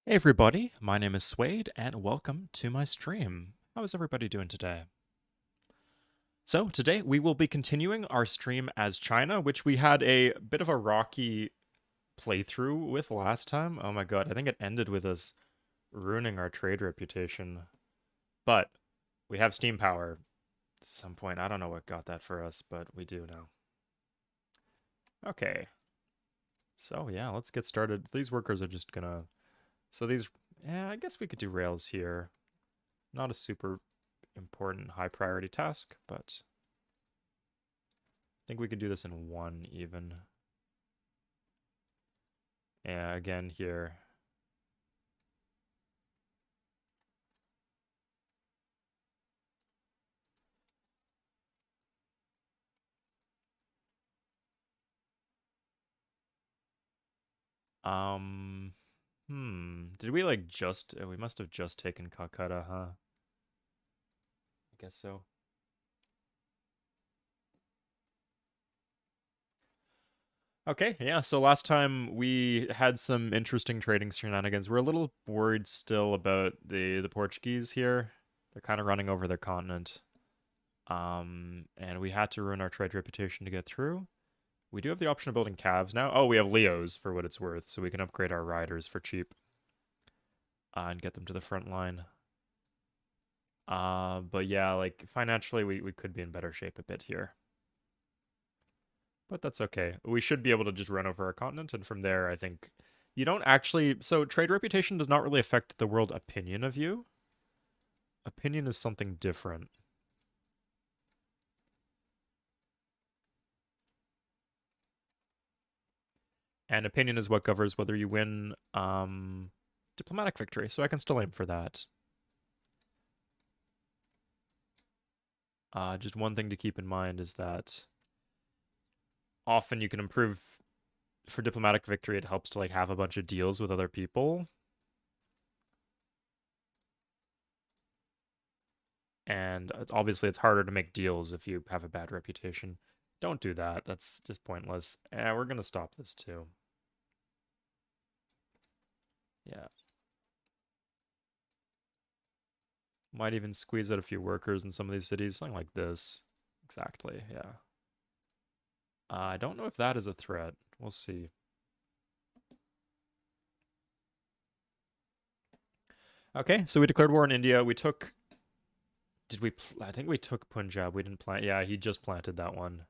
Hey everybody, my name is Suede, and welcome to my stream. How is everybody doing today? So, today we will be continuing our stream as China, which we had a bit of a rocky playthrough with last time. Oh my god, I think it ended with us ruining our trade reputation. But we have steam power at some point. I don't know what got that for us, but we do now. Okay, so yeah, let's get started. These workers are just gonna... So these... Yeah, I guess we could do rails here. Not a super important high priority task, but I think we could do this in one even. Yeah, again here. Um, Did we like just, we must have just taken Calcutta, huh? I guess so. Okay, yeah, so last time we had some interesting trading shenanigans. We're a little worried still about the Portuguese here. They're kind of running over their continent. And we had to ruin our trade reputation to get through. We do have the option of building calves now. Oh, we have Leos for what it's worth, so we can upgrade our riders for cheap and get them to the front line. But yeah, like financially, we could be in better shape a bit here. But that's okay. We should be able to just run over our continent, and from there, I think you don't actually. So, trade reputation does not really affect the world opinion of you. Opinion is something different. And opinion is what governs whether you win diplomatic victory. So, I can still aim for that. Just one thing to keep in mind is that often you can improve for diplomatic victory. It helps to like have a bunch of deals with other people. And obviously it's harder to make deals if you have a bad reputation. Don't do that. That's just pointless. We're gonna stop this too. Yeah. Might even squeeze out a few workers in some of these cities. Something like this. Exactly, yeah. I don't know if that is a threat. We'll see. Okay, so we declared war on India. We took... Did we... I think we took Punjab. We didn't plant... Yeah, he just planted that one.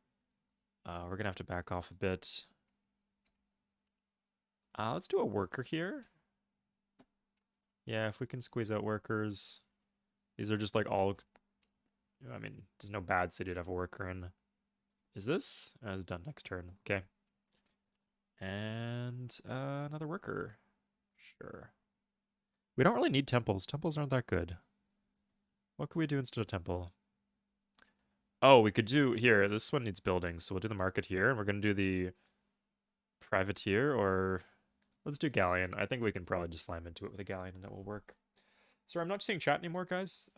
We're gonna have to back off a bit. Let's do a worker here. Yeah, if we can squeeze out workers. These are just like all... I mean, there's no bad city to have a worker in. Is this? It's done next turn. Okay. And another worker. Sure. We don't really need temples. Temples aren't that good. What could we do instead of temple? Oh, we could do... Here, this one needs buildings. So we'll do the market here. And we're going to do the privateer or... Let's do galleon. I think we can probably just slam into it with a galleon and it will work. Sorry, I'm not seeing chat anymore, guys.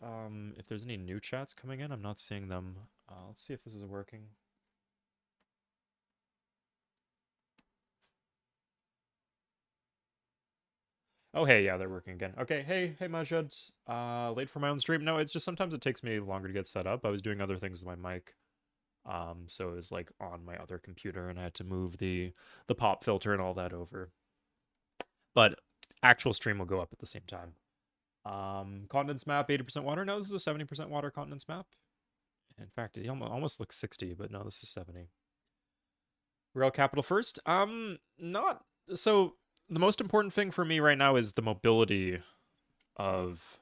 If there's any new chats coming in, I'm not seeing them. Let's see if this is working. Oh, hey, yeah, they're working again. Okay, hey, Majid. Late for my own stream. No, it's just sometimes it takes me longer to get set up. I was doing other things with my mic. So it was like on my other computer and I had to move the pop filter and all that over. But actual stream will go up at the same time. Continents map, 80% water. No, this is a 70% water continents map. In fact, it almost looks 60, but no, this is 70. Real capital first. Not so. The most important thing for me right now is the mobility of.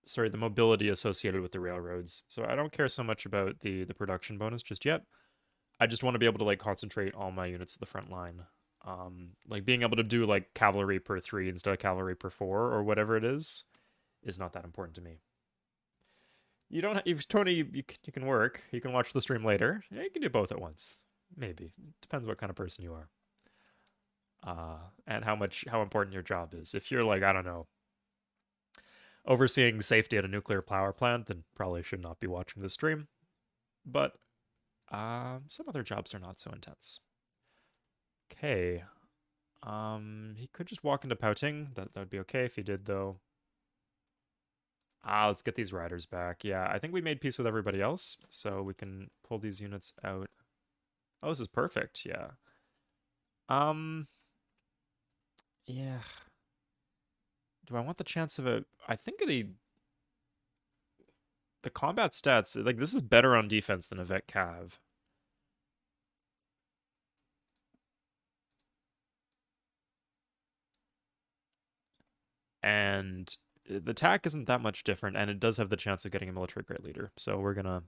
Sorry, the mobility associated with the railroads. So I don't care so much about the production bonus just yet. I just want to be able to like concentrate all my units at the front line. Like being able to do like cavalry per 3 instead of cavalry per 4 or whatever it is not that important to me. You don't. If Tony, you can work. You can watch the stream later. Yeah, you can do both at once. Maybe depends what kind of person you are, and how important your job is. If you're like I don't know, overseeing safety at a nuclear power plant, then probably should not be watching the stream. But some other jobs are not so intense. Okay. He could just walk into Pouting. That would be okay if he did, though. Let's get these riders back. Yeah, I think we made peace with everybody else, so we can pull these units out. Oh, this is perfect. Yeah. Um, yeah. Do I want the chance of a? I think the combat stats, like this is better on defense than a Vet Cav. And the attack isn't that much different, and it does have the chance of getting a military great leader. So we're gonna.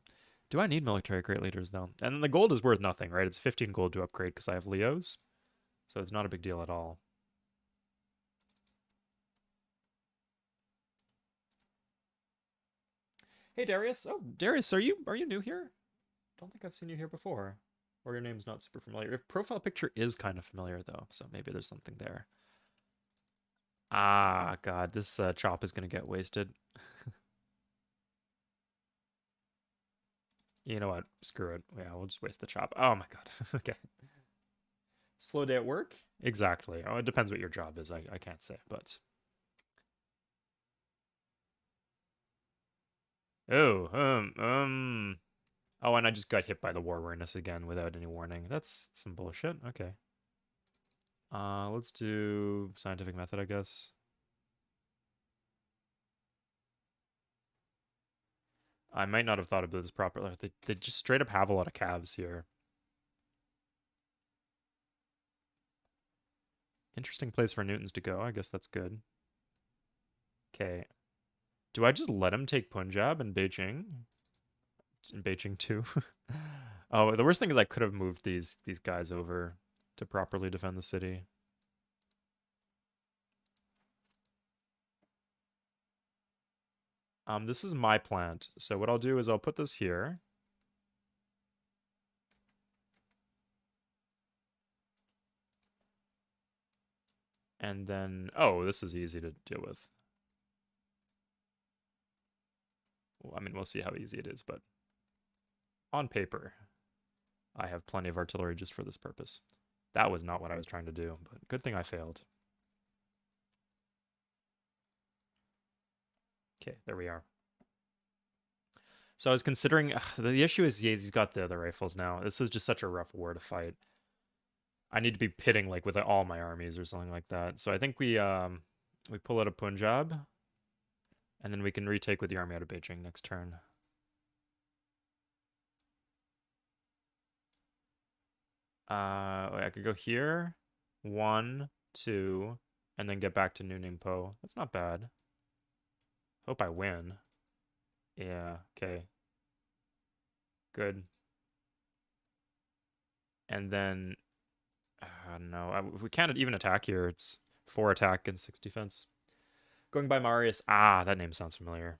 Do I need military great leaders though? And the gold is worth nothing, right? It's 15 gold to upgrade because I have Leos, so it's not a big deal at all. Hey Darius. Oh, Darius, are you new here? Don't think I've seen you here before. Or your name's not super familiar. Your profile picture is kind of familiar though, so maybe there's something there. Ah, God, this chop is gonna get wasted. You know what? Screw it. Yeah, we'll just waste the chop. Oh my God. Okay. Slow day at work? Exactly. Oh, it depends what your job is. I can't say, but. Oh, Oh, and I just got hit by the war awareness again without any warning. That's some bullshit. Okay. Let's do scientific method, I guess. I might not have thought of this properly. They just straight up have a lot of calves here. Interesting place for Newtons to go. I guess that's good. Okay. Do I just let him take Punjab and Beijing? In Beijing too? Oh, the worst thing is I could have moved these guys over to properly defend the city. This is my plant. So what I'll do is I'll put this here. And then, oh, this is easy to deal with. Well, I mean, we'll see how easy it is, but on paper, I have plenty of artillery just for this purpose. That was not what I was trying to do, but good thing I failed. Okay, there we are. So I was considering, the issue is he's got the other rifles now. This was just such a rough war to fight. I need to be pitting like with all my armies or something like that. So I think we pull out of Punjab, and then we can retake with the army out of Beijing next turn. I could go here, 1, 2, and then get back to New Ningpo. That's not bad. Hope I win. Yeah, okay. Good. And then, no, we can't even attack here. It's 4 attack and 6 defense. Going by Marius. Ah, that name sounds familiar.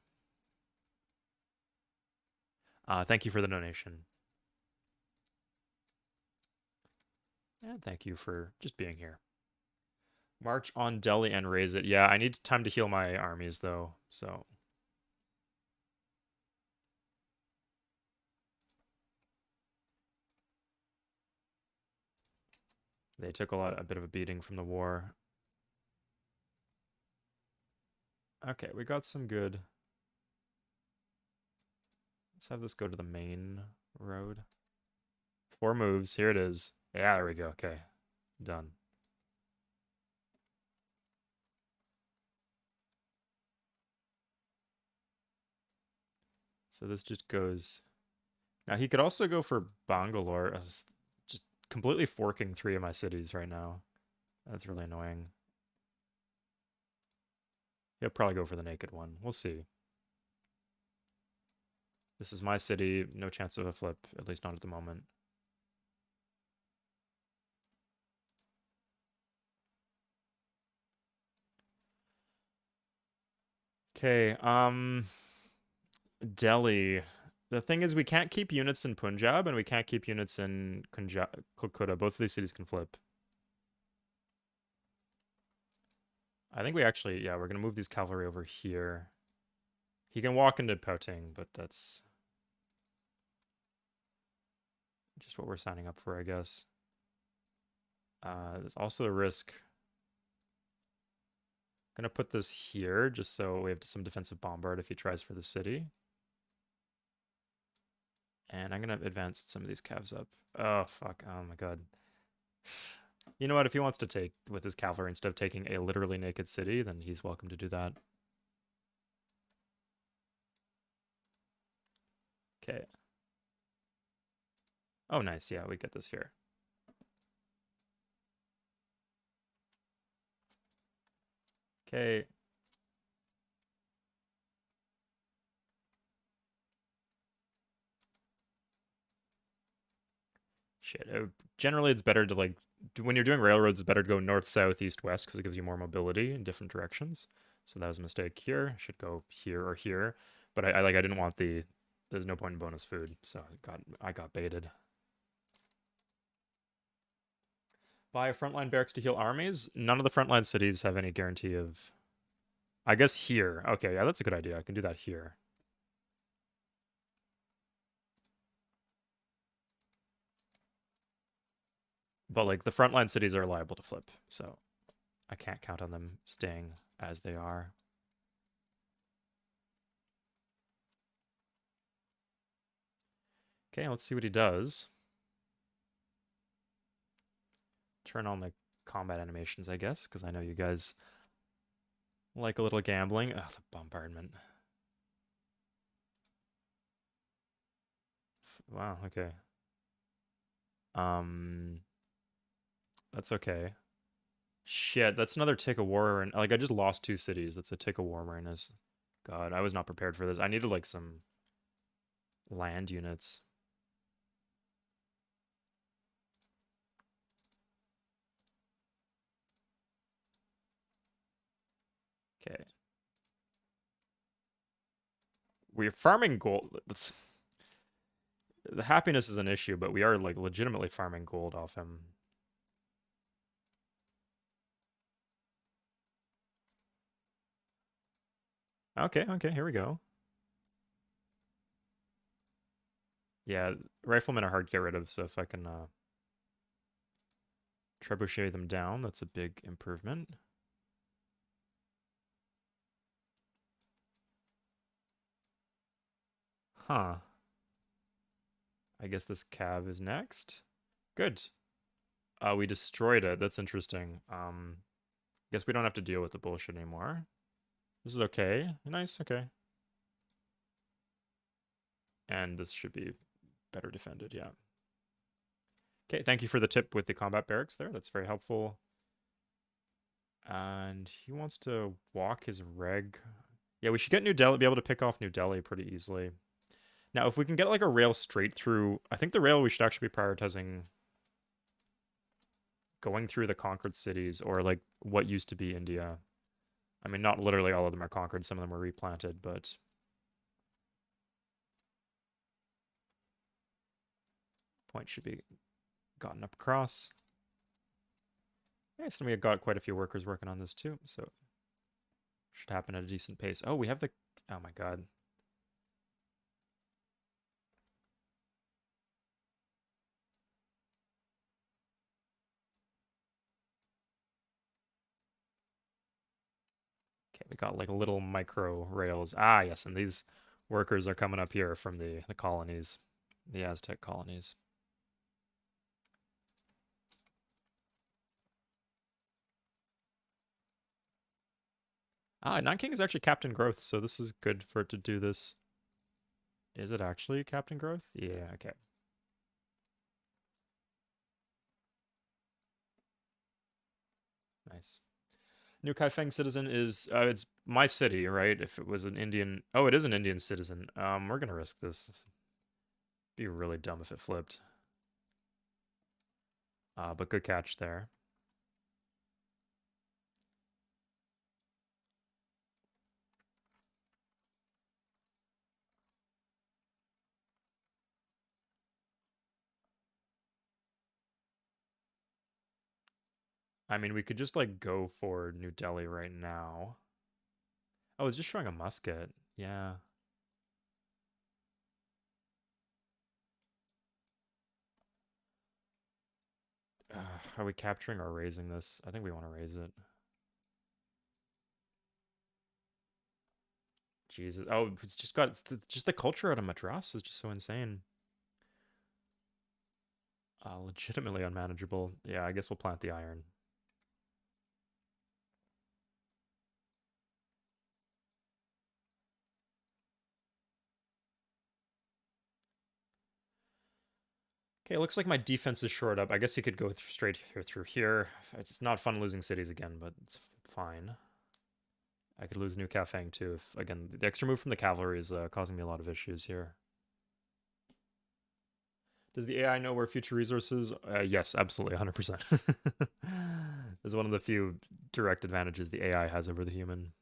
Thank you for the donation. And thank you for just being here. March on Delhi and raise it. Yeah, I need time to heal my armies, though, so... They took a bit of a beating from the war. Okay, we got some good. Let's have this go to the main road. 4 moves. Here it is. Yeah, there we go. Okay, done. So this just goes. Now he could also go for Bangalore. Just completely forking 3 of my cities right now. That's really annoying. He'll probably go for the naked one. We'll see. This is my city. No chance of a flip, at least not at the moment. Okay, Delhi. The thing is, we can't keep units in Punjab, and we can't keep units in Kolkata. Both of these cities can flip. I think we actually, yeah, we're going to move these cavalry over here. He can walk into Pouting, but that's just what we're signing up for, I guess. There's also a risk. I'm gonna put this here just so we have some defensive bombard if he tries for the city. And I'm gonna advance some of these calves up. Oh fuck! Oh my god. You know what? If he wants to take with his cavalry instead of taking a literally naked city, then he's welcome to do that. Okay. Oh, nice. Yeah, we get this here. Okay. Shit. Generally, it's better to like when you're doing railroads. It's better to go north, south, east, west because it gives you more mobility in different directions. So that was a mistake here. Should go here or here. But I didn't want the. There's no point in bonus food, so I got baited. Buy a frontline barracks to heal armies. None of the frontline cities have any guarantee of. I guess here. Okay, yeah, that's a good idea. I can do that here. But like the frontline cities are liable to flip, so I can't count on them staying as they are. Okay, let's see what he does. Turn on the combat animations, I guess, because I know you guys like a little gambling. Oh, the bombardment. Wow, okay. Um, that's okay. Shit, that's another tick of war, and like I just lost 2 cities. That's a tick of war minus. God, I was not prepared for this. I needed like some land units. Okay. We're farming gold. The happiness is an issue, but we are like legitimately farming gold off him. Okay, okay, here we go. Yeah, riflemen are hard to get rid of, so if I can trebuchet them down, that's a big improvement. Huh. I guess this cav is next. Good. We destroyed it. That's interesting. Guess we don't have to deal with the bullshit anymore. This is okay. Nice, okay. And this should be better defended, yeah. Okay, thank you for the tip with the combat barracks there. That's very helpful. And he wants to walk his reg. Yeah, we should get New Delhi, be able to pick off New Delhi pretty easily. Now, if we can get like a rail straight through, I think the rail we should actually be prioritizing going through the conquered cities or like what used to be India. I mean, not literally all of them are conquered, some of them were replanted, but point should be gotten up across. Nice, and we have got quite a few workers working on this too, so should happen at a decent pace. Oh, we have the, oh my god. Okay, we got like little micro rails. Ah, yes, and these workers are coming up here from the colonies, the Aztec colonies. Ah, Nanking is actually Captain Growth, so this is good for it to do this. Is it actually Captain Growth? Yeah, okay. Nice. New Kaifeng citizen is it's my city, right? If it was an Indian, oh, it is an Indian citizen. We're gonna risk this. Be really dumb if it flipped. But good catch there. I mean, we could just like go for New Delhi right now. Oh, it's just showing a musket. Yeah. Are we capturing or raising this? I think we want to raise it. Jesus. Oh, it's just got just the culture out of Madras is just so insane. Legitimately unmanageable. Yeah, I guess we'll plant the iron. Okay, looks like my defense is shored up. I guess he could go straight here through here. It's not fun losing cities again, but it's fine. I could lose New Kafang too if, again, the extra move from the cavalry is causing me a lot of issues here. Does the AI know where future resources? Yes, absolutely, 100%. It's one of the few direct advantages the AI has over the human.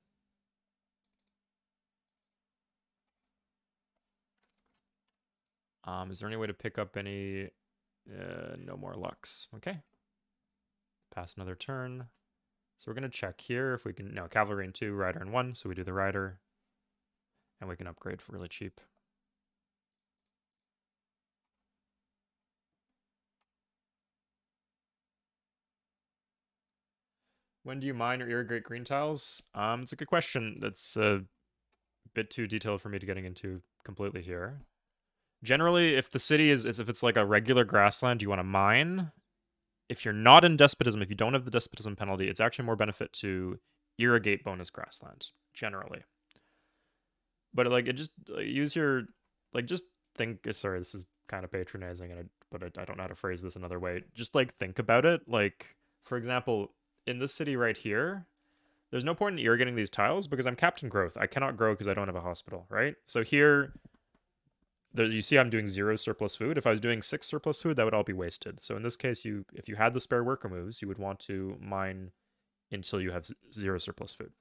Is there any way to pick up any? No more Lux. Okay. Pass another turn. So we're going to check here if we can... No, cavalry in 2, rider in 1. So we do the rider. And we can upgrade for really cheap. When do you mine or irrigate green tiles? It's a good question. That's a bit too detailed for me to getting into completely here. Generally, if the city is if it's like a regular grassland, you want to mine. If you're not in despotism, if you don't have the despotism penalty, it's actually more benefit to irrigate bonus grassland generally. But like it just use your like just think. Sorry, this is kind of patronizing, and I don't know how to phrase this another way. Just like think about it. Like for example, in this city right here, there's no point in irrigating these tiles because I'm capped in growth. I cannot grow because I don't have a hospital, right? So here, you see I'm doing 0 surplus food. If I was doing 6 surplus food, that would all be wasted. So in this case, if you had the spare worker moves, you would want to mine until you have 0 surplus food.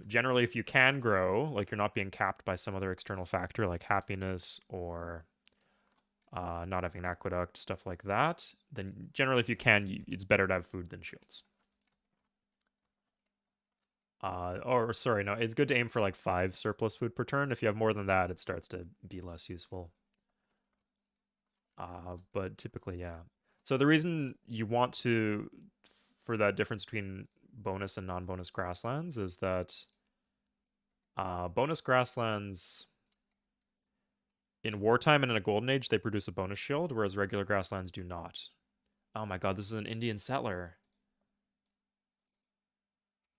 Generally, if you can grow, like you're not being capped by some other external factor like happiness or not having an aqueduct, stuff like that, then generally, if you can, it's better to have food than shields. Or sorry, no, it's good to aim for like 5 surplus food per turn. If you have more than that, it starts to be less useful. But typically, yeah. So the reason you want to, for that difference between bonus and non-bonus grasslands, is that bonus grasslands in wartime and in a golden age they produce a bonus shield, whereas regular grasslands do not. Oh my god, this is an Indian settler,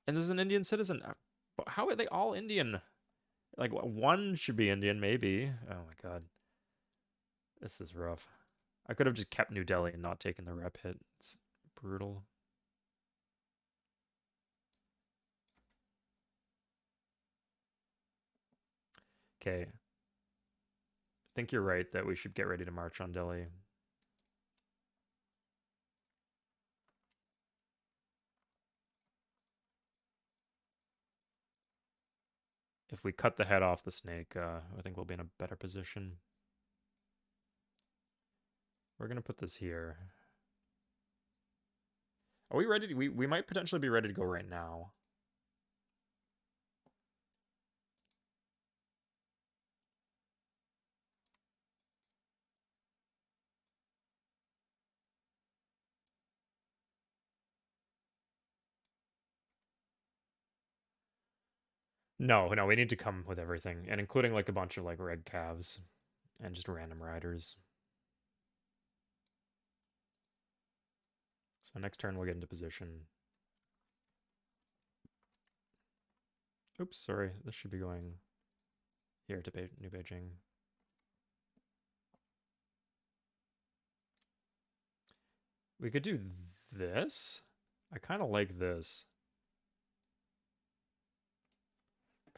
and this is an Indian citizen. How are they all Indian? Like one should be Indian, maybe. Oh my god, this is rough. I could have just kept New Delhi and not taken the rep hit. It's brutal. Okay, I think you're right that we should get ready to march on Delhi. If we cut the head off the snake, I think we'll be in a better position. We're gonna put this here. Are we ready? We might potentially be ready to go right now. No, no, we need to come with everything, and including like a bunch of like red calves and just random riders. So next turn we'll get into position. Oops, sorry. This should be going here to New Beijing. We could do this. I kind of like this.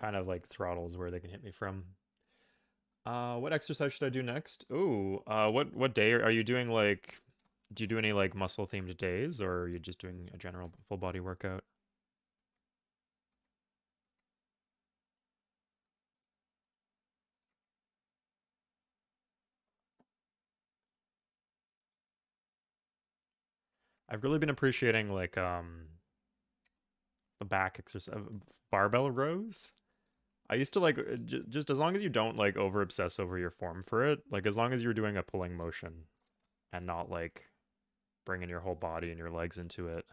Kind of like throttles where they can hit me from. What exercise should I do next? Ooh, what day are you doing? Like, do you do any like muscle themed days, or are you just doing a general full body workout? I've really been appreciating like the back exercise barbell rows. I used to like just as long as you don't like over obsess over your form for it, like as long as you're doing a pulling motion and not like bringing your whole body and your legs into it.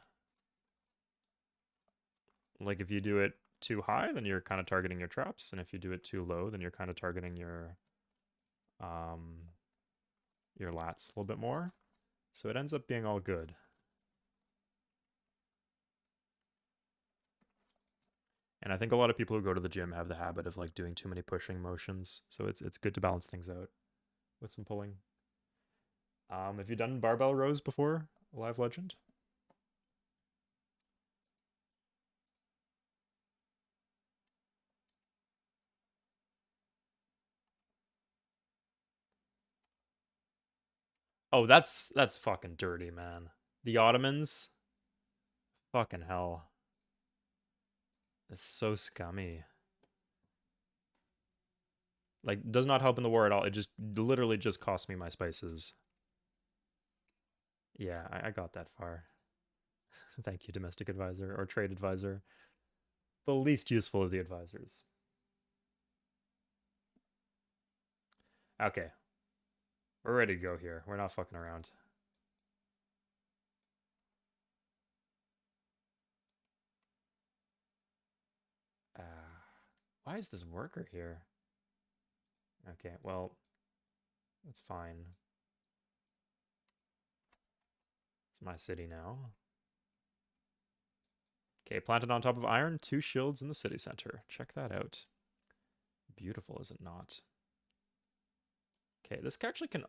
Like if you do it too high, then you're kind of targeting your traps, and if you do it too low, then you're kind of targeting um your lats a little bit more. So it ends up being all good. And I think a lot of people who go to the gym have the habit of like doing too many pushing motions. So it's good to balance things out with some pulling. Have you done barbell rows before, Live Legend? Oh, that's fucking dirty, man. The Ottomans, fucking hell. It's so scummy. Like, does not help in the war at all. It just literally just cost me my spices. Yeah, I got that far. Thank you, domestic advisor or trade advisor. The least useful of the advisors. Okay, we're ready to go here. We're not fucking around. Why is this worker here? Okay, well, that's fine. It's my city now. Okay, planted on top of iron, 2 shields in the city center. Check that out. Beautiful, is it not? Okay, this actually can...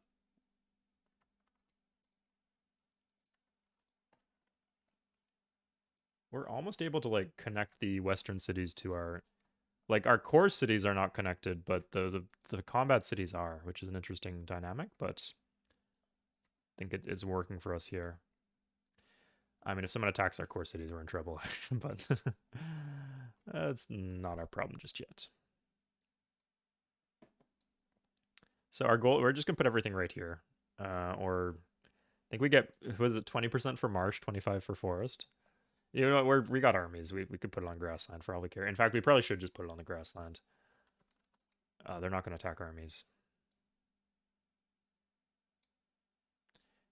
We're almost able to, like, connect the western cities to our... Like, our core cities are not connected, but the combat cities are, which is an interesting dynamic, but I think it's working for us here. I mean, if someone attacks our core cities, we're in trouble, but that's not our problem just yet. So our goal, we're just gonna put everything right here. Or I think we get, was it 20% for marsh, 25 for forest? You know what, we got armies. We could put it on grassland for all we care. In fact, we probably should just put it on the grassland. They're not gonna attack armies.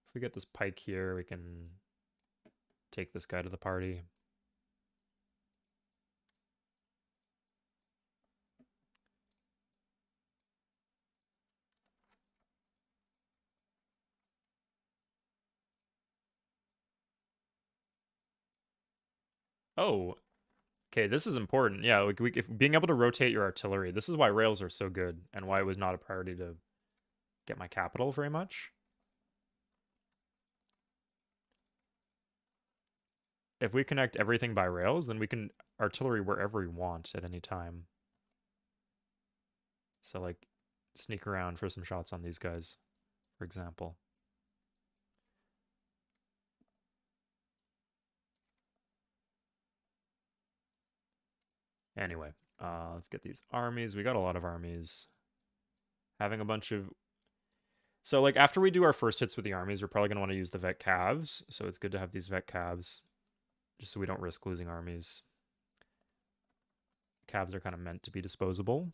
If we get this pike here, we can take this guy to the party. Oh, okay, this is important. Yeah, like if being able to rotate your artillery, this is why rails are so good and why it was not a priority to get my capital very much. If we connect everything by rails, then we can artillery wherever we want at any time. So like sneak around for some shots on these guys, for example. Anyway, let's get these armies. We got a lot of armies. Having a bunch of... So like after we do our first hits with the armies, we're probably going to want to use the vet calves. So it's good to have these vet calves just so we don't risk losing armies. Calves are kind of meant to be disposable.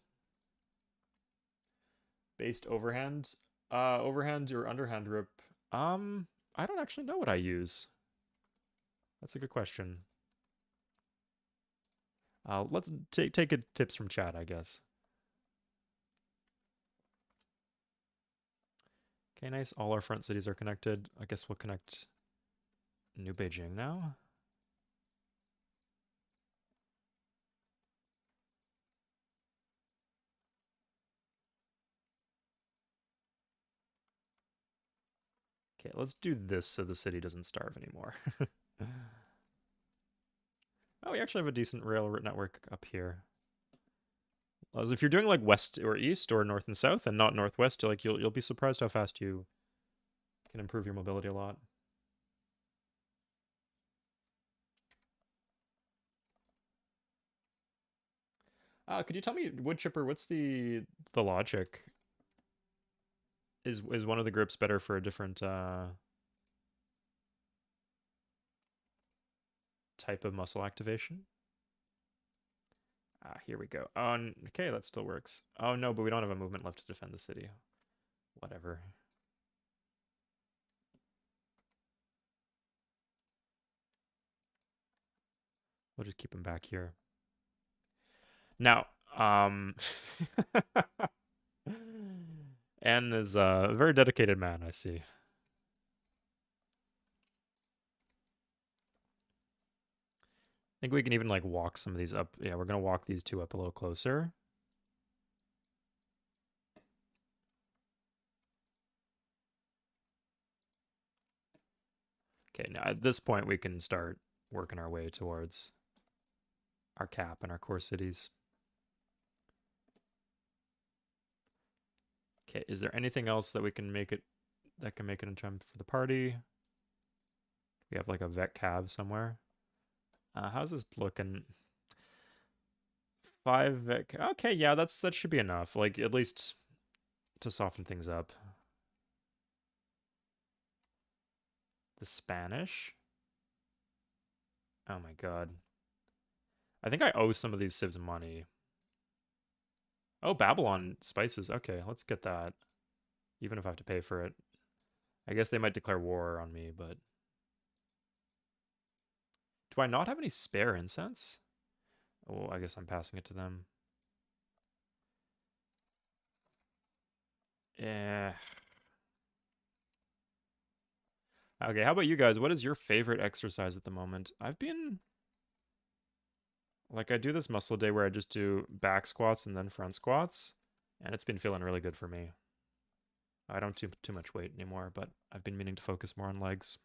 Based overhand. Overhand or underhand rip. I don't actually know what I use. That's a good question. Let's take tips from chat, I guess. Okay, nice. All our front cities are connected. I guess we'll connect New Beijing now. Okay, let's do this so the city doesn't starve anymore. Oh, we actually have a decent rail network up here. As if you're doing like west or east or north and south and not northwest, like you'll be surprised how fast you can improve your mobility a lot. Could you tell me, wood chipper, what's the logic? Is one of the grips better for a different type of muscle activation? Here we go. Oh, okay, that still works. Oh no, but we don't have a movement left to defend the city. Whatever. We'll just keep him back here. Now, Anne is a very dedicated man, I see. I think we can even like walk some of these up. Yeah, we're gonna walk these two up a little closer. Okay, now at this point we can start working our way towards our cap and our core cities. Okay, is there anything else that we can make it that can make it in time for the party? We have like a vet cav somewhere. How's this looking? 5 vet. Okay, yeah, that should be enough. Like at least to soften things up. The Spanish. Oh my god. I think I owe some of these civs money. Oh, Babylon spices. Okay, let's get that. Even if I have to pay for it. I guess they might declare war on me, but... Do I not have any spare incense? Oh, I guess I'm passing it to them. Yeah. Okay, how about you guys? What is your favorite exercise at the moment? I've been... Like, I do this muscle day where I just do back squats and then front squats, and it's been feeling really good for me. I don't do too much weight anymore, but I've been meaning to focus more on legs.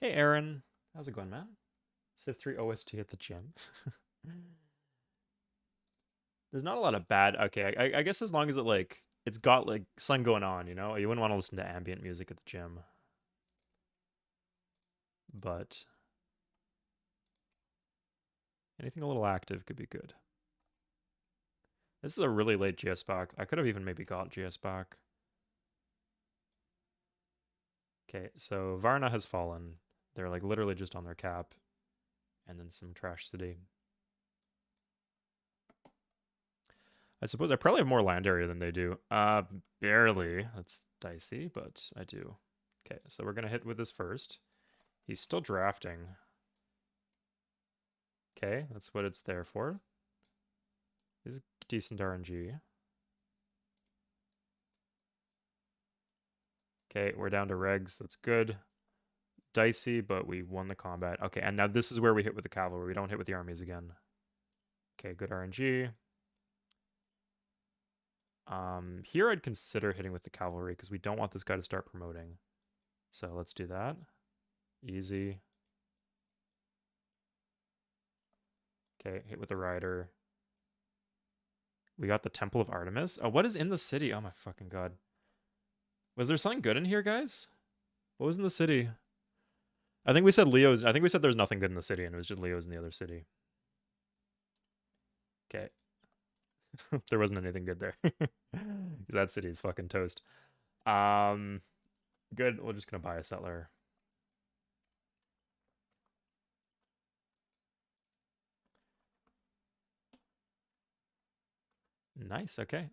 Hey, Aaron. How's it going, man? Civ 3 OST at the gym. There's not a lot of bad... Okay, I guess as long as it, like... It's got, like, sun going on, you know? You wouldn't want to listen to ambient music at the gym. But... anything a little active could be good. This is a really late GS box. I could have even maybe got GS back. Okay, so Varna has fallen. They're like literally just on their cap. And then some trash city. I suppose I probably have more land area than they do. Barely. That's dicey, but I do. Okay, so we're gonna hit with this first. He's still drafting. Okay, that's what it's there for. This is decent RNG. Okay, we're down to regs. That's good. Dicey, but we won the combat. Okay, and now this is where we hit with the cavalry. We don't hit with the armies again. Okay, good RNG. Here I'd consider hitting with the cavalry because we don't want this guy to start promoting. So let's do that. Easy. Okay, hit with the rider. We got the Temple of Artemis. Oh, what is in the city? Oh my fucking god. Was there something good in here, guys? What was in the city? I think we said Leo's. I think we said there's nothing good in the city, and it was just Leo's in the other city. Okay. There wasn't anything good there. That city is fucking toast. Good. We're just gonna buy a settler. Nice. Okay.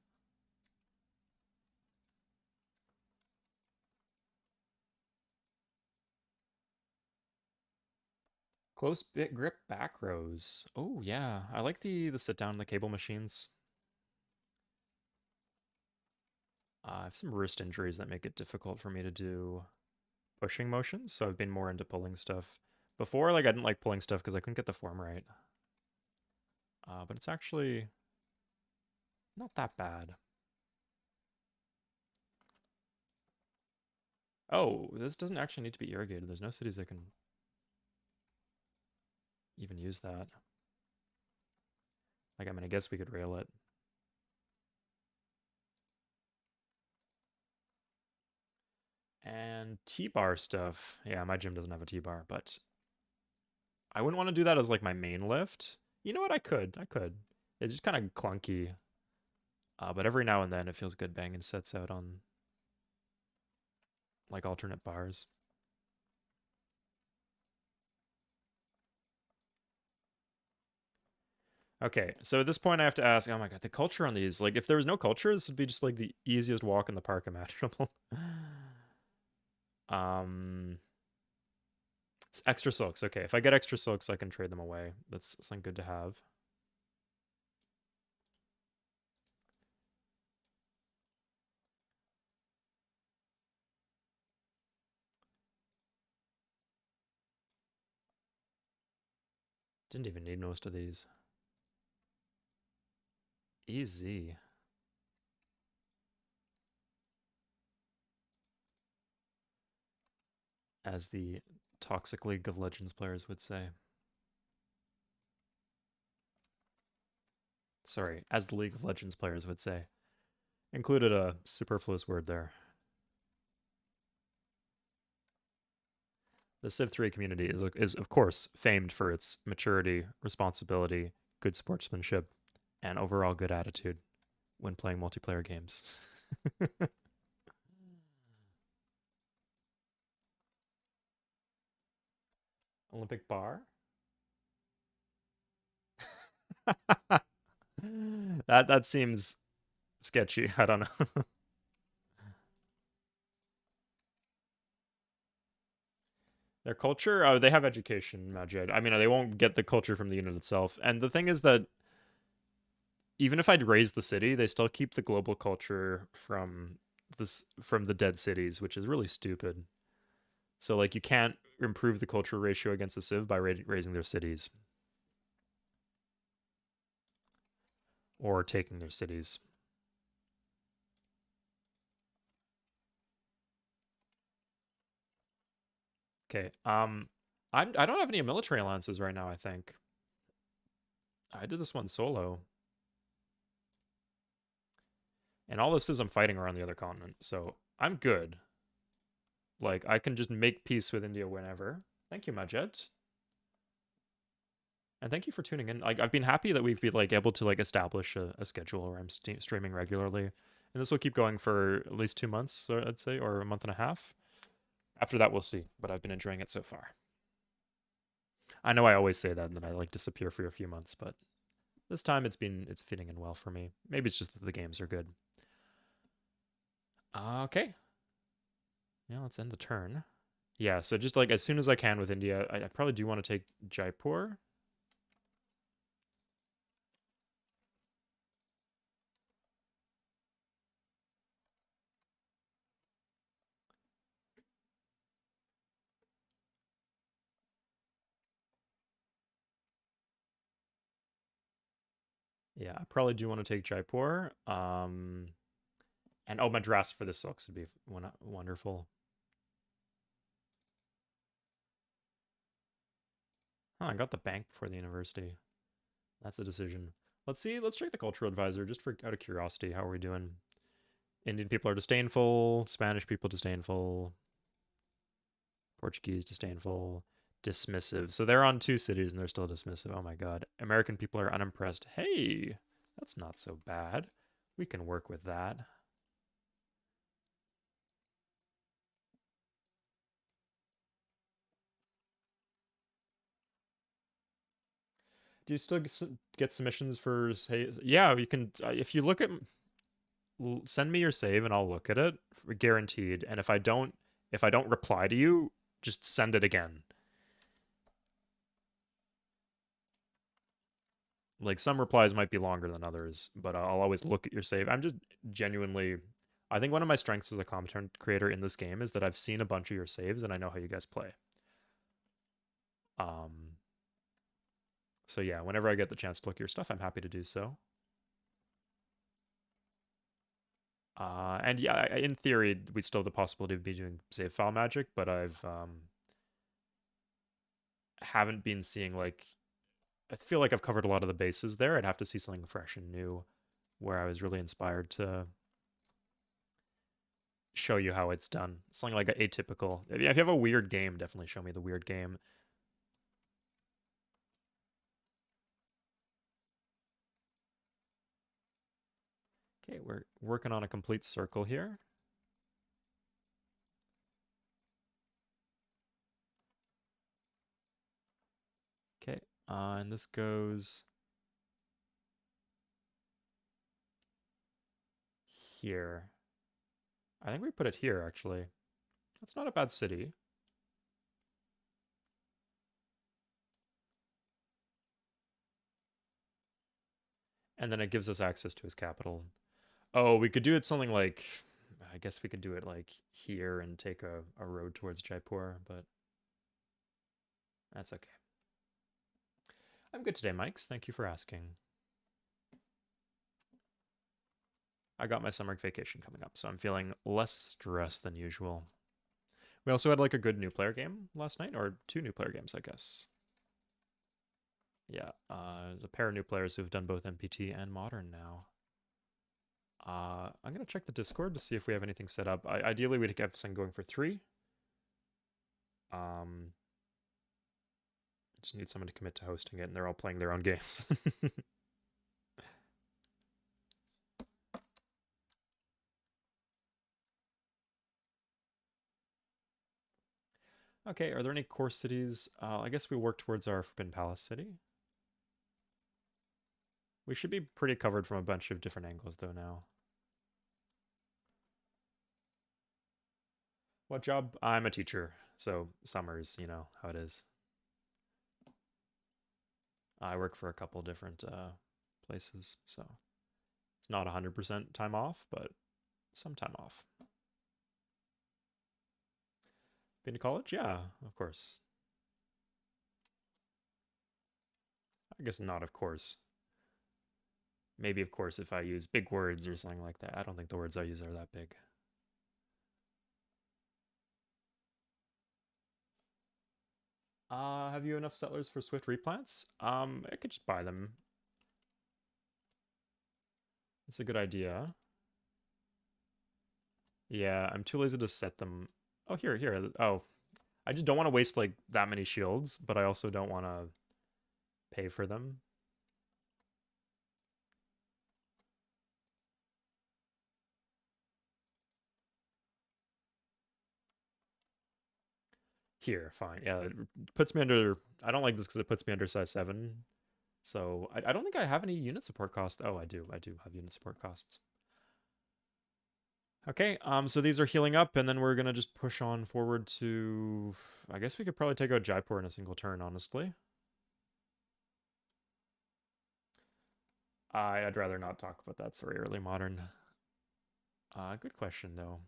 Close bit grip back rows. Oh yeah, I like the sit down the cable machines. I have some wrist injuries that make it difficult for me to do pushing motions, so I've been more into pulling stuff. Before, like I didn't like pulling stuff because I couldn't get the form right. But it's actually not that bad. Oh, this doesn't actually need to be irrigated. There's no cities that can even use that. Like, I mean, I guess we could rail it. And T-bar stuff. Yeah, my gym doesn't have a T-bar, but I wouldn't want to do that as like my main lift. You know what? I could. It's just kind of clunky. But every now and then it feels good banging sets out on like alternate bars. Okay, so at this point I have to ask, oh my god, the culture on these, like if there was no culture, this would be just like the easiest walk in the park imaginable. um it's extra silks. Okay, if I get extra silks, I can trade them away. That's something good to have. Didn't even need most of these. Easy. As the Toxic League of Legends players would say. Sorry, as the League of Legends players would say. Included a superfluous word there. The Civ 3 community is of course famed for its maturity, responsibility, good sportsmanship, and overall good attitude when playing multiplayer games. Olympic bar? That seems sketchy. I don't know. Their culture? Oh, they have education, Majid. I mean, they won't get the culture from the unit itself. And the thing is that even if I'd raise the city, they still keep the global culture from the dead cities, which is really stupid. So like you can't improve the culture ratio against the Civ by raising their cities or taking their cities. Okay. I don't have any military alliances right now, I think. I did this one solo. And all this is I'm fighting around the other continent. So I'm good. Like I can just make peace with India whenever. Thank you, Majed. And thank you for tuning in. Like I've been happy that we've been like able to like establish a schedule where I'm streaming regularly. And this will keep going for at least 2 months, I'd say, or a month and a half. After that, we'll see. But I've been enjoying it so far. I know I always say that, and then I like disappear for a few months, but this time it's fitting in well for me. Maybe it's just that the games are good. Okay, yeah, let's end the turn. Yeah, so just like as soon as I can with India, I probably do want to take Jaipur. Yeah, I probably do want to take Jaipur. And oh, Madras for the silks would be wonderful. Oh, I got the bank before the university. That's a decision. Let's see. Let's check the cultural advisor just for out of curiosity. How are we doing? Indian people are disdainful. Spanish people disdainful. Portuguese disdainful. Dismissive. So they're on 2 cities and they're still dismissive. Oh my god. American people are unimpressed. Hey, that's not so bad. We can work with that. Do you still get submissions for say? Yeah, you can. If you look at, send me your save and I'll look at it, guaranteed. And if I don't reply to you, just send it again. Like some replies might be longer than others, but I'll always look at your save. I'm just genuinely. I think one of my strengths as a content creator in this game is that I've seen a bunch of your saves and I know how you guys play. Um, so yeah, whenever I get the chance to look at your stuff, I'm happy to do so. And yeah, in theory, we still have the possibility of be doing save file magic, but I've haven't been seeing like I feel like I've covered a lot of the bases there. I'd have to see something fresh and new where I was really inspired to show you how it's done. Something like atypical. If you have a weird game, definitely show me the weird game. Okay, we're working on a complete circle here. Okay, and this goes here. I think we put it here, actually. That's not a bad city. And then it gives us access to his capital. Oh, we could do it something like... I guess we could do it like here and take a road towards Jaipur, but that's okay. I'm good today, Mikes. Thank you for asking. I got my summer vacation coming up, so I'm feeling less stressed than usual. We also had like a good new player game last night, or 2 new player games, I guess. Yeah, there's a pair of new players who've done both MPT and Modern now. I'm gonna check the Discord to see if we have anything set up. Ideally, we'd have something going for 3. Just need someone to commit to hosting it, and they're all playing their own games. Okay, are there any core cities? I guess we work towards our Forbidden Palace city. We should be pretty covered from a bunch of different angles, though, now. What job? I'm a teacher, so summers, you know how it is. I work for a couple different places, so it's not 100% time off, but some time off. Been to college? Yeah, of course. I guess not, of course. Maybe, of course, if I use big words or something like that. I don't think the words I use are that big. Have you enough settlers for swift replants? I could just buy them. It's a good idea. Yeah, I'm too lazy to set them. Oh, here. Oh, I just don't want to waste like that many shields, but I also don't want to pay for them. Here, fine. Yeah, it puts me under... I don't like this because it puts me under size 7. So I don't think I have any unit support costs. Oh, I do. I do have unit support costs. Okay, so these are healing up, and then we're gonna just push on forward to... I guess we could probably take out Jaipur in a single turn, honestly. I'd rather not talk about that. Sorry, early modern. Good question, though.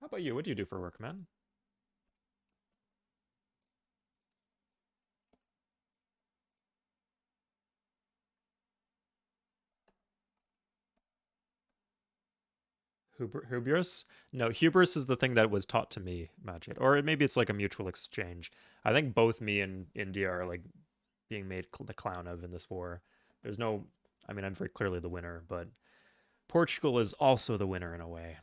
How about you? What do you do for work, man? Hubris? No, hubris is the thing that was taught to me, Majid. Or maybe it's like a mutual exchange. I think both me and India are like being made the clown of in this war. There's no... I mean, I'm very clearly the winner, but Portugal is also the winner in a way.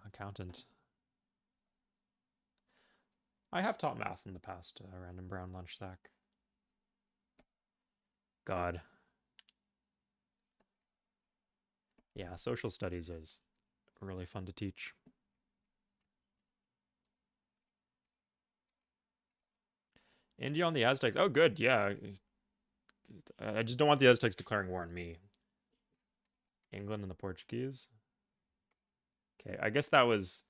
Accountant. I have taught math in the past, random brown lunch sack. God. Yeah, social studies is really fun to teach. India on the Aztecs. Oh, good. Yeah. I just don't want the Aztecs declaring war on me. England and the Portuguese. Okay, I guess that was...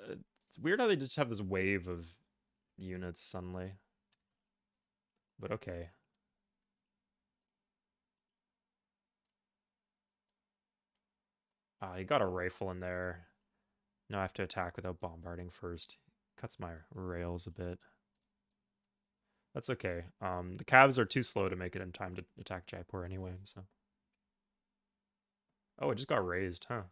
it's weird how they just have this wave of units suddenly. But okay. You got a rifle in there. Now I have to attack without bombarding first. Cuts my rails a bit. That's okay. The Cavs are too slow to make it in time to attack Jaipur anyway, so... Oh, it just got raised, huh?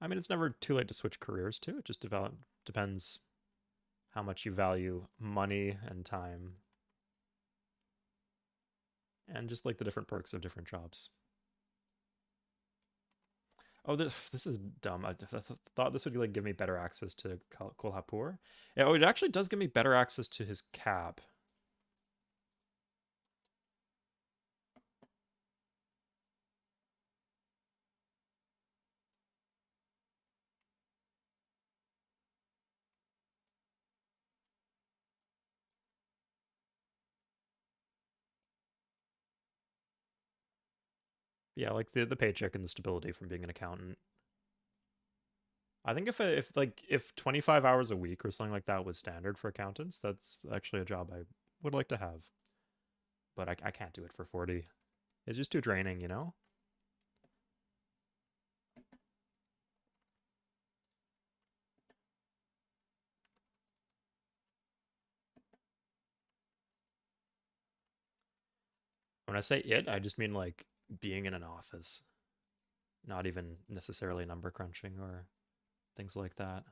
I mean, it's never too late to switch careers too. It just depends how much you value money and time. And just like the different perks of different jobs. Oh, this is dumb. I thought this would like give me better access to Kolhapur. Yeah, oh, it actually does give me better access to his cap. Yeah, like the paycheck and the stability from being an accountant. I think if 25 hours a week or something like that was standard for accountants, that's actually a job I would like to have. But I can't do it for 40. It's just too draining, you know? When I say it, I just mean like being in an office, not even necessarily number crunching or things like that.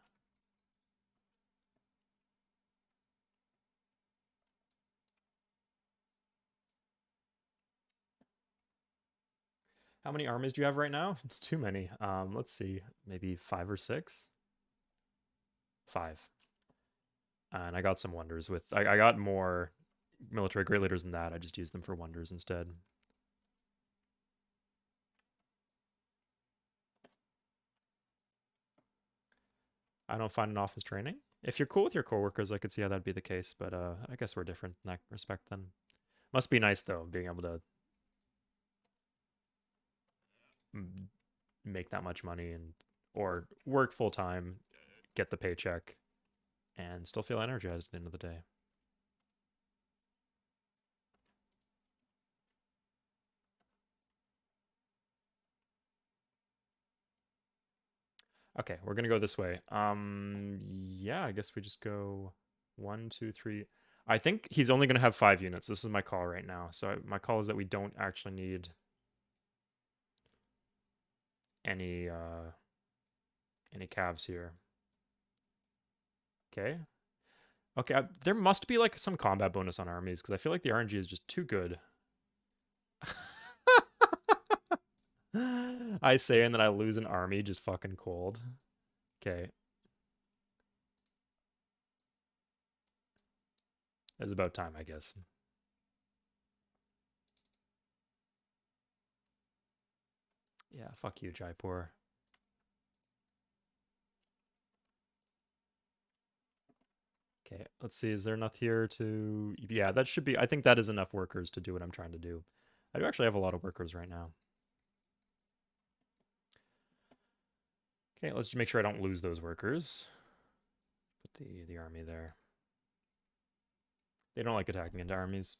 How many armies do you have right now? Too many. Let's see, maybe 5 or 6. 5. And I got some wonders with. I got more military great leaders than that. I just used them for wonders instead. I don't find an office training. If you're cool with your coworkers, I could see how that'd be the case, but I guess we're different in that respect then. Must be nice though, being able to make that much money and or work full time, get the paycheck, and still feel energized at the end of the day. Okay, we're gonna go this way. Yeah, I guess we just go 1, 2, 3. I think he's only gonna have 5 units. This is my call right now. So my call is that we don't actually need any any calves here. Okay. Okay, there must be like some combat bonus on armies because I feel like the RNG is just too good. I say and then I lose an army just fucking cold. Okay. It's about time, I guess. Yeah, fuck you, Jaipur. Okay, let's see. Is there enough here to... Yeah, that should be... I think that is enough workers to do what I'm trying to do. I do actually have a lot of workers right now. Okay, let's just make sure I don't lose those workers. Put the army there. They don't like attacking into armies.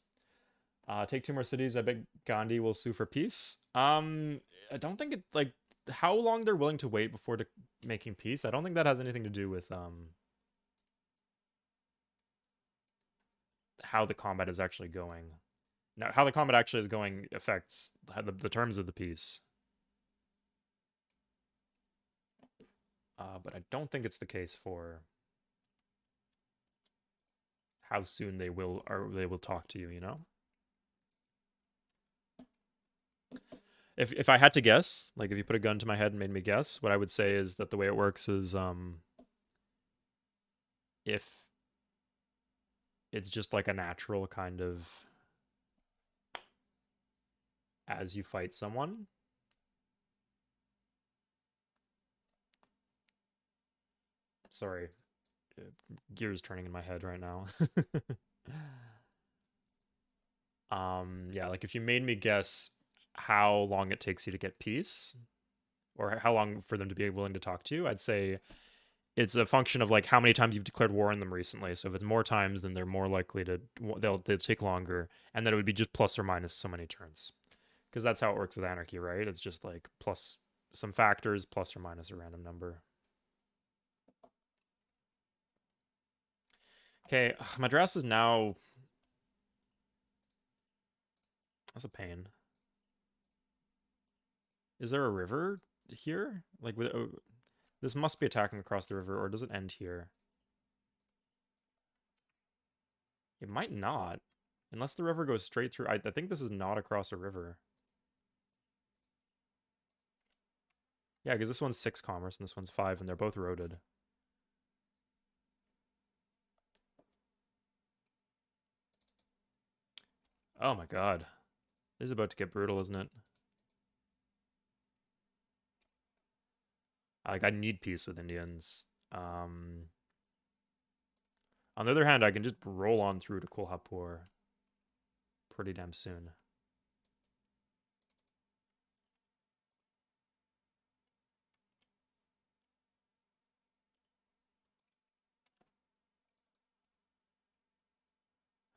Take 2 more cities. I bet Gandhi will sue for peace. I don't think it... Like, how long they're willing to wait before making peace, I don't think that has anything to do with... how the combat is actually going. Now, how the combat actually is going affects the terms of the peace. But I don't think it's the case for how soon they will talk to you. You know, if I had to guess, like if you put a gun to my head and made me guess, what I would say is that the way it works is if it's just like a natural kind of as you fight someone. Sorry, gears turning in my head right now. Yeah, like if you made me guess how long it takes you to get peace, or how long for them to be willing to talk to you, I'd say it's a function of like how many times you've declared war on them recently. So if it's more times, then they're more likely to they'll take longer, and then it would be just plus or minus so many turns, because that's how it works with anarchy, right? It's just like plus some factors plus or minus a random number. Okay, Madras is now... That's a pain. Is there a river here? Like, this must be attacking across the river, or does it end here? It might not. Unless the river goes straight through. I think this is not across a river. Yeah, because this one's 6 commerce and this one's 5, and they're both roaded. Oh my god. This is about to get brutal, isn't it? Like, I need peace with Indians. On the other hand, I can just roll on through to Kolhapur pretty damn soon.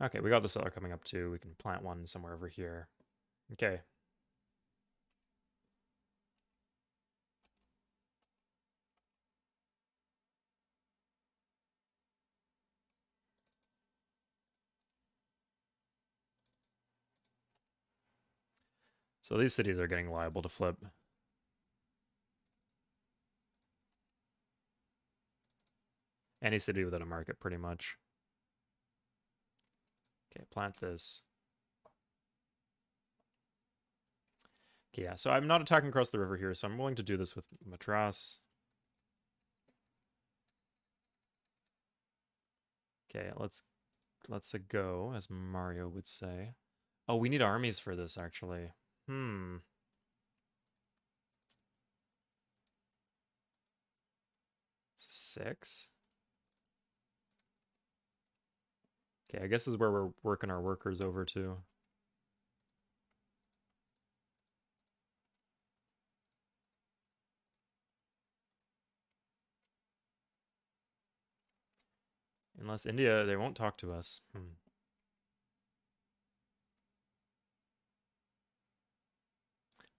Okay, we got the settler coming up too. We can plant one somewhere over here. Okay. So these cities are getting liable to flip. Any city within a market, pretty much. Okay, plant this. Okay, yeah, so I'm not attacking across the river here, so I'm willing to do this with Madras. Okay, let's go, as Mario would say. Oh, we need armies for this, actually. Hmm. 6? Okay, I guess this is where we're working our workers over to. Unless India, they won't talk to us.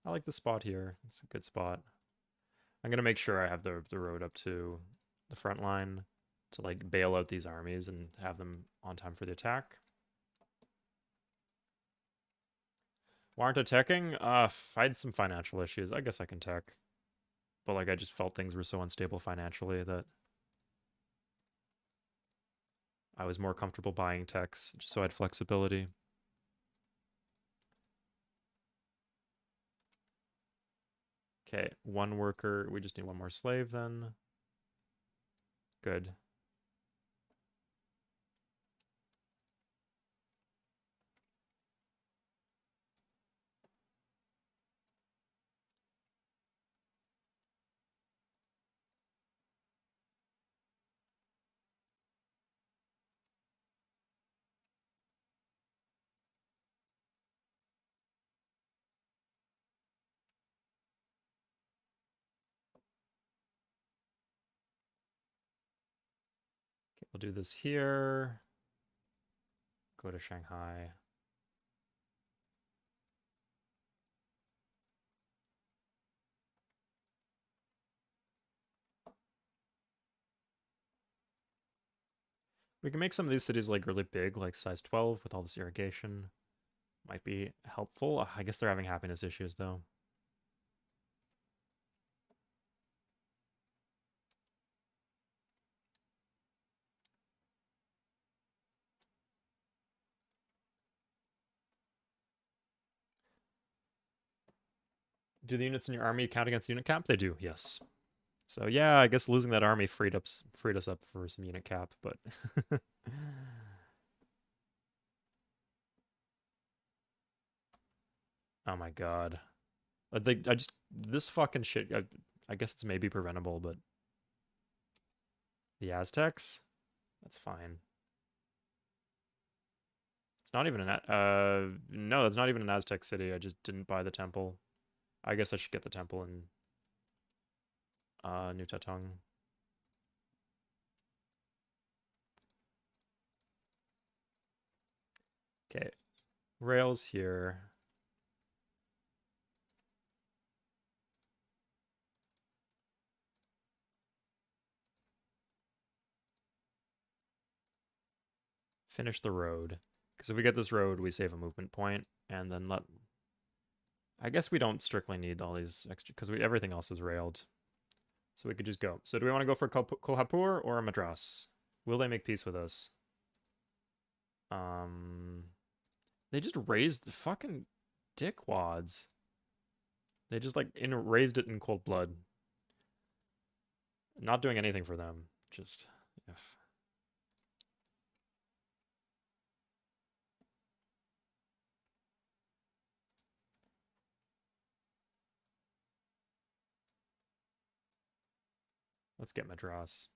I like the spot here. It's a good spot. I'm gonna make sure I have the road up to the front line to like bail out these armies and have them on time for the attack. Why aren't attacking? I had some financial issues. I guess I can tech. But like I just felt things were so unstable financially that I was more comfortable buying techs just so I had flexibility. Okay, one worker. We just need one more slave then. Good. Okay, we'll do this here. Go to Shanghai. We can make some of these cities like really big, like size 12 with all this irrigation. Might be helpful. I guess they're having happiness issues though. Do the units in your army count against the unit cap? They do, yes. So yeah, I guess losing that army freed us up for some unit cap, but oh my god. I just this fucking shit. I guess it's maybe preventable, but the Aztecs, that's fine. It's not even an no, that's not even an Aztec city. I just didn't buy the temple. I guess I should get the temple in New Tatong. Okay, rails here. Finish the road. Because if we get this road, we save a movement point, and then let... I guess we don't strictly need all these extra, because everything else is railed. So we could just go. So do we want to go for Kolhapur or Madras? Will they make peace with us? Um, they just raised the fucking dickwads. They just like raised it in cold blood. Not doing anything for them. Just... Ugh. Let's get Madras.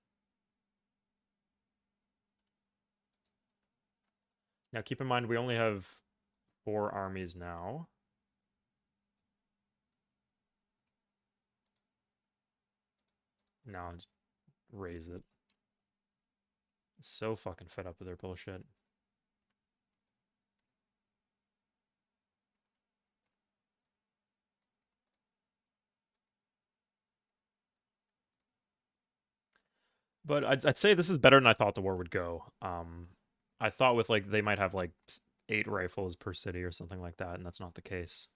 Now keep in mind we only have 4 armies now. Now just raise it. So fucking fed up with their bullshit. But I'd say this is better than I thought the war would go. I thought with like they might have like 8 rifles per city or something like that, and that's not the case.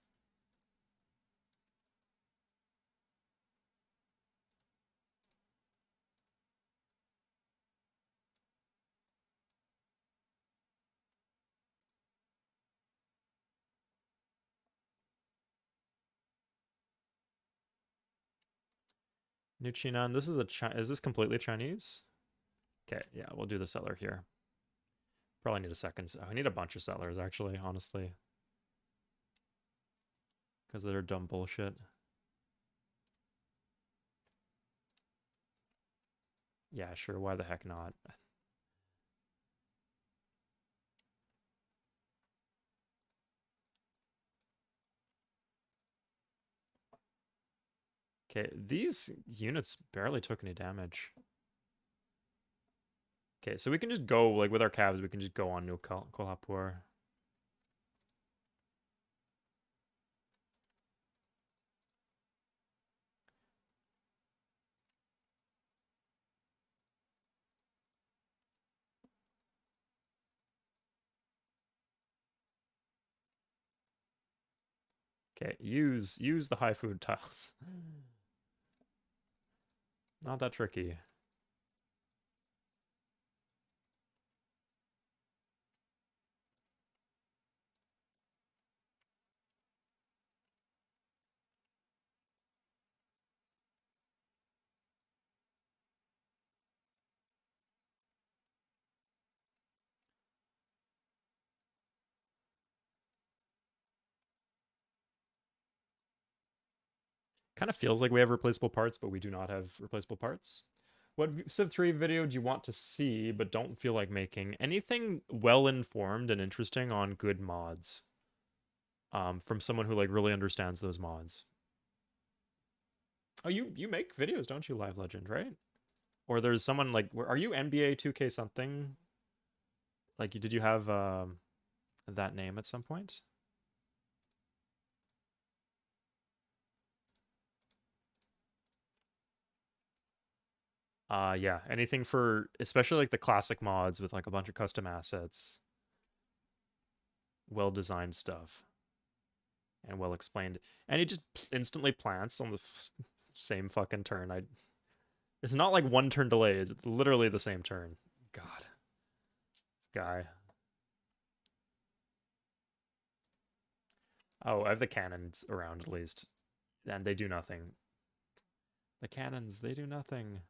New Chinan, this is is this completely Chinese? Okay, yeah, we'll do the settler here. Probably need a second. I need a bunch of settlers actually, honestly, because they're dumb bullshit. Yeah, sure. Why the heck not? Okay, these units barely took any damage. Okay, so we can just go like with our cabs. We can just go on New Kolhapur. Okay, use the high food tiles. Not that tricky. Kind of feels like we have replaceable parts, but we do not have replaceable parts. What Civ 3 video do you want to see but don't feel like making? Anything well informed and interesting on good mods. From someone who like really understands those mods. Oh, you make videos, don't you, Live Legend, right? Or there's someone like, are you NBA 2K something? Like, did you have that name at some point? Yeah, anything for especially like the classic mods with like a bunch of custom assets, well designed stuff, and well explained. And it just instantly plants on the same fucking turn. It's not like one turn delays. It's literally the same turn. God, this guy. Oh, I have the cannons around at least, and they do nothing. The cannons, they do nothing.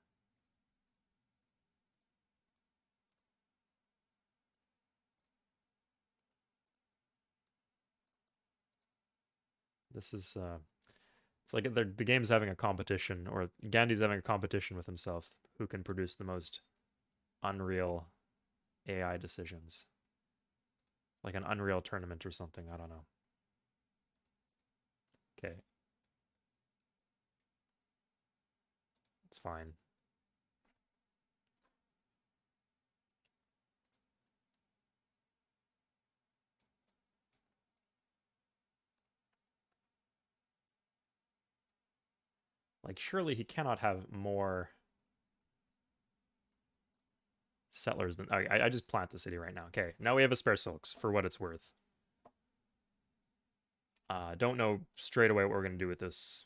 This is it's like the game's having a competition, or Gandhi's having a competition with himself, who can produce the most unreal AI decisions, like an Unreal tournament or something. I don't know. Okay, it's fine. Like, surely he cannot have more settlers than. I just plant the city right now. Okay, now we have a spare silks for what it's worth. Don't know straight away what we're gonna do with this.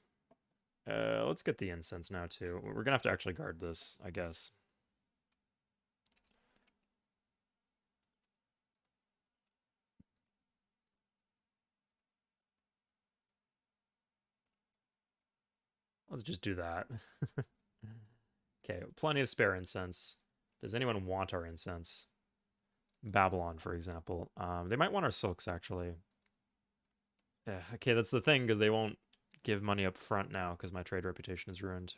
Let's get the incense now too. We're gonna have to actually guard this, I guess. Let's just do that. Okay, plenty of spare incense. Does anyone want our incense? Babylon, for example. They might want our silks, actually. Okay, that's the thing, because they won't give money up front now, because my trade reputation is ruined.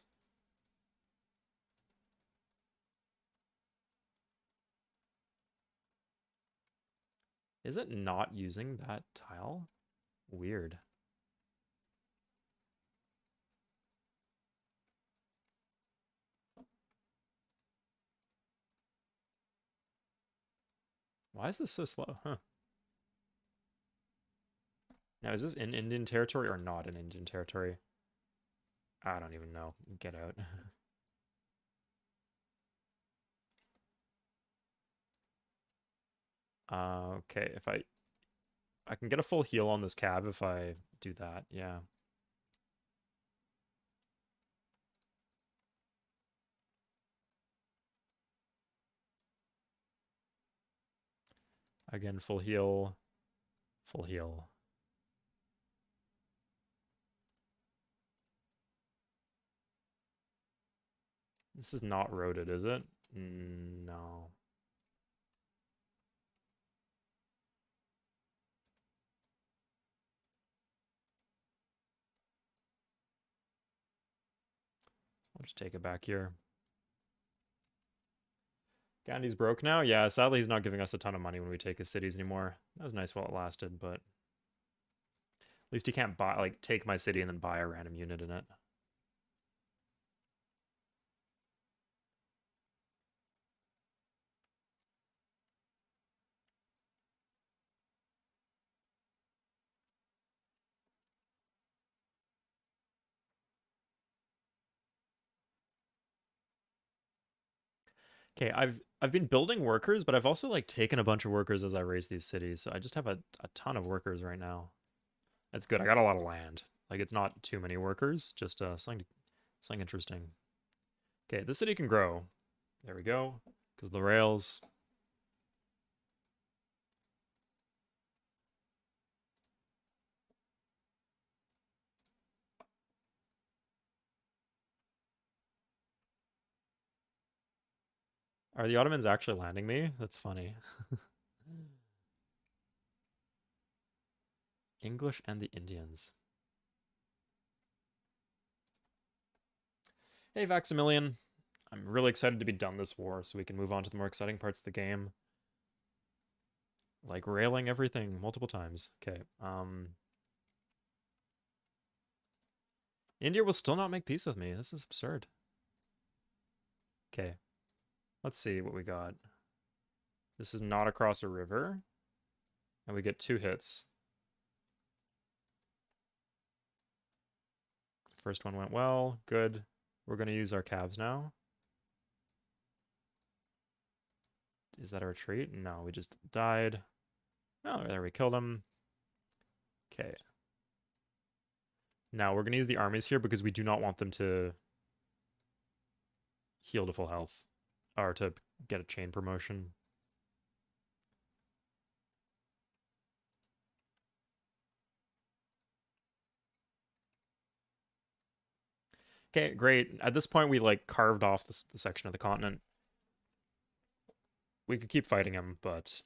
Is it not using that tile? Weird. Why is this so slow? Huh. Now, is this in Indian territory or not in Indian territory? I don't even know. Get out. Okay, if I can get a full heal on this cab if I do that, yeah. Again, full heal, full heal. This is not roaded, is it? No. I'll just take it back here. Gandhi's broke now? Yeah, sadly he's not giving us a ton of money when we take his cities anymore. That was nice while it lasted, but at least he can't buy, like, take my city and then buy a random unit in it. Okay, I've been building workers, but I've also like taken a bunch of workers as I raise these cities. So I just have a ton of workers right now. That's good. I got a lot of land. Like it's not too many workers, just something interesting. Okay, this city can grow. There we go. Because the rails. Are the Ottomans actually landing me? That's funny. English and the Indians. Hey, Vaximilian. I'm really excited to be done this war so we can move on to the more exciting parts of the game. Like railing everything multiple times. Okay, India will still not make peace with me. This is absurd. Okay, let's see what we got. This is not across a river. And we get 2 hits. First one went well. Good. We're going to use our calves now. Is that a retreat? No, we just died. Oh, there we killed him. Okay. Now we're going to use the armies here because we do not want them to heal to full health. Or to get a chain promotion. Okay, great. At this point, we like carved off the section of the continent. We could keep fighting him, but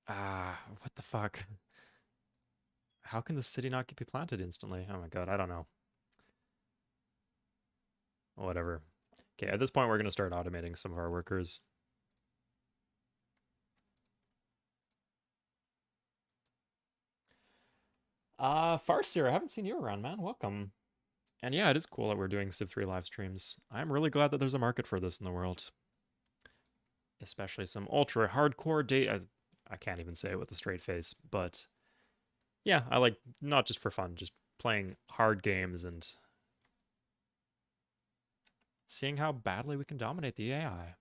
what the fuck? How can the city not be planted instantly? Oh my god, I don't know. Whatever. Okay, at this point, we're going to start automating some of our workers. Farseer, I haven't seen you around, man. Welcome. And yeah, it is cool that we're doing Civ 3 live streams. I'm really glad that there's a market for this in the world. Especially some ultra hardcore date. I can't even say it with a straight face, but yeah, I like not just for fun, just playing hard games and seeing how badly we can dominate the AI.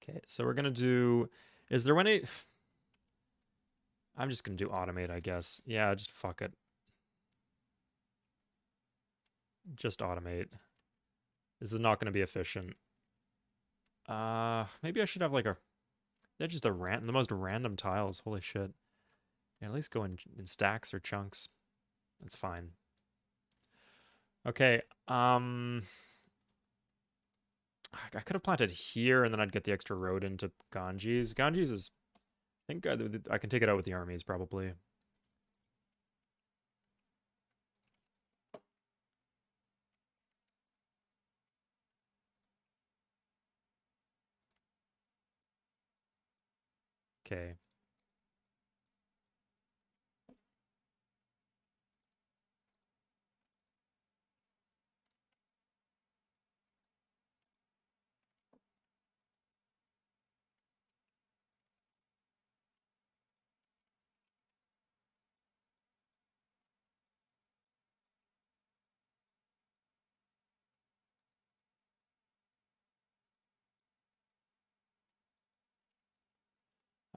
Okay, so we're gonna do. Is there any? I'm just gonna do automate, I guess. Yeah, just fuck it. Just automate. This is not gonna be efficient. Maybe I should have like a. They're just the most random tiles. Holy shit. Yeah, at least go in stacks or chunks. That's fine. Okay. I could have planted here and then I'd get the extra road into Ganges. Ganges is. I think I can take it out with the armies probably. Okay.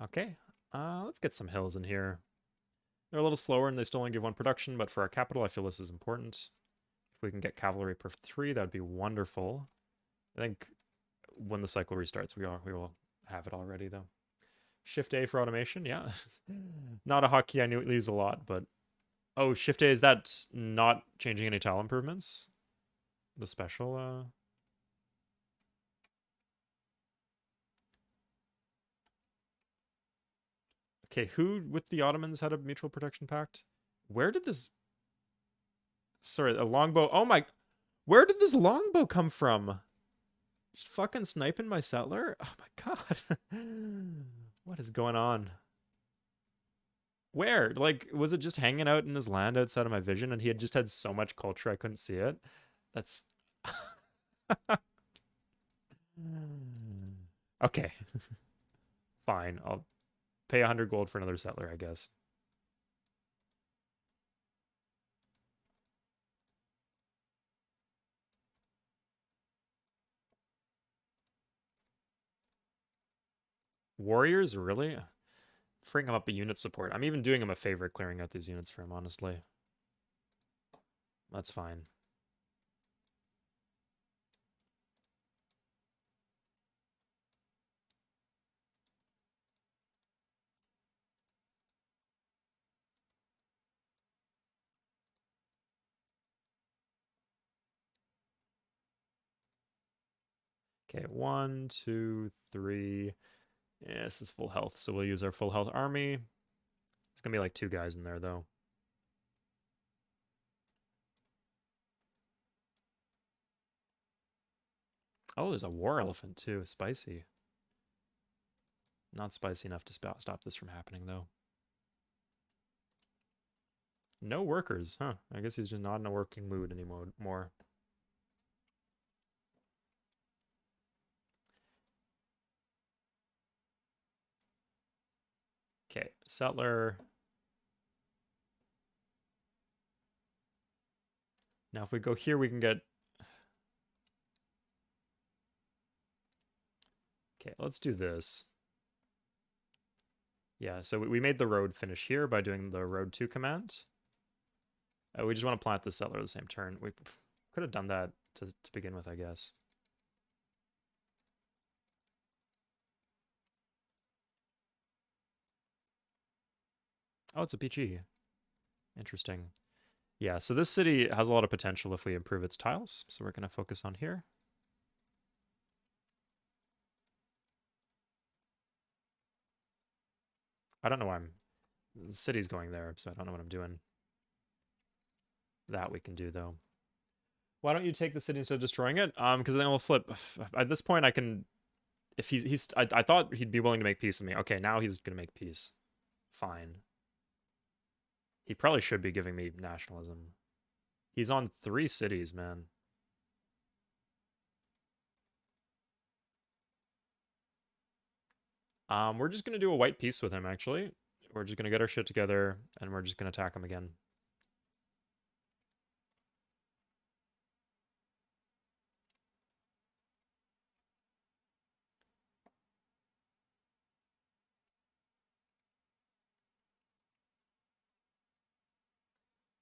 Okay, let's get some hills in here. They're a little slower and they still only give 1 production, but for our capital, I feel this is important. If we can get cavalry per 3, that would be wonderful. I think when the cycle restarts, we will have it already, though. Shift A for automation, yeah. Not a hotkey I use a lot, but... Oh, Shift A, is that not changing any tile improvements? The special, Okay, who with the Ottomans had a mutual protection pact? Where did this... Sorry, a longbow... Oh my... Where did this longbow come from? Just fucking sniping my settler? Oh my god. What is going on? Where? Like, was it just hanging out in his land outside of my vision and he had just had so much culture I couldn't see it? That's... Okay. Fine. I'll pay 100 gold for another settler, I guess. Warriors? Really? Freeing him up a unit support. I'm even doing him a favor clearing out these units for him, honestly. That's fine. Okay, 1, 2, 3. Yeah, this is full health, so we'll use our full health army. There's gonna be like 2 guys in there, though. Oh, there's a war elephant, too. Spicy. Not spicy enough to stop this from happening, though. No workers, huh? I guess he's just not in a working mood anymore. Okay, settler. Now, if we go here, we can get... Okay, let's do this. Yeah, so we made the road finish here by doing the road 2 command. We just want to plant the settler the same turn. We could have done that to begin with, I guess. Oh, it's a PG. Interesting. Yeah, so this city has a lot of potential if we improve its tiles, so we're going to focus on here. I don't know why the city's going there, so I don't know what I'm doing. That we can do, though. Why don't you take the city instead of destroying it? Because then we'll flip. At this point, I can... If I thought he'd be willing to make peace with me. Okay, now he's going to make peace. Fine. He probably should be giving me nationalism. He's on 3 cities, man. We're just gonna do a white peace with him, actually. We're just gonna get our shit together, and we're just gonna attack him again.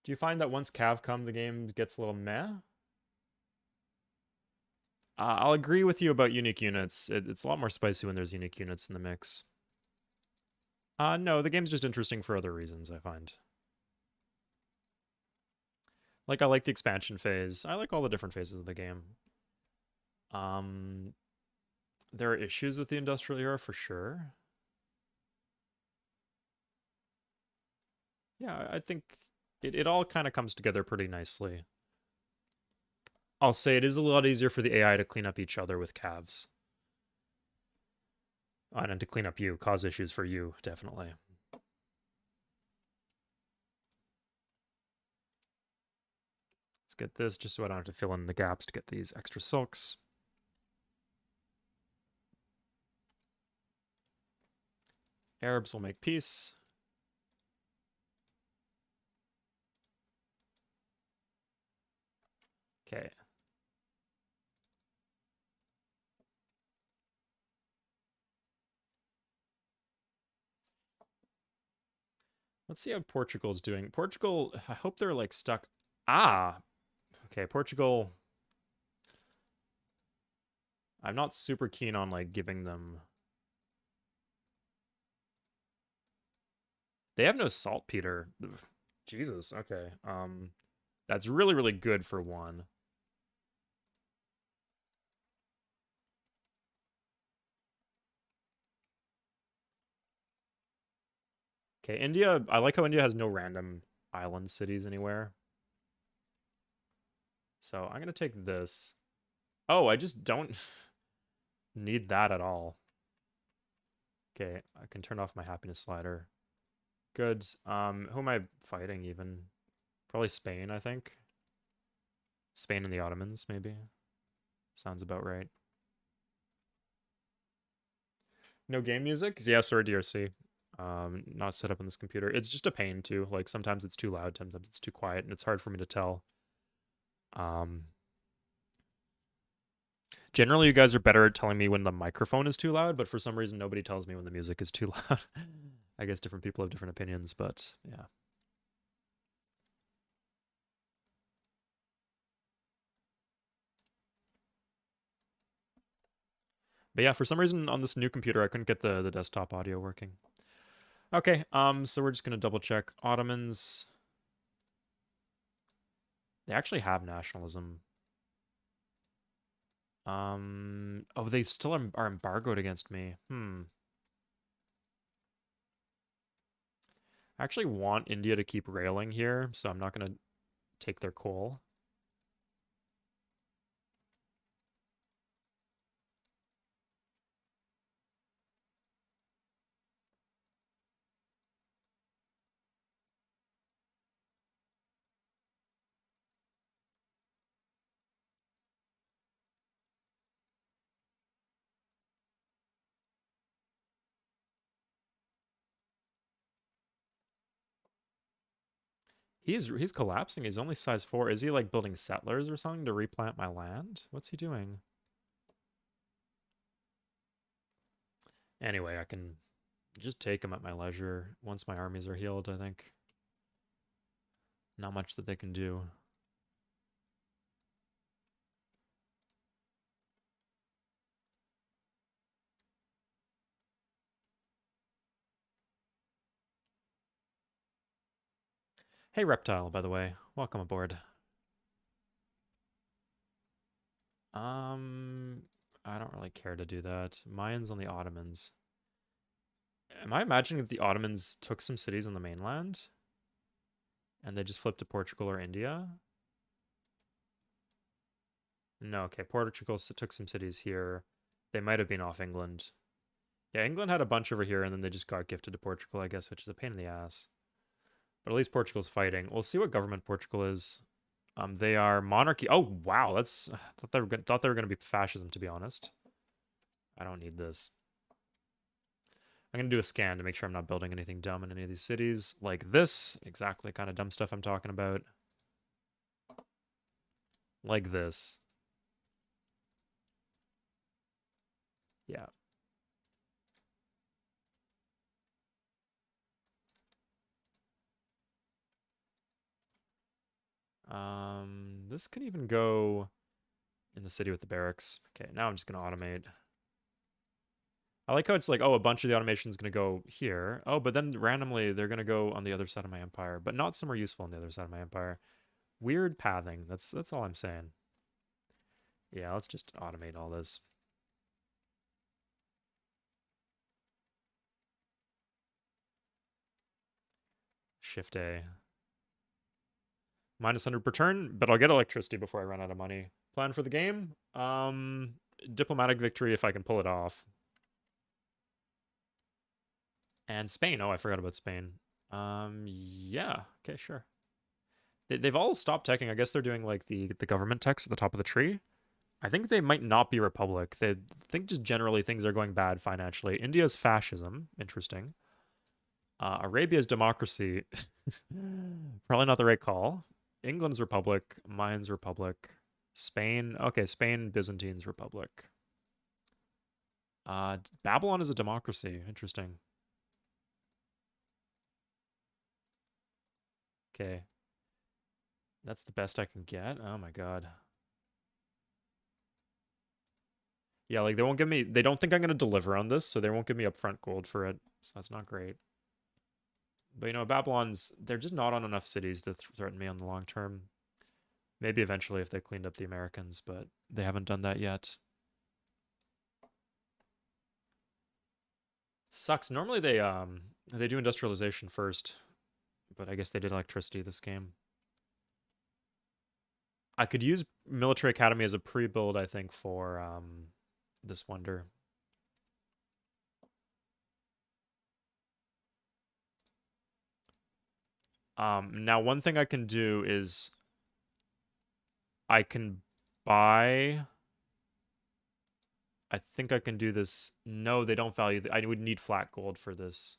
Do you find that once Cav come, the game gets a little meh? I'll agree with you about unique units. It's a lot more spicy when there's unique units in the mix. No, the game's just interesting for other reasons, I find. Like, I like the expansion phase. I like all the different phases of the game. Um, there are issues with the industrial era for sure. Yeah, I think it all kind of comes together pretty nicely. I'll say it is a lot easier for the AI to clean up each other with calves. And to clean up you, cause issues for you, definitely. Let's get this just so I don't have to fill in the gaps to get these extra silks. Arabs will make peace. Okay. Let's see how Portugal's doing. Portugal, I hope they're like stuck. Ah, okay, Portugal. I'm not super keen on like giving them. They have no saltpeter. Ugh, Jesus. Okay. That's really really good for one. Okay, India. I like how India has no random island cities anywhere. So I'm gonna take this. Oh, I just don't need that at all. Okay, I can turn off my happiness slider. Good. Who am I fighting even? Probably Spain, I think. Spain and the Ottomans, maybe. Sounds about right. No game music? Yes, or DRC. Not set up on this computer. It's just a pain too. Like sometimes it's too loud, sometimes it's too quiet, and it's hard for me to tell. Um, Generally, you guys are better at telling me when the microphone is too loud, but for some reason, nobody tells me when the music is too loud. I guess different people have different opinions, but yeah. But yeah, for some reason on this new computer, I couldn't get the desktop audio working. Okay, so we're just gonna double check Ottomans. They actually have nationalism. Oh, they still are embargoed against me. I actually want India to keep railing here, so I'm not gonna take their coal. He's collapsing. He's only size 4. Is he like building settlers or something to replant my land? What's he doing? Anyway, I can just take him at my leisure once my armies are healed, I think. Not much that they can do. Hey, Reptile, by the way. Welcome aboard. Um, I don't really care to do that. Mayans on the Ottomans. Am I imagining that the Ottomans took some cities on the mainland and they just flipped to Portugal or India? No, okay. Portugal took some cities here. They might have been off England. Yeah, England had a bunch over here and then they just got gifted to Portugal, I guess, which is a pain in the ass. But at least Portugal's fighting. We'll see what government Portugal is. They are monarchy. Oh wow, that's thought they were gonna be fascism. To be honest, I don't need this. I'm gonna do a scan to make sure I'm not building anything dumb in any of these cities like this. Exactly the kind of dumb stuff I'm talking about. Like this. Yeah. This could even go in the city with the barracks. Okay, now I'm just gonna automate. I like how it's like, oh, a bunch of the automation is going to go here. Oh, but then randomly they're going to go on the other side of my empire, but not somewhere useful on the other side of my empire. Weird pathing. That's all I'm saying. Yeah, let's just automate all this. Shift A. Minus 100 per turn, but I'll get electricity before I run out of money. Plan for the game? Diplomatic victory if I can pull it off. And Spain. Oh, I forgot about Spain. Yeah. Okay, sure. They've all stopped teching. I guess they're doing like the government techs at the top of the tree. I think they might not be republic. They think just generally things are going bad financially. India's fascism, interesting. Arabia's democracy, probably not the right call. England's republic, mine's republic. Spain, okay, Spain, Byzantine's republic. Babylon is a democracy, interesting. Okay. That's the best I can get? Oh my god. Yeah, like they won't give me, they don't think I'm going to deliver on this, so they won't give me upfront gold for it. So that's not great. But you know, Babylon's, they're just not on enough cities to threaten me on the long term. Maybe eventually if they cleaned up the Americans, but they haven't done that yet. Sucks. Normally they do industrialization first, but I guess they did electricity this game. I could use Military Academy as a pre-build, I think, for this wonder. Now one thing I can do is I can buy. I think I can do this. No, they don't value. I would need flat gold for this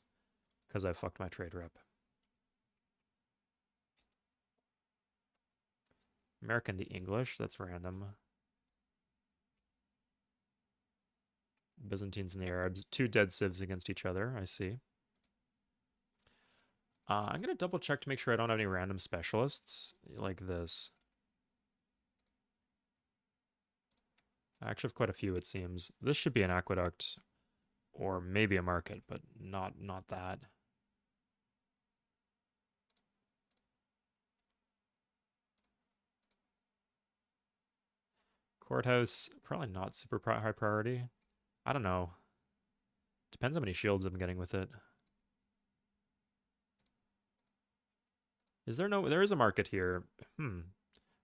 because I fucked my trade rep. American the English. That's random. Byzantines and the Arabs. Two dead civs against each other. I see. I'm gonna double check to make sure I don't have any random specialists like this. I actually have quite a few, it seems. This should be an aqueduct or maybe a market, but not that. Courthouse, probably not super high priority. I don't know. Depends how many shields I'm getting with it. Is there no... There is a market here.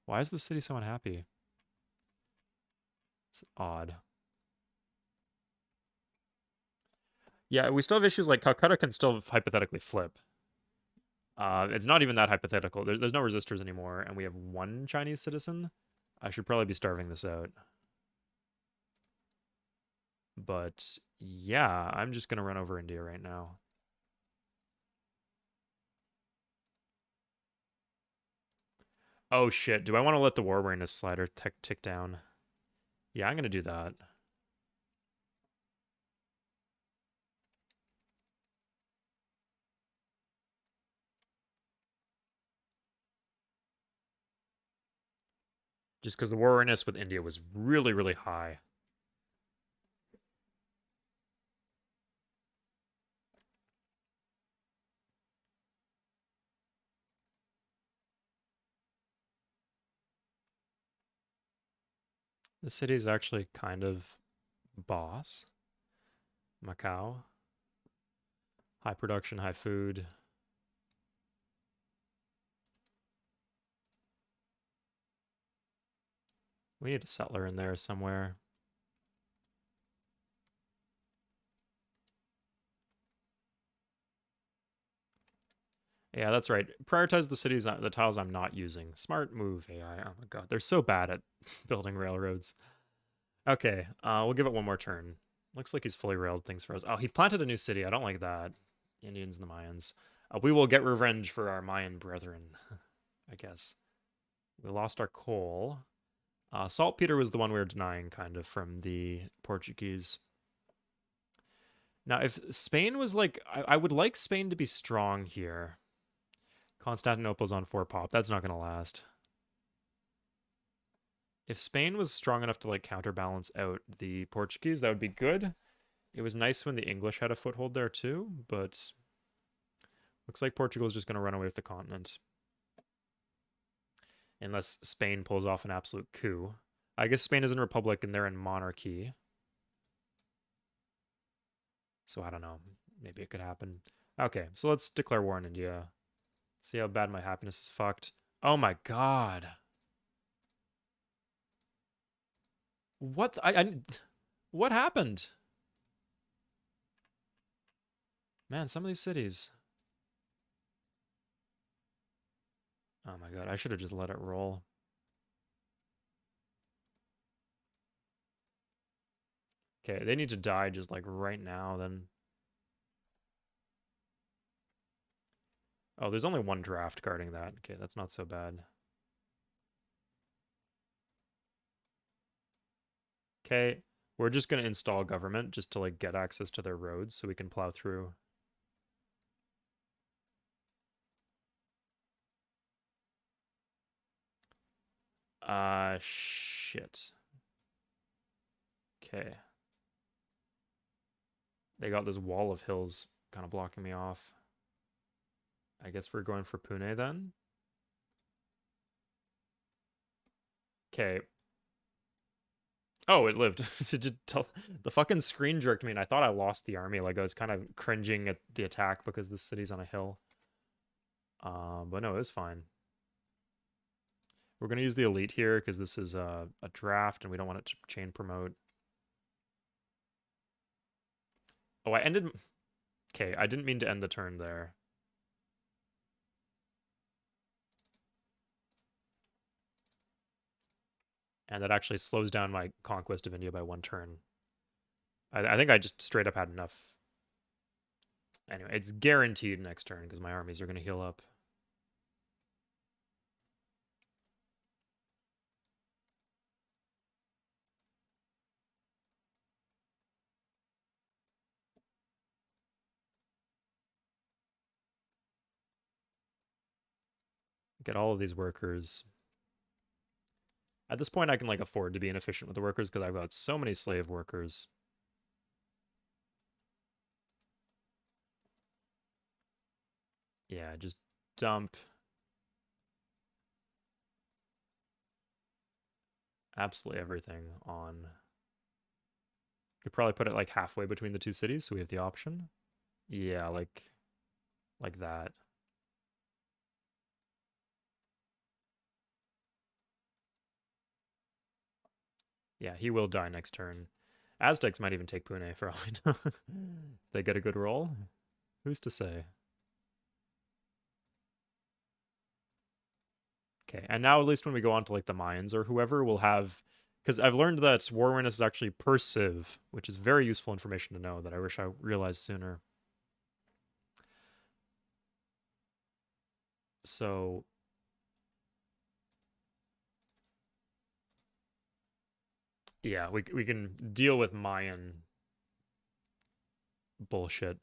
Why is the city so unhappy? It's odd. Yeah, we still have issues like Calcutta can still hypothetically flip. It's not even that hypothetical. There's no resistors anymore, and we have one Chinese citizen. I should probably be starving this out. But yeah, I'm just gonna run over India right now. Oh shit, do I want to let the war awareness slider tick down? Yeah, I'm gonna do that. Just because the war awareness with India was really, really high. The city is actually kind of boss. Macau. High production, high food. We need a settler in there somewhere. Yeah, that's right. Prioritize the cities, the tiles I'm not using. Smart move, AI. Oh my god, they're so bad at building railroads. Okay, we'll give it one more turn. Looks like he's fully railed things for us. Oh, he planted a new city. I don't like that. Indians and the Mayans. We will get revenge for our Mayan brethren, I guess. We lost our coal. Saltpeter was the one we were denying, kind of, from the Portuguese. Now, if Spain was like... I would like Spain to be strong here. Constantinople's on 4 pop. That's not going to last. If Spain was strong enough to like counterbalance out the Portuguese, that would be good. It was nice when the English had a foothold there too, but looks like Portugal is just going to run away with the continent. Unless Spain pulls off an absolute coup. I guess Spain is in republic and they're in monarchy. So I don't know. Maybe it could happen. Okay, so let's declare war on India. See how bad my happiness is fucked. Oh my god. What? What happened? Man, some of these cities. Oh my god, I should have just let it roll. Okay, they need to die just like right now then. Oh, there's only one draft guarding that. Okay, that's not so bad. Okay, we're just going to install government just to like get access to their roads so we can plow through. Shit. Okay. They got this wall of hills kind of blocking me off. I guess we're going for Pune then. Okay. Oh, it lived. The fucking screen jerked me, and I thought I lost the army. Like, I was kind of cringing at the attack because this city's on a hill. But no, it was fine. We're going to use the elite here because this is a draft, and we don't want it to chain promote. Oh, I ended... Okay, I didn't mean to end the turn there. And that actually slows down my conquest of India by 1 turn. I think I just straight up had enough. Anyway, it's guaranteed next turn because my armies are going to heal up. Get all of these workers. At this point, I can like afford to be inefficient with the workers because I've got so many slave workers. Yeah, just dump absolutely everything on. Could probably put it like halfway between the 2 cities, so we have the option. Yeah, like that. Yeah, he will die next turn. Aztecs might even take Pune for all I know. They get a good roll. Who's to say? Okay, and now at least when we go on to like the Mayans or whoever, we'll have, because I've learned that war awareness is actually per civ, which is very useful information to know that I wish I realized sooner. So yeah, we can deal with Mayan bullshit.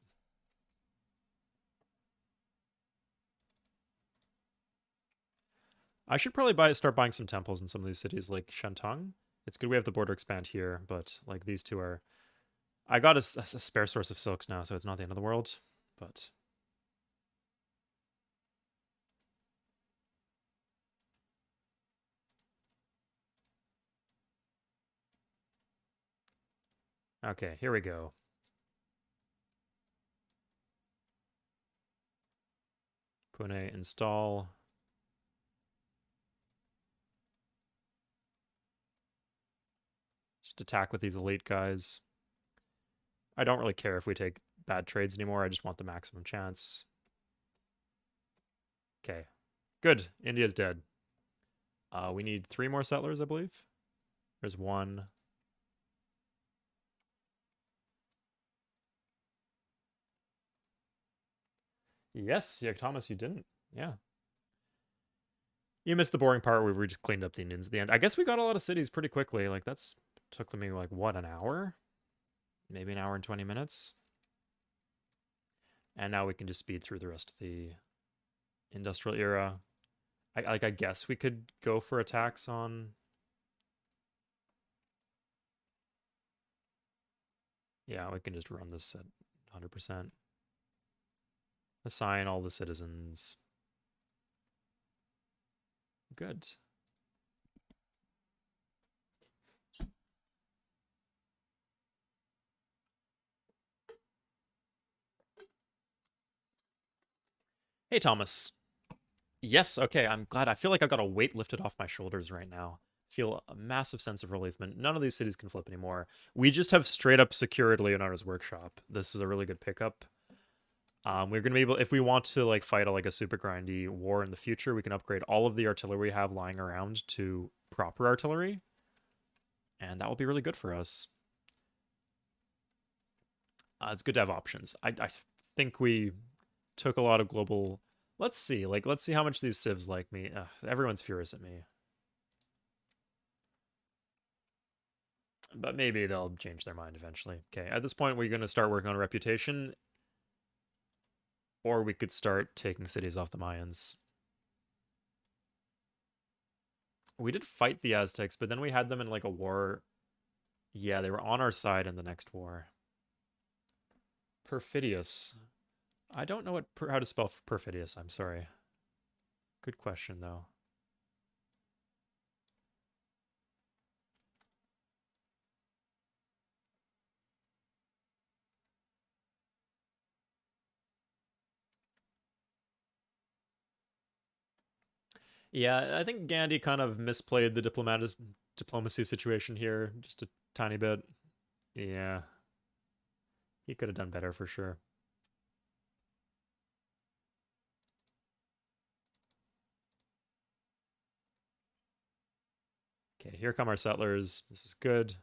I should probably start buying some temples in some of these cities like Shantung. It's good we have the border expand here, but like these two are. I got a spare source of silks now, so it's not the end of the world. But okay, here we go. Pune install. Just attack with these elite guys. I don't really care if we take bad trades anymore. I just want the maximum chance. Okay. Good. India's dead. We need 3 more settlers, I believe. There's 1. Yes, yeah, Thomas, you didn't. Yeah. You missed the boring part where we just cleaned up the Indians at the end. I guess we got a lot of cities pretty quickly. Like, that's took me, like, what, an hour? Maybe an hour and 20 minutes? And now we can just speed through the rest of the industrial era. I guess we could go for attacks on... Yeah, we can just run this at 100%. Assign all the citizens. Good. Hey, Thomas. Yes, okay, I'm glad. I feel like I've got a weight lifted off my shoulders right now. Feel a massive sense of relievement. None of these cities can flip anymore. We just have straight up secured Leonardo's workshop. This is a really good pickup. We're gonna be able, if we want to like fight a super grindy war in the future, we can upgrade all of the artillery we have lying around to proper artillery, and that will be really good for us. It's good to have options. I think we took a lot of global. Let's see, let's see how much these civs like me. Ugh, everyone's furious at me. But maybe they'll change their mind eventually. Okay, at this point, we're going to start working on reputation. Or we could start taking cities off the Mayans. We did fight the Aztecs, but then we had them in like a war. Yeah, they were on our side in the next war. Perfidious. I don't know how to spell perfidious. I'm sorry. Good question though. Yeah, I think Gandhi kind of misplayed the diplomacy situation here just a tiny bit. Yeah, he could have done better for sure. Okay, here come our settlers. This is good.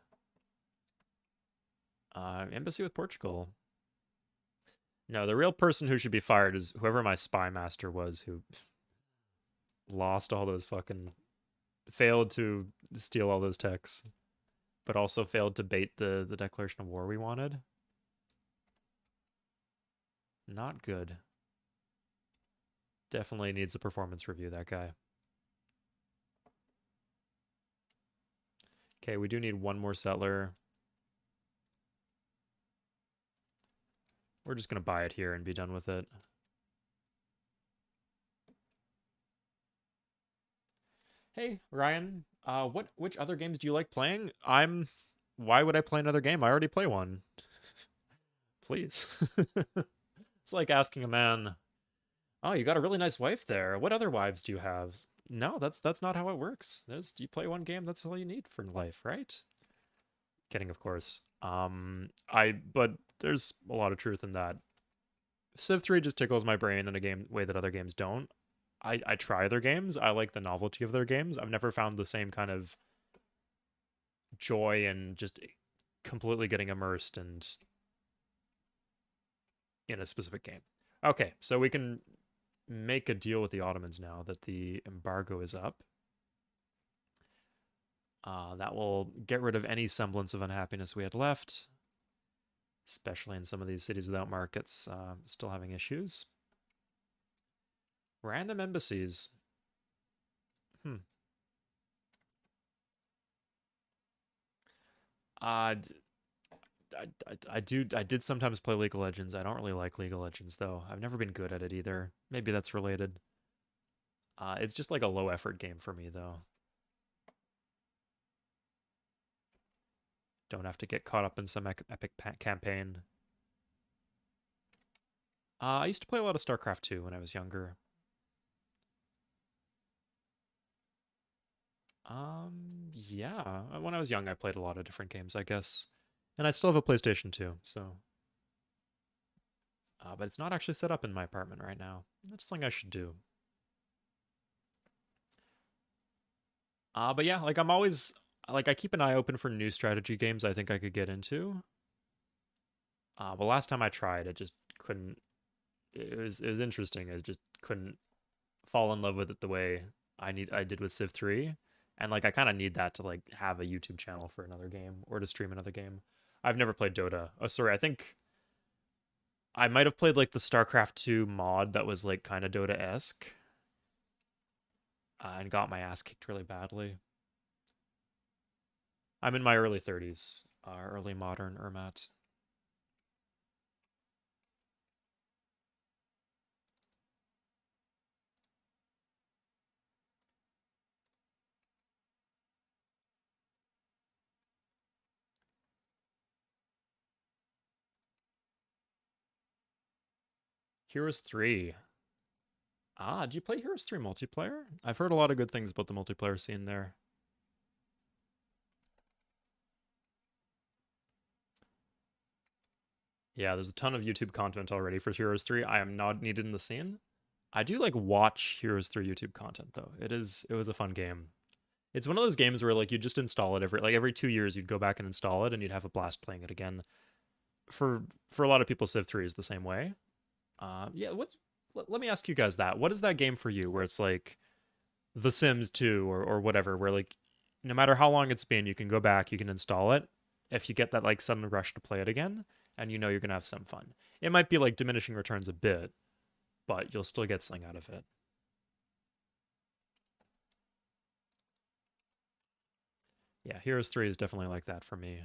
Embassy with Portugal. No, the real person who should be fired is whoever my spy master was, who lost all those fucking, failed to steal all those techs, but also failed to bait the declaration of war we wanted. Not good. Definitely needs a performance review, that guy. Okay, we do need one more settler. We're just going to buy it here and be done with it. Hey, Ryan, which other games do you like playing? Why would I play another game? I already play one. Please. It's like asking a man, "Oh, you got a really nice wife there. What other wives do you have?" No, that's not how it works. You play one game, that's all you need for life, right? Kidding, of course. But there's a lot of truth in that. Civ 3 just tickles my brain in a game way that other games don't. I try other games. I like the novelty of their games. I've never found the same kind of joy in just completely getting immersed and in a specific game. Okay, so we can make a deal with the Ottomans now that the embargo is up. That will get rid of any semblance of unhappiness we had left, especially in some of these cities without markets still having issues. Random embassies. Hmm. Uh, I did sometimes play League of Legends. I don't really like League of Legends though. I've never been good at it either. Maybe that's related. It's just like a low effort game for me though. Don't have to get caught up in some epic campaign. I used to play a lot of StarCraft 2 when I was younger. Yeah. When I was young, I played a lot of different games, I guess. And I still have a PlayStation 2, so. But it's not actually set up in my apartment right now. That's something I should do. But yeah, like I'm always like I keep an eye open for new strategy games I think I could get into. But last time I tried, it just couldn't. It was interesting. I just couldn't fall in love with it the way I did with Civ 3. And like I kind of need that to like have a YouTube channel for another game or to stream another game. I've never played Dota. Oh, sorry. I think I might have played like the StarCraft 2 mod that was like kind of Dota-esque and got my ass kicked really badly. I'm in my early 30s, early modern Ermat. Heroes 3. Did you play Heroes 3 multiplayer? I've heard a lot of good things about the multiplayer scene there. Yeah, there's a ton of YouTube content already for Heroes 3. I am not needed in the scene. I do like watch Heroes 3 YouTube content though. It was a fun game. It's one of those games where like you just install it every 2 years you'd go back and install it and you'd have a blast playing it again. For a lot of people, Civ 3 is the same way. Yeah, let me ask you guys that. What is that game for you where it's like The Sims 2 or whatever, where like no matter how long it's been, you can go back, you can install it. If you get that like sudden rush to play it again, and you know you're gonna have some fun. It might be like diminishing returns a bit, but you'll still get something out of it. Yeah, Heroes 3 is definitely like that for me.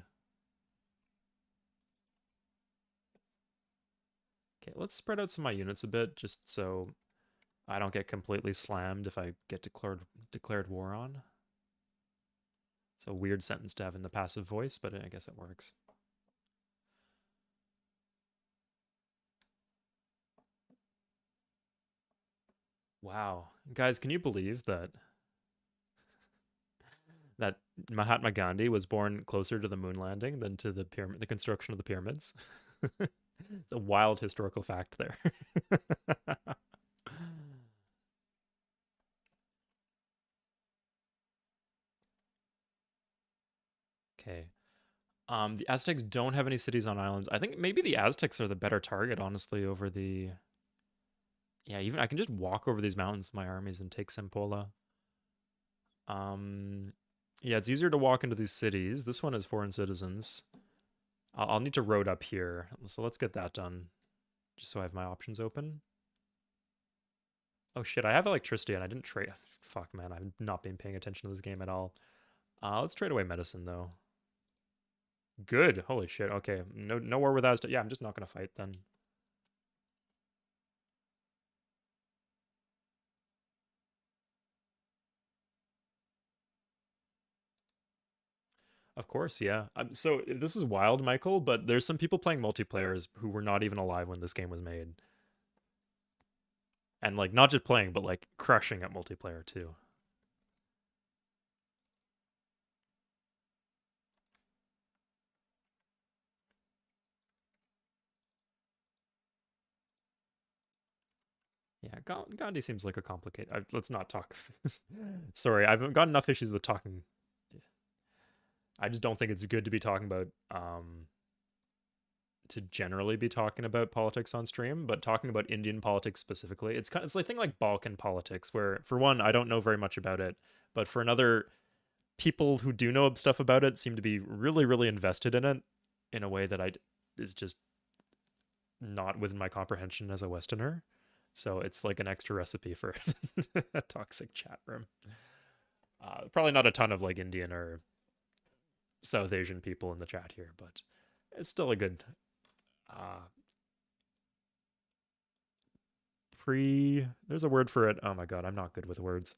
Okay, let's spread out some of my units a bit, just so I don't get completely slammed if I get declared war on. It's a weird sentence to have in the passive voice, but I guess it works. Wow. Guys, can you believe that Mahatma Gandhi was born closer to the moon landing than to the construction of the pyramids? It's a wild historical fact there. Okay. The Aztecs don't have any cities on islands. I think maybe the Aztecs are the better target, honestly, over the. Yeah, even I can just walk over these mountains with my armies and take Sempola. Um, yeah, it's easier to walk into these cities. This one is foreign citizens. I'll need to road up here, so let's get that done, just so I have my options open. Oh shit, I have electricity and I didn't trade. Fuck, man, I've not been paying attention to this game at all. Let's trade away medicine though. Good. Holy shit. Okay, no war with Aztec. Yeah, I'm just not gonna fight then. Of course, yeah. So this is wild, Michael, but there's some people playing multiplayers who were not even alive when this game was made, and like not just playing, but like crushing at multiplayer too. Yeah, Gandhi seems like a complicated. Let's not talk. Sorry, I've got enough issues with talking. I just don't think it's good to be talking about to generally be talking about politics on stream, but talking about Indian politics specifically, it's like thing like Balkan politics, where for one, I don't know very much about it, but for another, people who do know stuff about it seem to be really, really invested in it in a way that I is just not within my comprehension as a Westerner. So it's like an extra recipe for a toxic chat room. Probably not a ton of like Indian or South Asian people in the chat here, but it's still a good uh, pre. There's a word for it. Oh my god, I'm not good with words.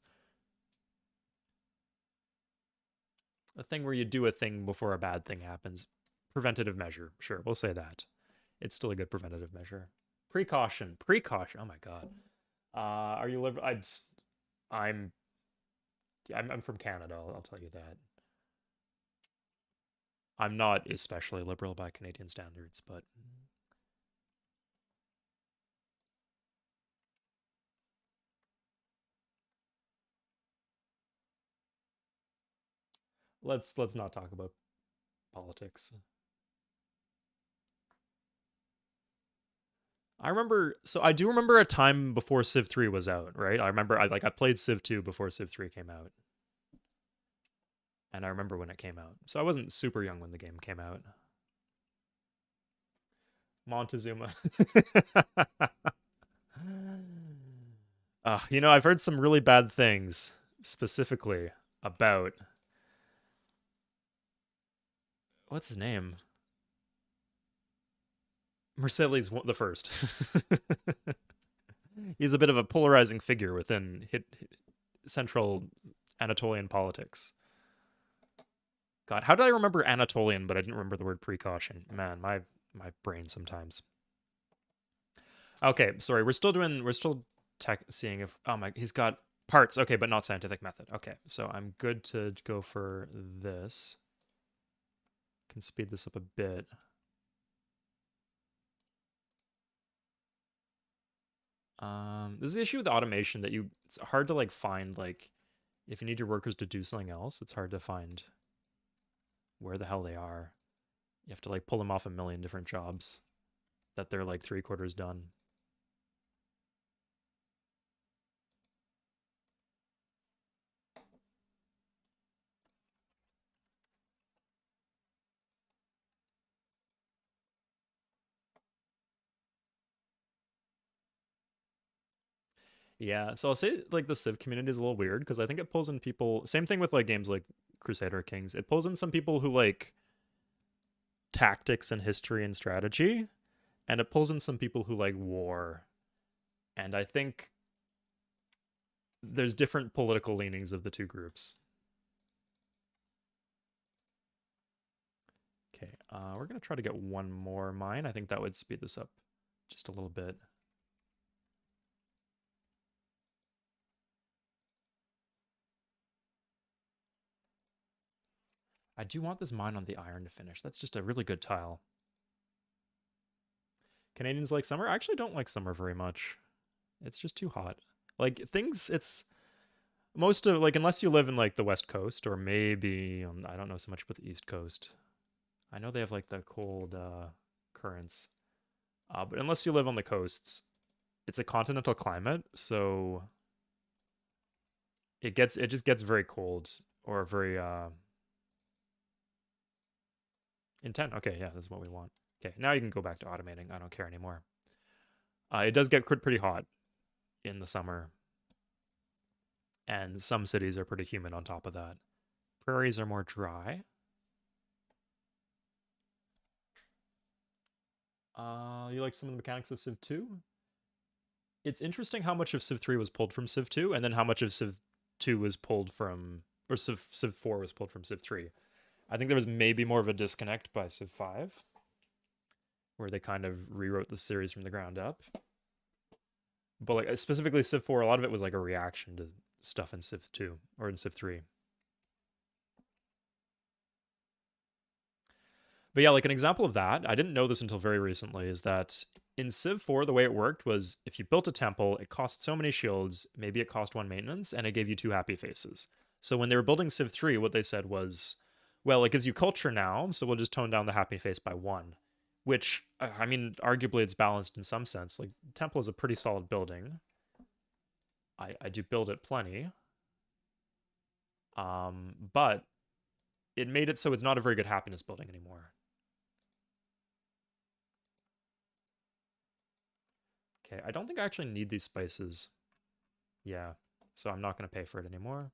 A thing where you do a thing before a bad thing happens. Preventative measure. Sure, we'll say that. It's still a good preventative measure. Precaution. Precaution. Oh my god. Are you live? I'm. I'm from Canada. I'll tell you that. I'm not especially liberal by Canadian standards, but let's not talk about politics. I remember, so I do remember a time before Civ 3 was out, right? I remember I played Civ 2 before Civ 3 came out. And I remember when it came out. So I wasn't super young when the game came out. Montezuma. I've heard some really bad things specifically about what's his name? Mercedes the first. He's a bit of a polarizing figure within central Anatolian politics. God, how did I remember Anatolian, but I didn't remember the word precaution? Man, my brain sometimes. Okay, sorry, we're still seeing if oh my he's got parts. Okay, but not scientific method. Okay, so I'm good to go for this. Can speed this up a bit. This is the issue with automation that it's hard to like find like if you need your workers to do something else, it's hard to find where the hell they are. You have to like pull them off a million different jobs that they're like three-quarters done. Yeah, so I'll say like the Civ community is a little weird because I think it pulls in people. Same thing with like games like Crusader Kings. It pulls in some people who like tactics and history and strategy, and it pulls in some people who like war. And I think there's different political leanings of the two groups. Okay, we're gonna try to get one more mine. I think that would speed this up just a little bit. I do want this mine on the iron to finish. That's just a really good tile. Canadians like summer? I actually don't like summer very much. It's just too hot. Like things, it's most of like unless you live in like the West Coast or maybe I don't know so much about the East Coast. I know they have like the cold currents, but unless you live on the coasts, it's a continental climate, so it just gets very cold or very intense. Okay, yeah, that's what we want. Okay, now you can go back to automating. I don't care anymore. It does get pretty hot in the summer, and some cities are pretty humid on top of that. Prairies are more dry. You like some of the mechanics of Civ 2? It's interesting how much of Civ 3 was pulled from Civ 2, and then how much of Civ 2 was pulled from, or Civ 4 was pulled from Civ 3. I think there was maybe more of a disconnect by Civ 5, where they kind of rewrote the series from the ground up. But like specifically Civ 4, a lot of it was like a reaction to stuff in Civ 2 or in Civ 3. But yeah, like an example of that, I didn't know this until very recently, is that in Civ 4, the way it worked was if you built a temple, it cost so many shields, maybe it cost one maintenance, and it gave you two happy faces. So when they were building Civ 3, what they said was, well, it gives you culture now, so we'll just tone down the happy face by one. Which, I mean, arguably it's balanced in some sense. Like, temple is a pretty solid building. I do build it plenty. But it made it so it's not a very good happiness building anymore. Okay, I don't think I actually need these spices. Yeah, so I'm not going to pay for it anymore.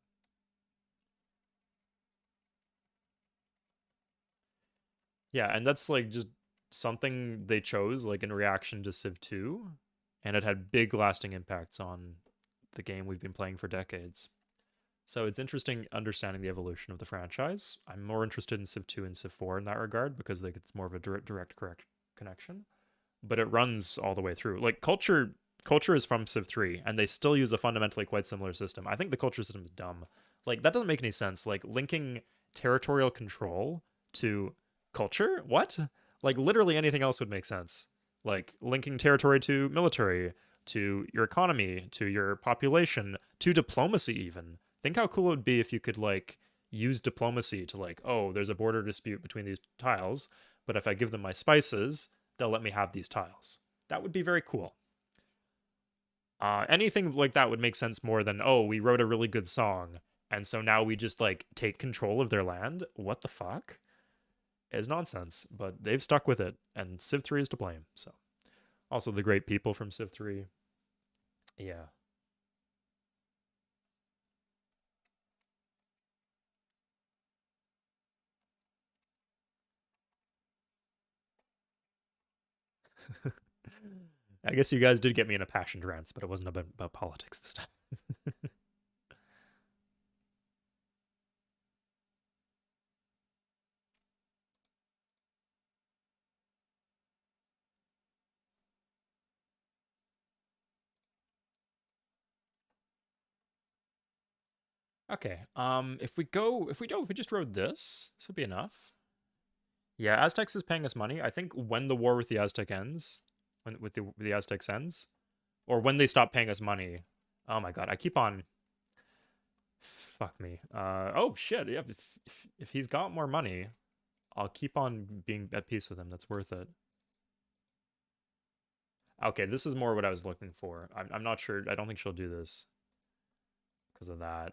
Yeah, and that's like just something they chose like in reaction to Civ 2, and it had big lasting impacts on the game we've been playing for decades. So it's interesting understanding the evolution of the franchise. I'm more interested in Civ 2 and Civ 4 in that regard because like it's more of a direct correct connection. But it runs all the way through. Like culture is from Civ 3 and they still use a fundamentally quite similar system. I think the culture system is dumb. Like that doesn't make any sense. Like linking territorial control to culture? What? Like literally anything else would make sense. Like linking territory to military, to your economy, to your population, to diplomacy even. Think how cool it would be if you could like use diplomacy to like, oh, there's a border dispute between these tiles, but if I give them my spices, they'll let me have these tiles. That would be very cool. Anything like that would make sense more than, oh, we wrote a really good song, and so now we just like take control of their land. What the fuck? Is nonsense, but they've stuck with it, and Civ 3 is to blame. So, also the great people from Civ 3. Yeah. I guess you guys did get me in a passionate rant, but it wasn't about politics this time. Okay. If we just rode this would be enough. Yeah, Aztecs is paying us money. I think when the war with the Aztec ends, when with the Aztecs ends, or when they stop paying us money. Oh my god, I keep on. Fuck me. Oh shit. Yeah, if he's got more money, I'll keep on being at peace with him. That's worth it. Okay, this is more what I was looking for. I'm not sure. I don't think she'll do this because of that.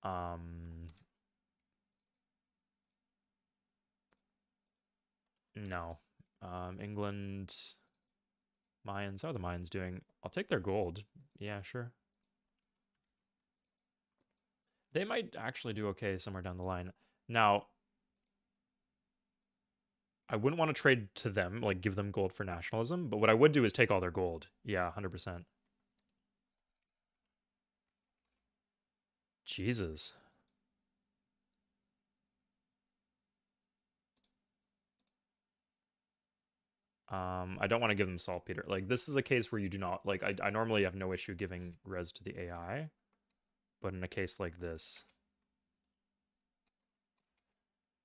Um, No. England, Mayans. How are the Mayans doing? I'll take their gold. Yeah, sure. They might actually do okay somewhere down the line. Now, I wouldn't want to trade to them, like give them gold for nationalism, but what I would do is take all their gold. Yeah, 100%. Jesus. I don't want to give them saltpeter. Like, this is a case where you do not, like, I normally have no issue giving res to the AI, but in a case like this,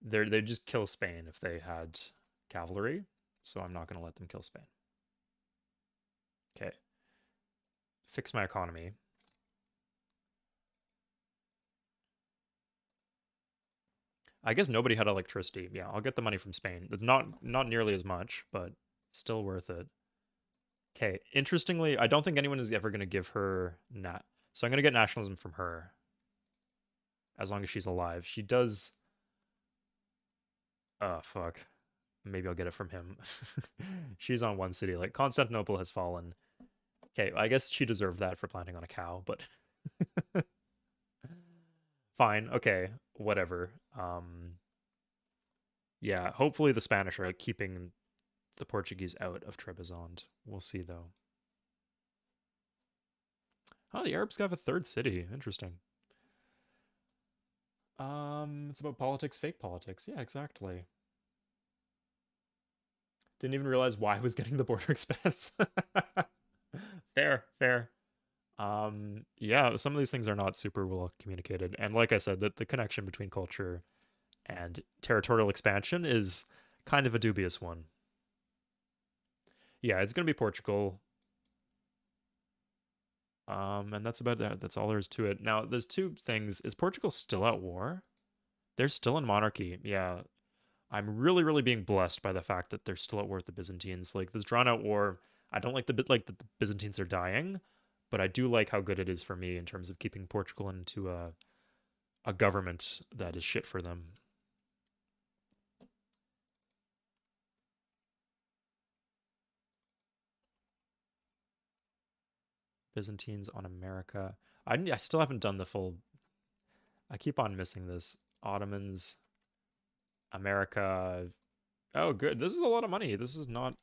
they'd just kill Spain if they had cavalry, so I'm not going to let them kill Spain. Okay. Fix my economy. I guess nobody had electricity. Yeah, I'll get the money from Spain. It's not nearly as much, but still worth it. Okay. Interestingly, I don't think anyone is ever going to give her nat. So I'm going to get nationalism from her as long as she's alive. She does. Oh fuck. Maybe I'll get it from him. She's on one city. Like Constantinople has fallen. Okay, I guess she deserved that for planting on a cow, but fine. Okay, whatever. Yeah, hopefully the Spanish are like keeping the Portuguese out of Trebizond. We'll see though. Oh, the Arabs have a third city. Interesting. It's about politics, fake politics. Yeah, exactly. Didn't even realize why I was getting the border expanse. Fair, fair. Yeah, some of these things are not super well communicated. And like I said, the connection between culture and territorial expansion is kind of a dubious one. Yeah, it's gonna be Portugal. And that's about that. That's all there is to it. Now, there's two things. Is Portugal still at war? They're still in monarchy. Yeah. I'm really, really being blessed by the fact that they're still at war with the Byzantines. Like this drawn out war, I don't like the bit like that the Byzantines are dying, but I do like how good it is for me in terms of keeping Portugal into a government that is shit for them. Byzantines on America. I still haven't done the full. I keep on missing this. Ottomans, America. Oh, good. This is a lot of money. This is not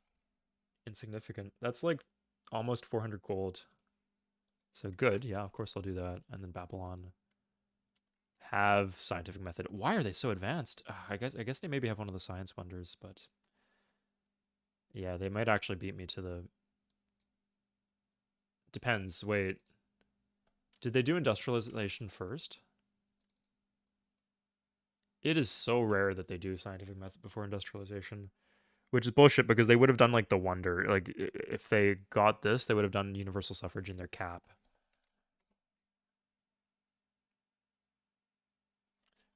insignificant. That's like almost 400 gold. So good. Yeah, of course I'll do that. And then Babylon have scientific method. Why are they so advanced? I guess they maybe have one of the science wonders, but yeah, they might actually beat me to the. Depends. Wait, did they do industrialization first? It is so rare that they do scientific method before industrialization, which is bullshit because they would have done like the wonder. Like if they got this, they would have done universal suffrage in their cap.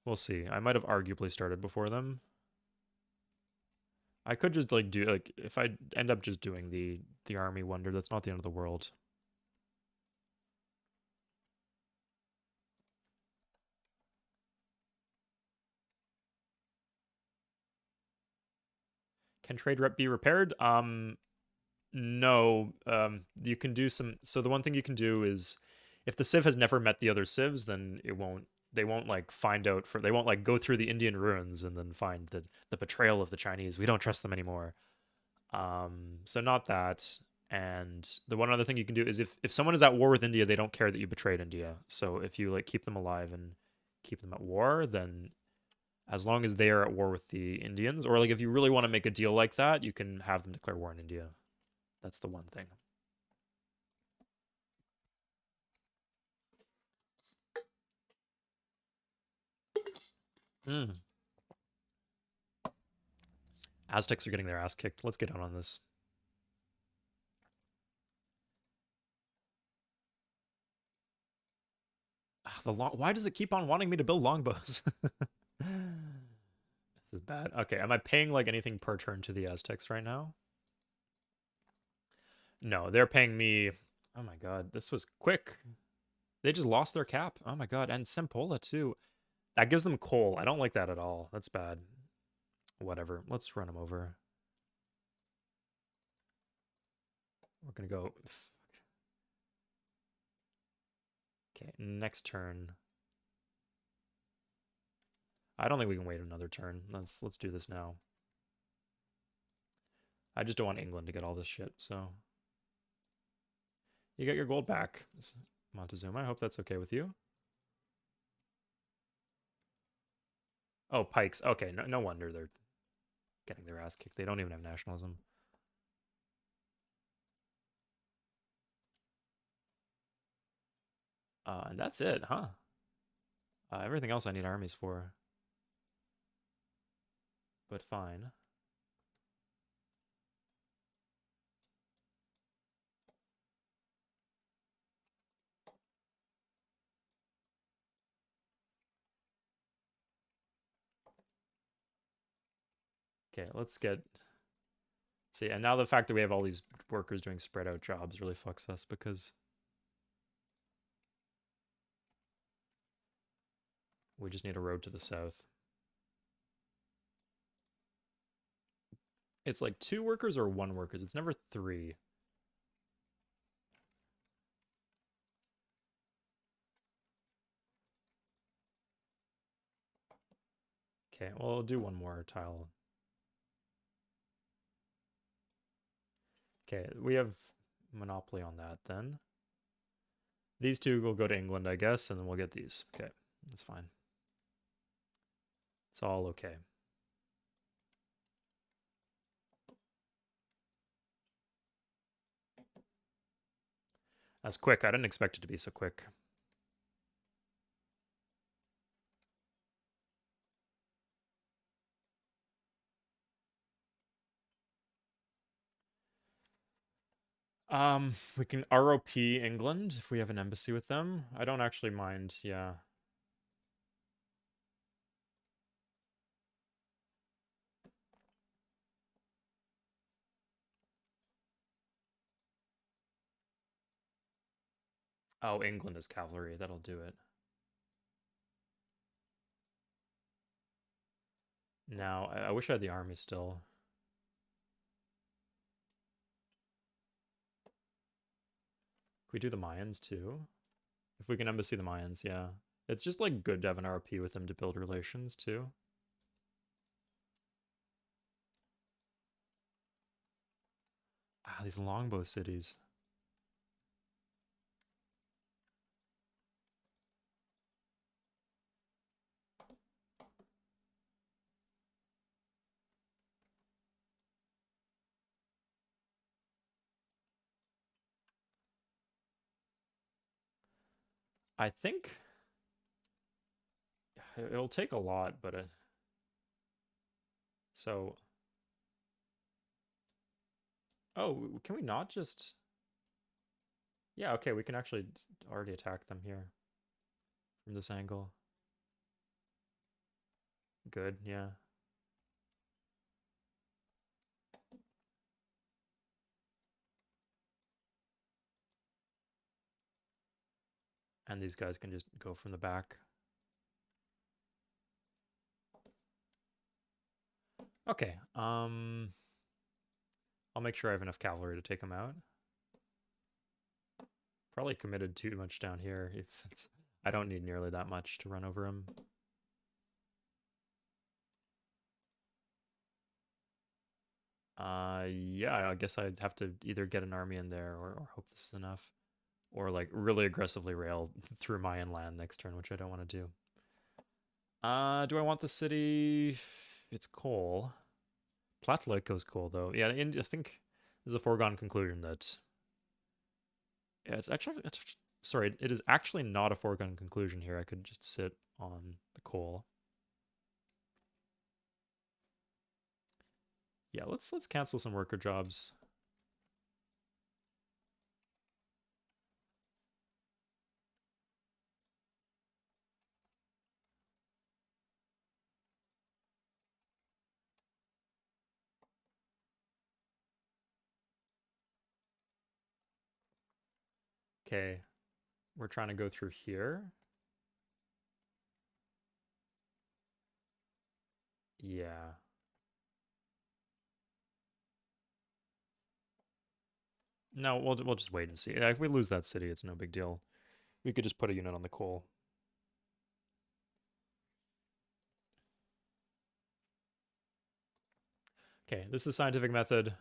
We'll see. I might have arguably started before them. I could just like do like if I end up just doing the army wonder, that's not the end of the world. Can trade rep be repaired? No. You can do some. So the one thing you can do is, if the civ has never met the other civs, then it won't. They won't like find out for. They won't like go through the Indian ruins and then find the betrayal of the Chinese. We don't trust them anymore. So not that. And the one other thing you can do is if someone is at war with India, they don't care that you betrayed India. So if you like keep them alive and keep them at war, then as long as they are at war with the Indians, or like if you really want to make a deal like that, you can have them declare war on India. That's the one thing. Mm. Aztecs are getting their ass kicked. Let's get on this. The long. Why does it keep on wanting me to build longbows? This is bad. Okay, am I paying like anything per turn to the Aztecs right now? No, they're paying me. Oh my god, this was quick. They just lost their cap. Oh my god, and Sempola too. That gives them coal. I don't like that at all. That's bad. Whatever. Let's run them over. We're gonna go. Okay, next turn. I don't think we can wait another turn. Let's do this now. I just don't want England to get all this shit, so. You get your gold back, Montezuma. I hope that's okay with you. Oh, Pikes. Okay, no wonder they're getting their ass kicked. They don't even have nationalism. And that's it, huh? Everything else I need armies for. But fine. Okay, let's get... See, and now the fact that we have all these workers doing spread out jobs really fucks us because we just need a road to the south. It's like 2 workers or 1 workers. It's never 3. Okay, well, I'll do 1 more tile. Okay, we have monopoly on that then. These 2 will go to England, I guess, and then we'll get these. Okay, that's fine. It's all okay. That's quick. I didn't expect it to be so quick. We can ROP England if we have an embassy with them. I don't actually mind, yeah. Oh, England is cavalry. That'll do it. Now, I wish I had the army still. Can we do the Mayans too? If we can embassy the Mayans, yeah. It's just like good to have an RP with them to build relations too. Ah, these longbow cities. I think it'll take a lot, but so... Oh, can we not just... Yeah, okay, we can actually already attack them here from this angle. Good, yeah. And these guys can just go from the back. Okay, I'll make sure I have enough cavalry to take them out. Probably committed too much down here. If it's, I don't need nearly that much to run over him. Yeah, I guess I'd have to either get an army in there or hope this is enough. Or like really aggressively rail through Mayan land next turn, which I don't want to do. Do I want the city? It's coal. Tlatelolco's coal though. Yeah, I think there's a foregone conclusion that... Yeah, it's actually... Sorry, it is actually not a foregone conclusion here. I could just sit on the coal. Yeah, let's cancel some worker jobs. Okay, we're trying to go through here. Yeah. No, we'll just wait and see. If we lose that city, it's no big deal. We could just put a unit on the coal. Okay, this is scientific method.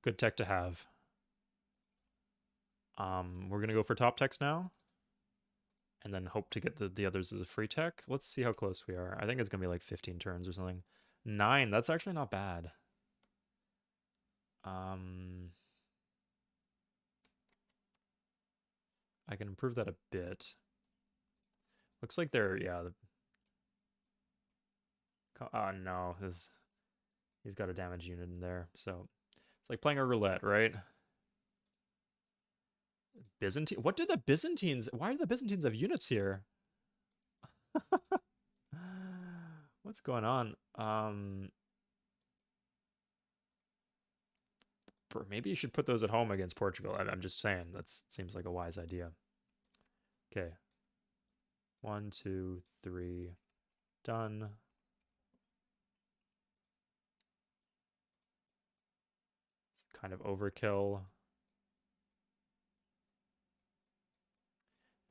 Good tech to have. We're gonna go for top techs now, and then hope to get the others as a free tech. Let's see how close we are. I think it's gonna be like 15 turns or something. 9. That's actually not bad. I can improve that a bit. Looks like they're oh no, he's got a damage unit in there, so it's like playing a roulette, right? Byzantine. What do the Byzantines? Why do the Byzantines have units here? What's going on? Maybe you should put those at home against Portugal. I'm just saying. That seems like a wise idea. Okay. 1, 2, 3. Done. Kind of overkill.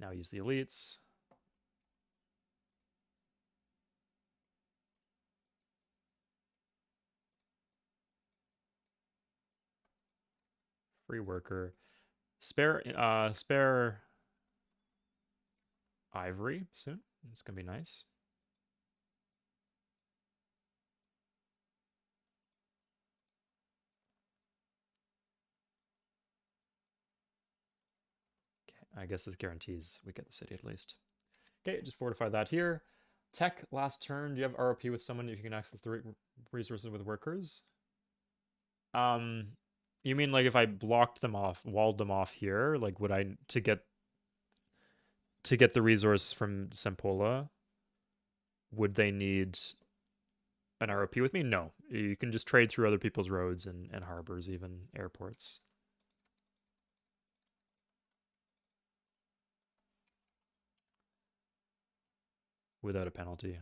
Now use the elites. Free worker. Spare ivory soon. It's gonna be nice. Okay, I guess this guarantees we get the city at least. Okay, just fortify that here. Tech, last turn. Do you have ROP with someone if you can access the resources with workers? Um, you mean like if I blocked them off, walled them off here, like would I to get the resource from Sempola, would they need an ROP with me? No. You can just trade through other people's roads and harbors, even airports. Without a penalty.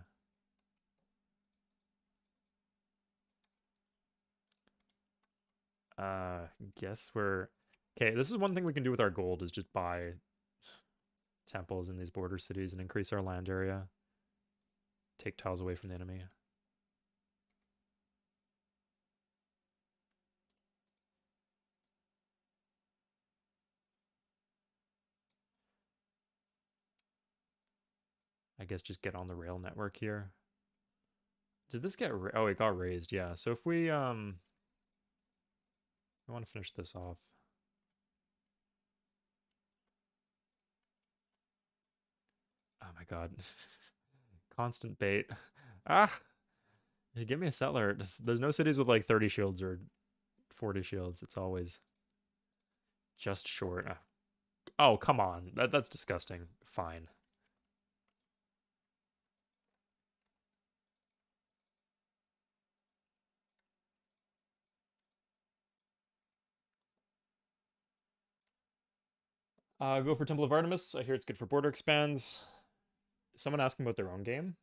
Guess we're okay. This is one thing we can do with our gold is just buy temples in these border cities and increase our land area. Take tiles away from the enemy. I guess just get on the rail network here. Did this get oh, it got raised, yeah. So if we want to finish this off. Oh my god. Constant bait. Ah, give me a settler. There's no cities with like 30 shields or 40 shields. It's always just short. Oh, come on. That's disgusting. Fine. Go for Temple of Artemis. I hear it's good for border expands. Someone asking about their own game.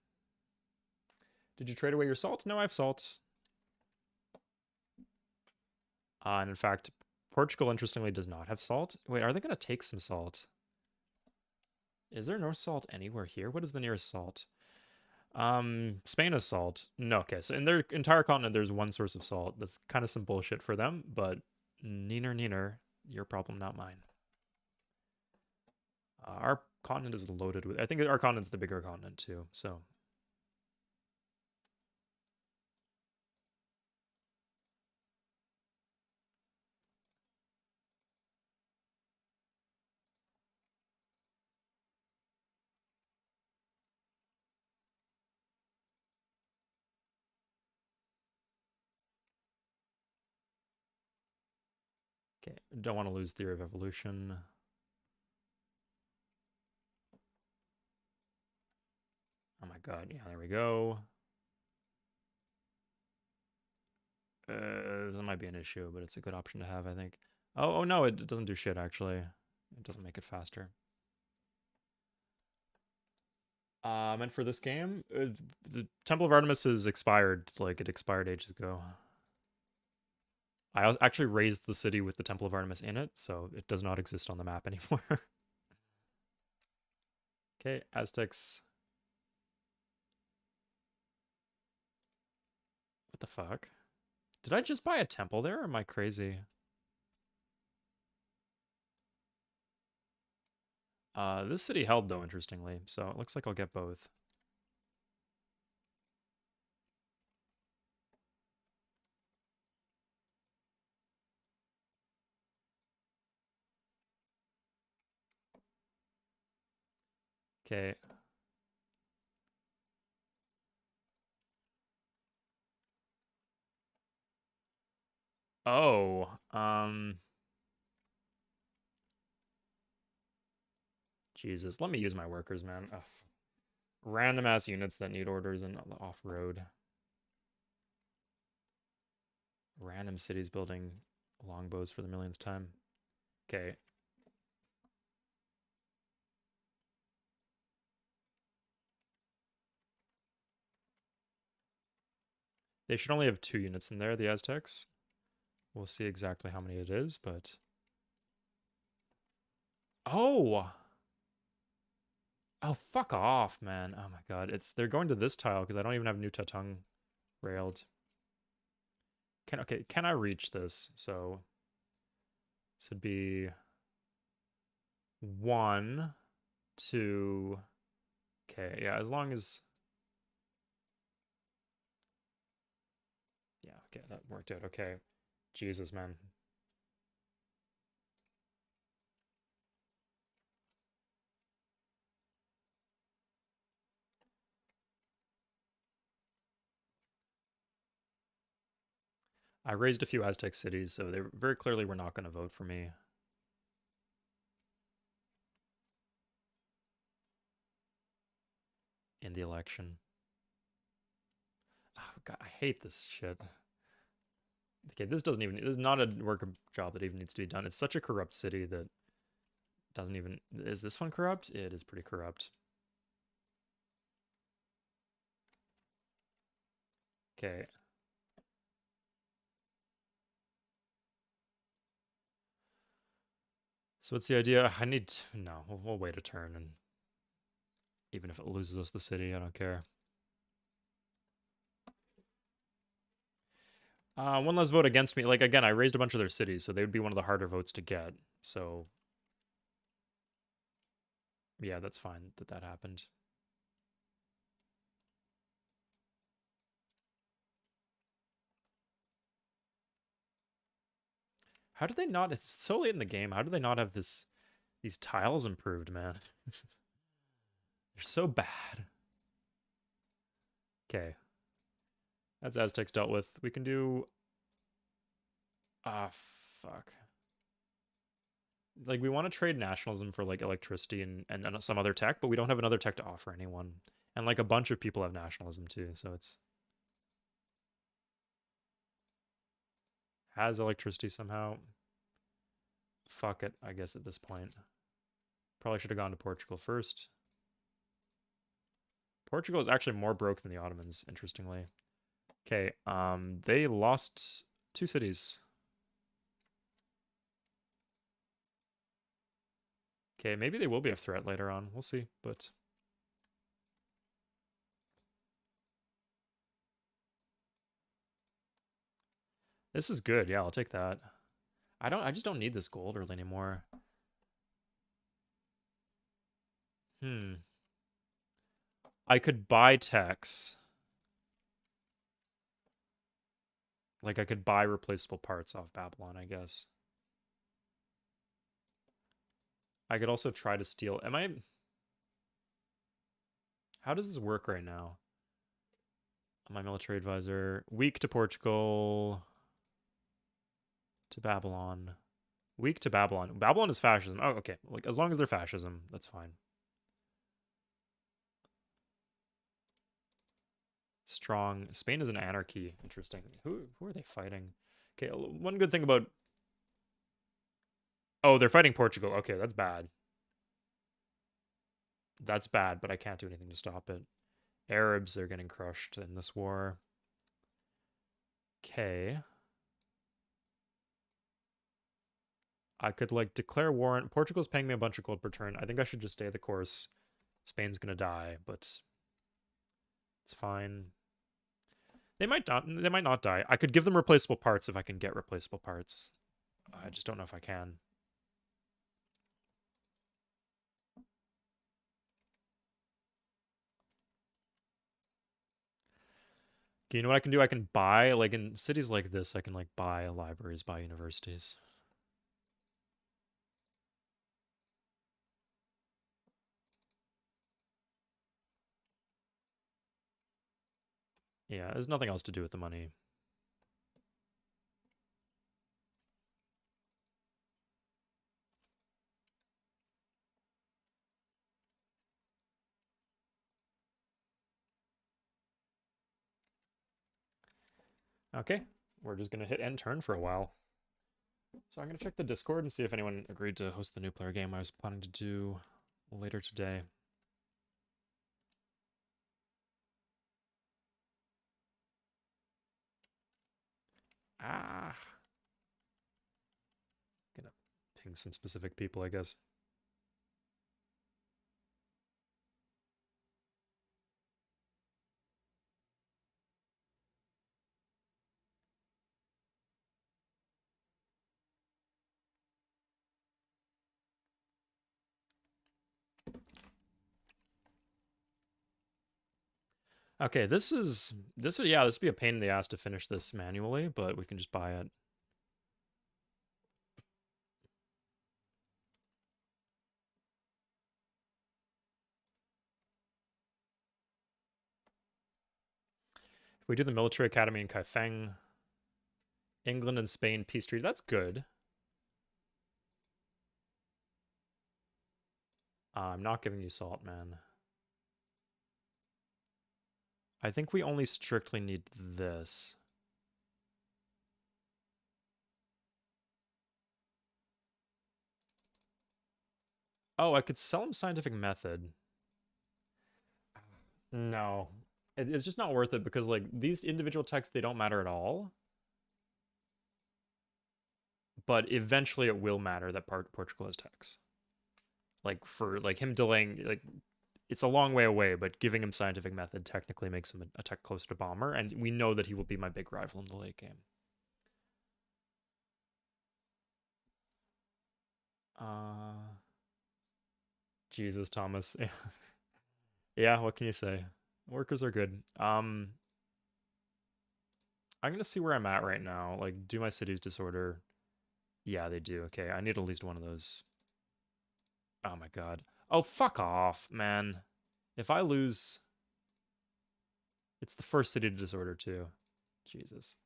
Did you trade away your salt? No, I have salt. And in fact, Portugal, interestingly, does not have salt. Wait, are they going to take some salt? Is there no salt anywhere here? What is the nearest salt? Spain has salt. No, okay, so in their entire continent, there's one source of salt. That's kind of some bullshit for them, but neener, your problem, not mine. Our continent is loaded with. I think our continent's the bigger continent too. So. Okay, don't want to lose theory of evolution. Oh my god, yeah, there we go. That might be an issue, but it's a good option to have, I think. Oh no, it doesn't do shit, actually. It doesn't make it faster. And for this game, the Temple of Artemis is expired. Like, it expired ages ago. I actually raised the city with the Temple of Artemis in it, so it does not exist on the map anymore. Okay, Aztecs. What the fuck? Did I just buy a temple there, or am I crazy? This city held, though, interestingly, so it looks like I'll get both. Okay. Oh, Jesus, let me use my workers, man. Ugh. Random ass units that need orders and off-road. Random cities building longbows for the millionth time. Okay. They should only have 2 units in there, the Aztecs. We'll see exactly how many it is, but... Oh! Oh, fuck off, man. Oh my god. They're going to this tile because I don't even have New Tatung railed. Can I reach this? So this would be 1, 2. Okay, yeah, as long as yeah, okay, that worked out. Okay. Jesus, man. I raised a few Aztec cities, so they very clearly were not going to vote for me in the election. Oh, God, I hate this shit. Okay, this is not a work job that even needs to be done. It's such a corrupt city that doesn't even, is this one corrupt? It is pretty corrupt. Okay. So what's the idea? No, we'll wait a turn, and even if it loses us the city, I don't care. One less vote against me. Like, again, I raised a bunch of their cities, so they would be one of the harder votes to get. So, yeah, that's fine that that happened. How do they not? It's so late in the game. How do they not have these tiles improved, man? They're so bad. Okay, that's Aztecs dealt with. We can do. Ah, fuck. Like, we want to trade nationalism for like electricity and some other tech, but we don't have another tech to offer anyone. And like a bunch of people have nationalism too, so it's has electricity somehow. Fuck it, I guess at this point. Probably should have gone to Portugal first. Portugal is actually more broke than the Ottomans, interestingly. Okay, they lost 2 cities. Okay, maybe they will be a threat later on. We'll see, but this is good. Yeah, I'll take that. I just don't need this gold early anymore. Hmm. I could buy techs. Like, I could buy replaceable parts off Babylon, I guess. I could also try to steal. How does this work right now? My military advisor. Weak to Portugal. To Babylon. Weak to Babylon. Babylon is fascism. Oh, okay. Like, as long as they're fascism, that's fine. Strong. Spain is an anarchy. Interesting. Who are they fighting? Okay, one good thing about... Oh, they're fighting Portugal. Okay, that's bad. That's bad, but I can't do anything to stop it. Arabs are getting crushed in this war. Okay. I could like declare war on Portugal's paying me a bunch of gold per turn. I think I should just stay the course. Spain's gonna die, but it's fine. They might not. They might not die. I could give them replaceable parts if I can get replaceable parts. I just don't know if I can. Okay, you know what I can do? I can buy, like in cities like this, I can like buy libraries, buy universities. Yeah, there's nothing else to do with the money. Okay, we're just gonna hit end turn for a while. So I'm gonna check the Discord and see if anyone agreed to host the new player game I was planning to do later today. Ah, gonna ping some specific people, I guess. Okay, this would yeah, this would be a pain in the ass to finish this manually, but we can just buy it. If we do the military academy in Kaifeng, England and Spain peace treaty, that's good. I'm not giving you salt, man. I think we only strictly need this. Oh, I could sell him scientific method. No. It's just not worth it because like these individual texts, they don't matter at all. But eventually it will matter that Portugal has texts. Like for like him delaying like it's a long way away, but giving him scientific method technically makes him a tech closer to bomber, and we know that he will be my big rival in the late game. Jesus, Thomas. Yeah, what can you say? Workers are good. I'm gonna see where I'm at right now. Like, do my cities disorder? Yeah, they do. Okay, I need at least one of those. Oh my god. Oh, fuck off, man. If I lose, it's the first city to disorder too. Jesus.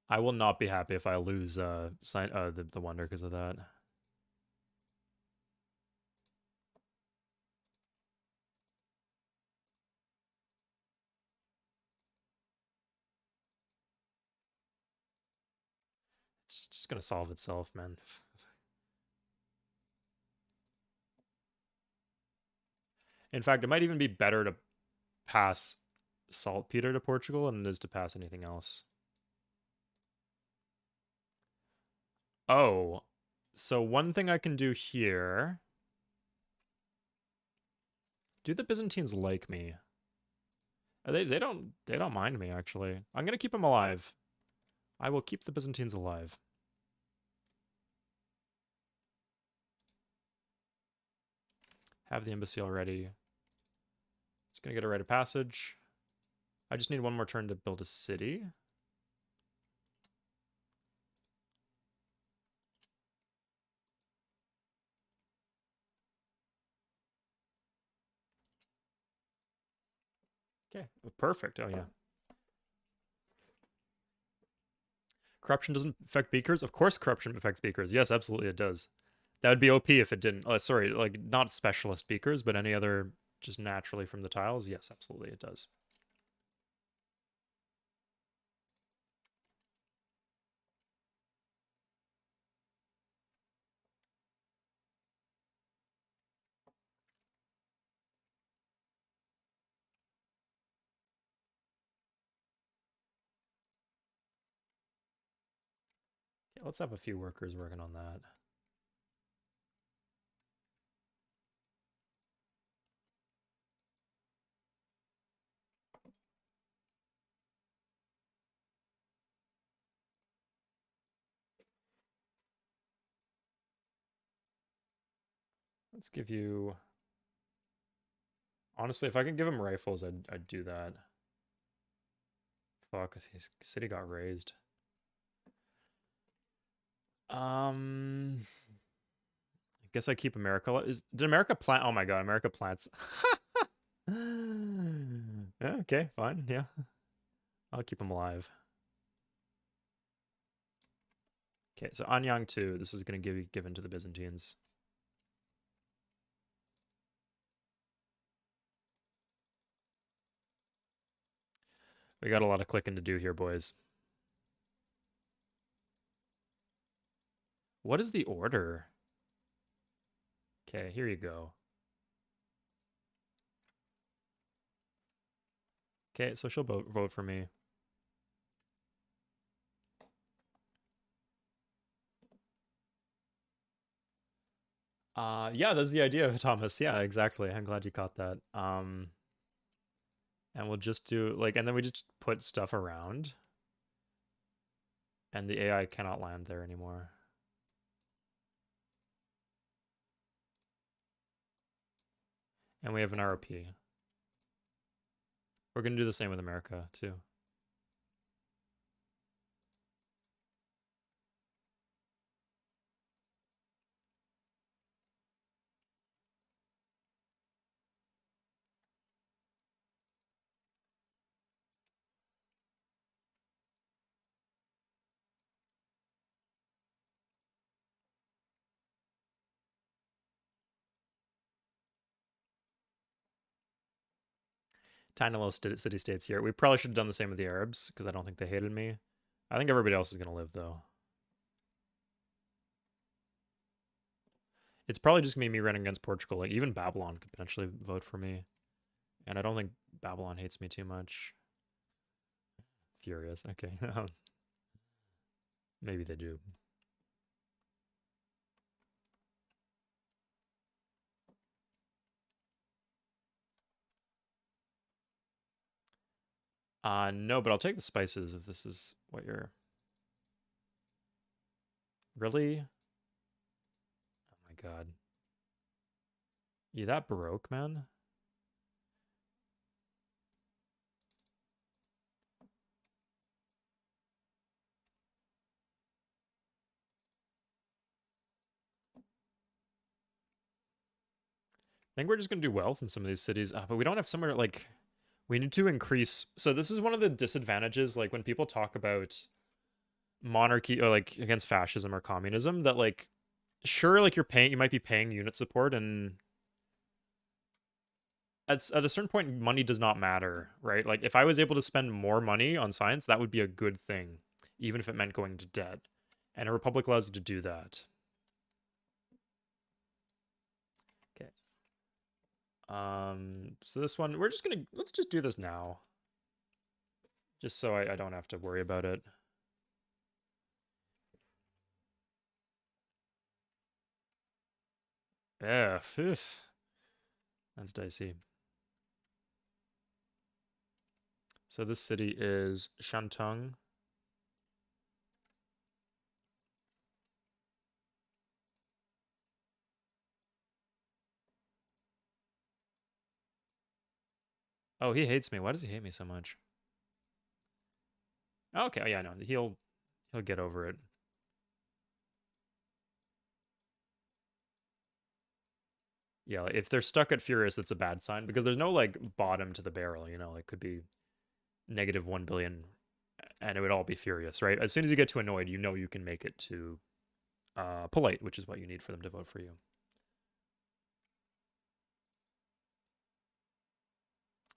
I will not be happy if I lose the wonder because of that. It's just gonna solve itself, man. In fact, it might even be better to pass saltpeter to Portugal than it is to pass anything else. Oh, so one thing I can do here. Do the Byzantines like me? They don't mind me actually. I'm gonna keep them alive. I will keep the Byzantines alive. Have the embassy already. Just gonna get a rite of passage. I just need one more turn to build a city. Okay, perfect. Oh yeah. Corruption doesn't affect beakers? Of course corruption affects beakers. Yes, absolutely it does. That would be OP if it didn't. Sorry, like not specialist beakers, but any other just naturally from the tiles. Yes, absolutely it does. let's have a few workers working on that. Let's give you... Honestly, if I could give him rifles, I'd do that. Fuck, his city got raised. I guess I keep America. Did America plant? Oh my god, America plants. Yeah, okay, fine. Yeah, I'll keep him alive. Okay, so Anyang 2. This is going to be given to the Byzantines. We got a lot of clicking to do here, boys. What is the order? Okay, here you go. Okay, so she'll vote for me. Yeah, that's the idea, Thomas. Yeah, exactly. I'm glad you caught that. And we'll just do like, and then we just put stuff around, and the AI cannot land there anymore. And we have an RP. We're gonna do the same with America too. Tiny little city states here. We probably should have done the same with the Arabs because I don't think they hated me. I think everybody else is gonna live though. It's probably just gonna be me running against Portugal. Like even Babylon could potentially vote for me, and I don't think Babylon hates me too much. Furious. Okay, maybe they do. No, but I'll take the spices if this is what you're... Really? Oh my god. You that Baroque, man? I think we're just gonna do wealth in some of these cities, but we don't have somewhere, like... We need to increase... So this is one of the disadvantages, like, when people talk about monarchy, or, like, against fascism or communism, that, like, sure, like, you might be paying unit support, and at a certain point, money does not matter, right? Like, if I was able to spend more money on science, that would be a good thing, even if it meant going into debt. And a republic allows you to do that. Okay. So this one, let's just do this now. Just so I don't have to worry about it. Yeah, fifth. That's dicey. So this city is Shantung. Oh, he hates me. Why does he hate me so much? Okay, oh, yeah, no, he'll get over it. Yeah, like, if they're stuck at Furious, that's a bad sign because there's no like bottom to the barrel, you know, it could be negative 1 billion and it would all be Furious, right? As soon as you get to annoyed, you know you can make it to polite, which is what you need for them to vote for you.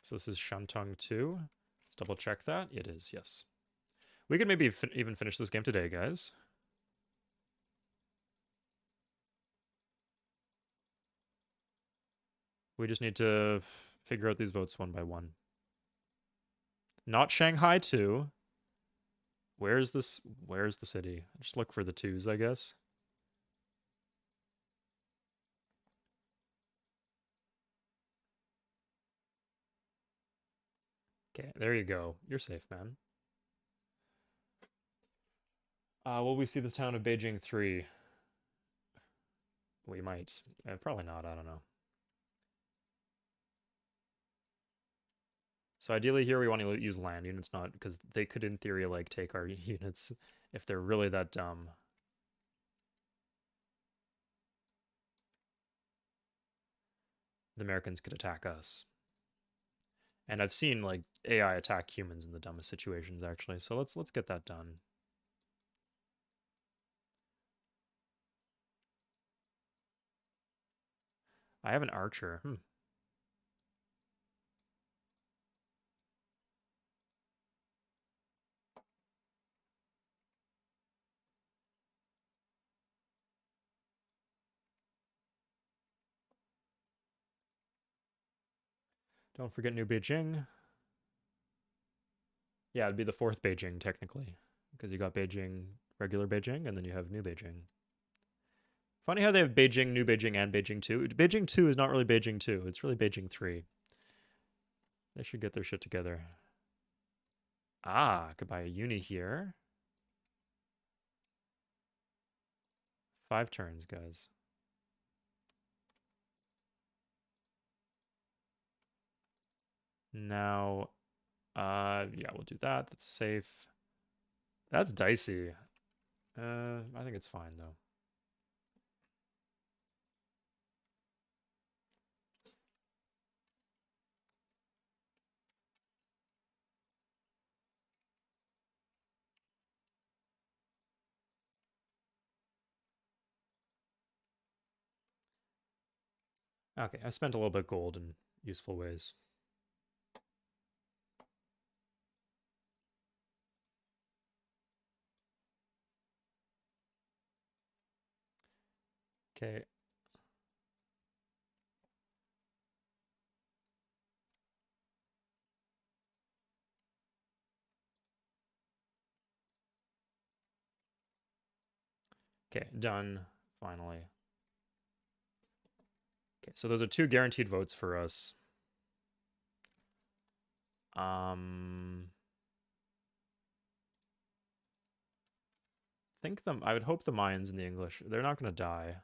So this is Shantung 2. Let's double check that. It is, yes. We could maybe even finish this game today, guys. We just need to figure out these votes one by one. Not Shanghai 2. Where's this? Where's the city? Just look for the twos, I guess. Okay, there you go. You're safe, man. Will we see the town of Beijing 3? We might. Probably not, I don't know. So ideally here we want to use land units, not because they could in theory like take our units if they're really that dumb. The Americans could attack us. And I've seen like AI attack humans in the dumbest situations actually. So let's get that done. I have an archer. Don't forget New Beijing. Yeah, it'd be the fourth Beijing technically, because you got Beijing, regular Beijing, and then you have New Beijing. Funny how they have Beijing, New Beijing, and Beijing 2. Beijing 2 is not really Beijing 2. It's really Beijing 3. They should get their shit together. Ah, I could buy a uni here. 5 turns, guys. Now, yeah, we'll do that. That's safe. That's dicey. I think it's fine, though. Okay, I spent a little bit of gold in useful ways. Okay. Okay, done. Finally. Okay, so those are 2 guaranteed votes for us. Think them. I would hope the Mayans and the English. They're not going to die.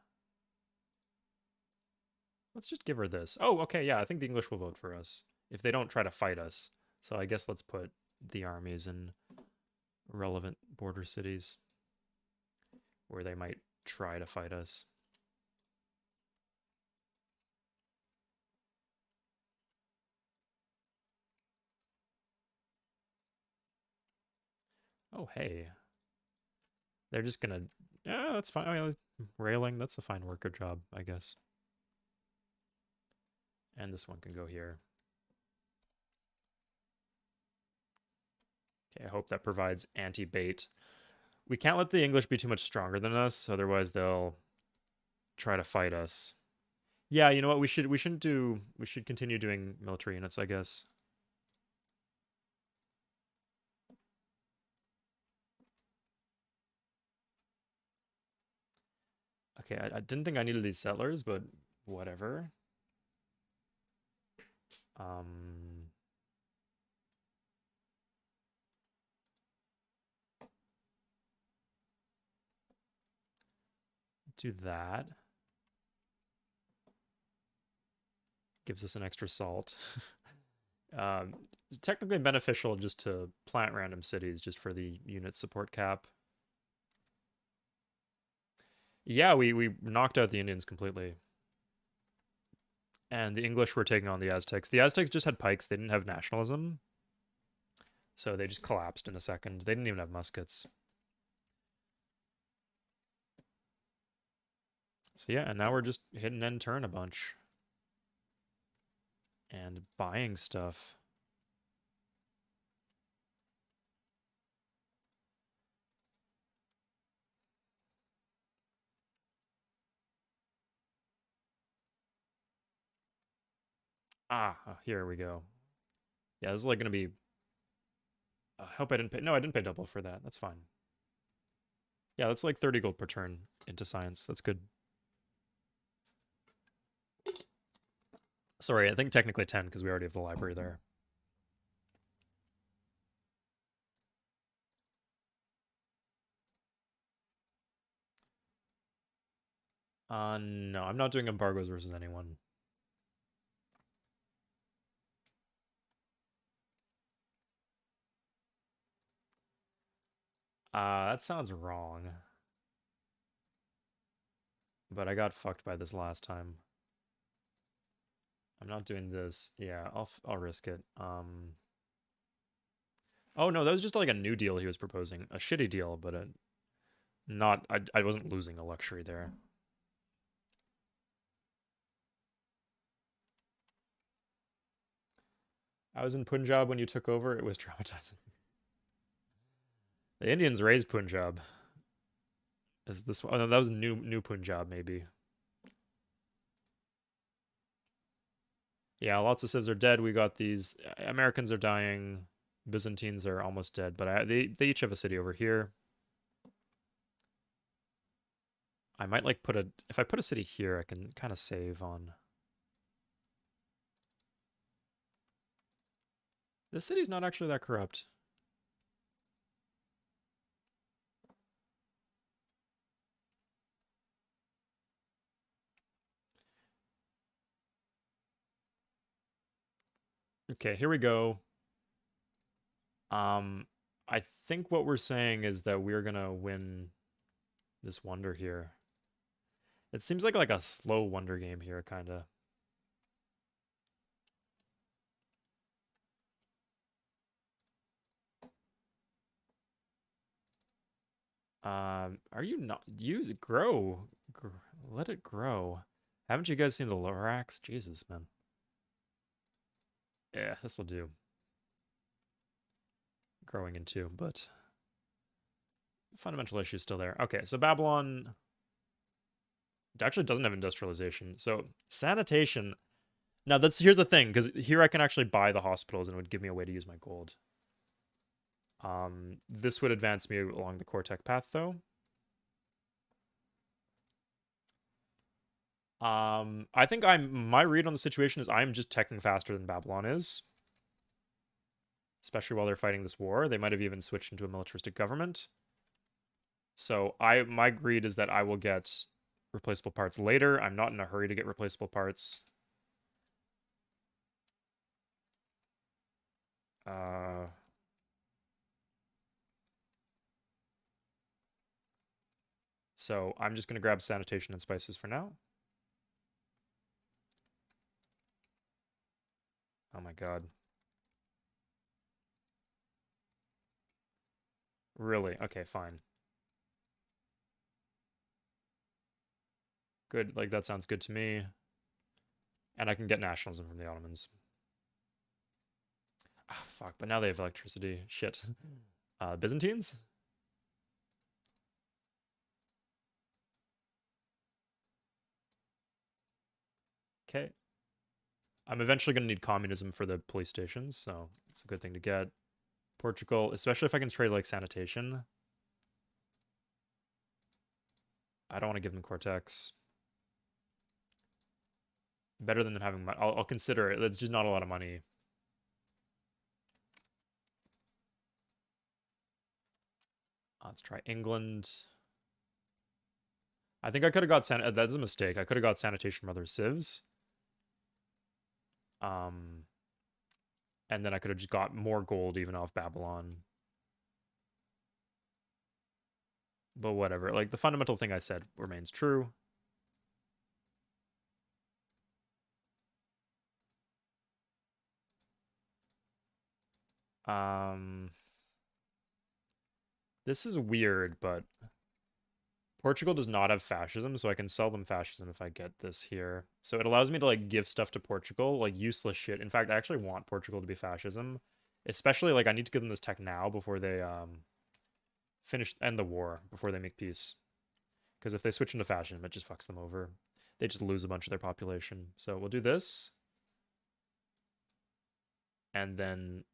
Let's just give her this. Oh, okay, yeah. I think the English will vote for us if they don't try to fight us. So I guess let's put the armies in relevant border cities where they might try to fight us. Oh, hey. They're just gonna. Yeah, that's fine. I mean, railing, that's a fine worker job, I guess. And this one can go here. Okay, I hope that provides anti-bait. We can't let the English be too much stronger than us, otherwise they'll try to fight us. Yeah, you know what? We should continue doing military units, I guess. Okay, I didn't think I needed these settlers, but whatever. Um, do that. Gives us an extra salt. It's technically beneficial just to plant random cities just for the unit support cap. Yeah, we knocked out the Indians completely. And the English were taking on the Aztecs. The Aztecs just had pikes, they didn't have nationalism. So they just collapsed in a second. They didn't even have muskets. So yeah, and now we're just hitting end turn a bunch. And buying stuff. Ah, here we go. Yeah, this is like going to be I hope I didn't pay. No, I didn't pay double for that. That's fine. Yeah, that's like 30 gold per turn into science. That's good. Sorry, I think technically 10 because we already have the library there. No, I'm not doing embargoes versus anyone. That sounds wrong. But I got fucked by this last time. I'm not doing this. Yeah, I'll risk it. Oh no, that was just like a new deal he was proposing. A shitty deal, but not I wasn't losing a luxury there. I was in Punjab when you took over. It was traumatizing. The Indians raised Punjab. Is this one? Oh no, that was new Punjab maybe. Yeah, lots of civs are dead. We got these Americans are dying. Byzantines are almost dead, but they each have a city over here. I might like put a if I put a city here, I can kind of save on. This city's not actually that corrupt. Okay, here we go. I think what we're saying is that we're gonna win this wonder here. It seems like a slow wonder game here, kind of. Are you not use it grow? Let it grow. Haven't you guys seen the Lorax? Jesus, man. Yeah, this will do. Growing in two, but fundamental issue still there. Okay, so Babylon actually doesn't have industrialization. So sanitation. Now that's here's the thing, because here I can actually buy the hospitals and it would give me a way to use my gold. This would advance me along the core tech path though. I think my read on the situation is I'm just teching faster than Babylon is. Especially while they're fighting this war. They might have even switched into a militaristic government. So my greed is that I will get replaceable parts later. I'm not in a hurry to get replaceable parts. So I'm just going to grab sanitation and spices for now. Oh my god. Really? Okay, fine. Good. Like, that sounds good to me. And I can get nationalism from the Ottomans. Ah, fuck. But now they have electricity. Shit. Byzantines? Okay. I'm eventually going to need communism for the police stations, so it's a good thing to get. Portugal, especially if I can trade, like, sanitation. I don't want to give them Cortex. Better than them having money. I'll consider it. It's just not a lot of money. Let's try England. I think I could have got that's a mistake. I could have got Sanitation Mother Civs. And then I could have just got more gold even off Babylon. But whatever. Like, the fundamental thing I said remains true. This is weird, but Portugal does not have fascism, so I can sell them fascism if I get this here. So it allows me to, like, give stuff to Portugal, like, useless shit. In fact, I actually want Portugal to be fascism. Especially, like, I need to give them this tech now before they, end the war, before they make peace. Because if they switch into fascism, it just fucks them over. They just lose a bunch of their population. So we'll do this. And then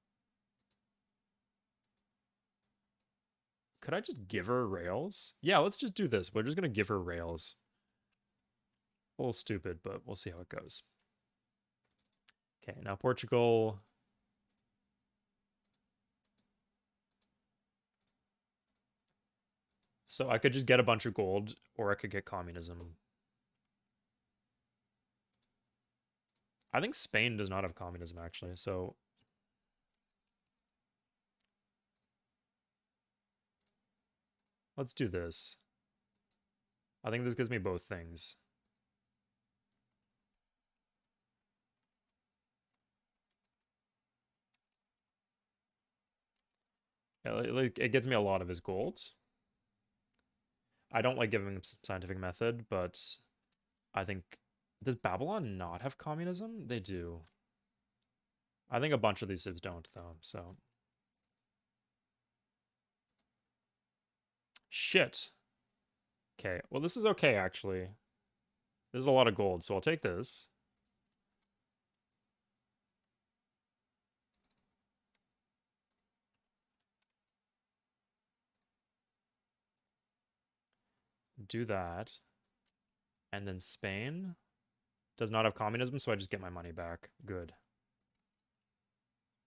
Could I just give her rails? Yeah, let's just do this. We're just gonna give her rails. A little stupid, but we'll see how it goes. Okay, now Portugal. So I could just get a bunch of gold, or I could get communism. I think Spain does not have communism, actually, so... Let's do this. I think this gives me both things. It gets me a lot of his golds. I don't like giving him scientific method, but I think... Does Babylon not have communism? They do. I think a bunch of these civs don't, though, so... Shit. Okay, well, this is okay, actually. This is a lot of gold, so I'll take this. Do that. And then Spain does not have communism, so I just get my money back. Good.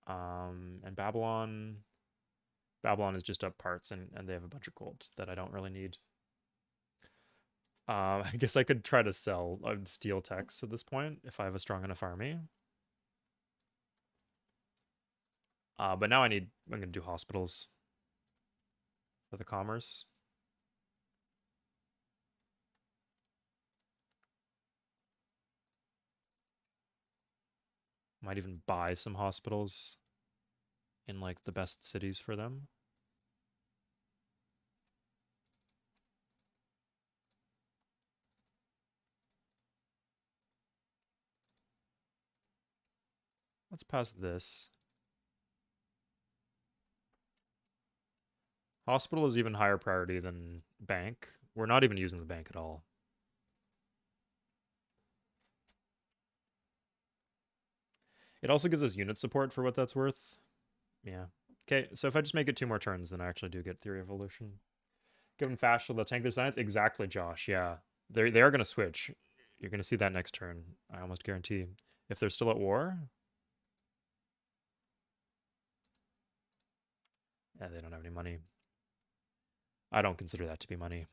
And Babylon is just up parts, and they have a bunch of gold that I don't really need. I guess I could try to sell steel techs at this point if I have a strong enough army. But now I'm gonna do hospitals for the commerce. Might even buy some hospitals in like the best cities for them. Let's pass this. Hospital is even higher priority than bank. We're not even using the bank at all. It also gives us unit support for what that's worth. Yeah. Okay, so if I just make it 2 more turns, then I actually do get Theory of Evolution. Given Fashel, they'll tank their science? Exactly, Josh, yeah. They are going to switch. You're going to see that next turn. I almost guarantee. If they're still at war... Yeah, they don't have any money. I don't consider that to be money.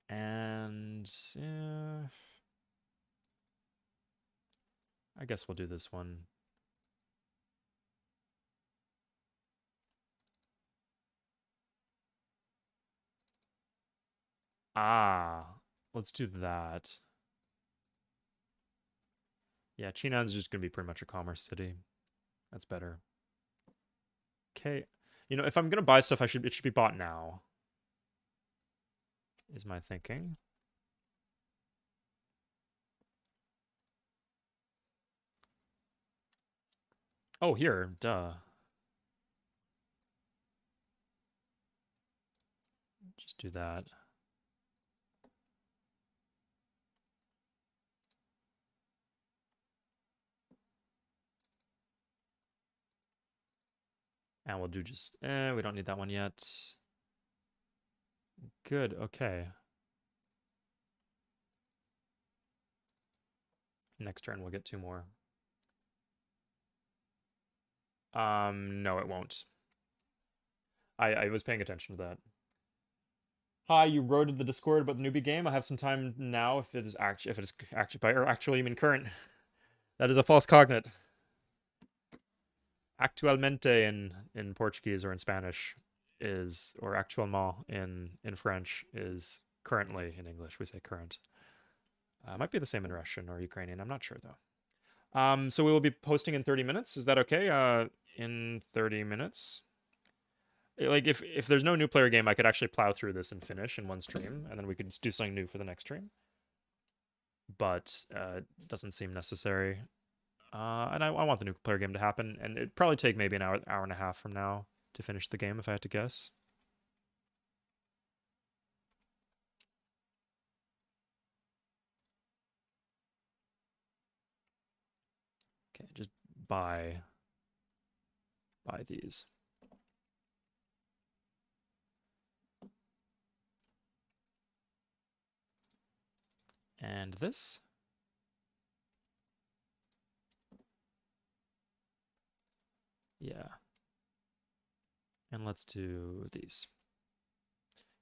And... I guess we'll do this one. Ah, let's do that. Yeah, Chinan's just going to be pretty much a commerce city. That's better. Okay. You know, if I'm going to buy stuff, it should be bought now. Is my thinking. Oh, here. Duh. Just do that. And we'll do just... we don't need that one yet. Good, okay. Next turn we'll get 2 more. No, it won't. I was paying attention to that. Hi, you wrote in the Discord about the newbie game. I have some time now if it is actually you mean current. That is a false cognate. Actualmente in Portuguese or in Spanish is, or actuellement in French is currently in English. We say current. Might be the same in Russian or Ukrainian. I'm not sure though. So we will be posting in 30 minutes. Is that okay? In 30 minutes. Like if there's no new player game, I could actually plow through this and finish in one stream, and then we could do something new for the next stream. But it doesn't seem necessary. And I want the new player game to happen, and it'd probably take maybe an hour and a half from now to finish the game if I had to guess. Okay, just buy Buy these. And this. Yeah. And let's do these.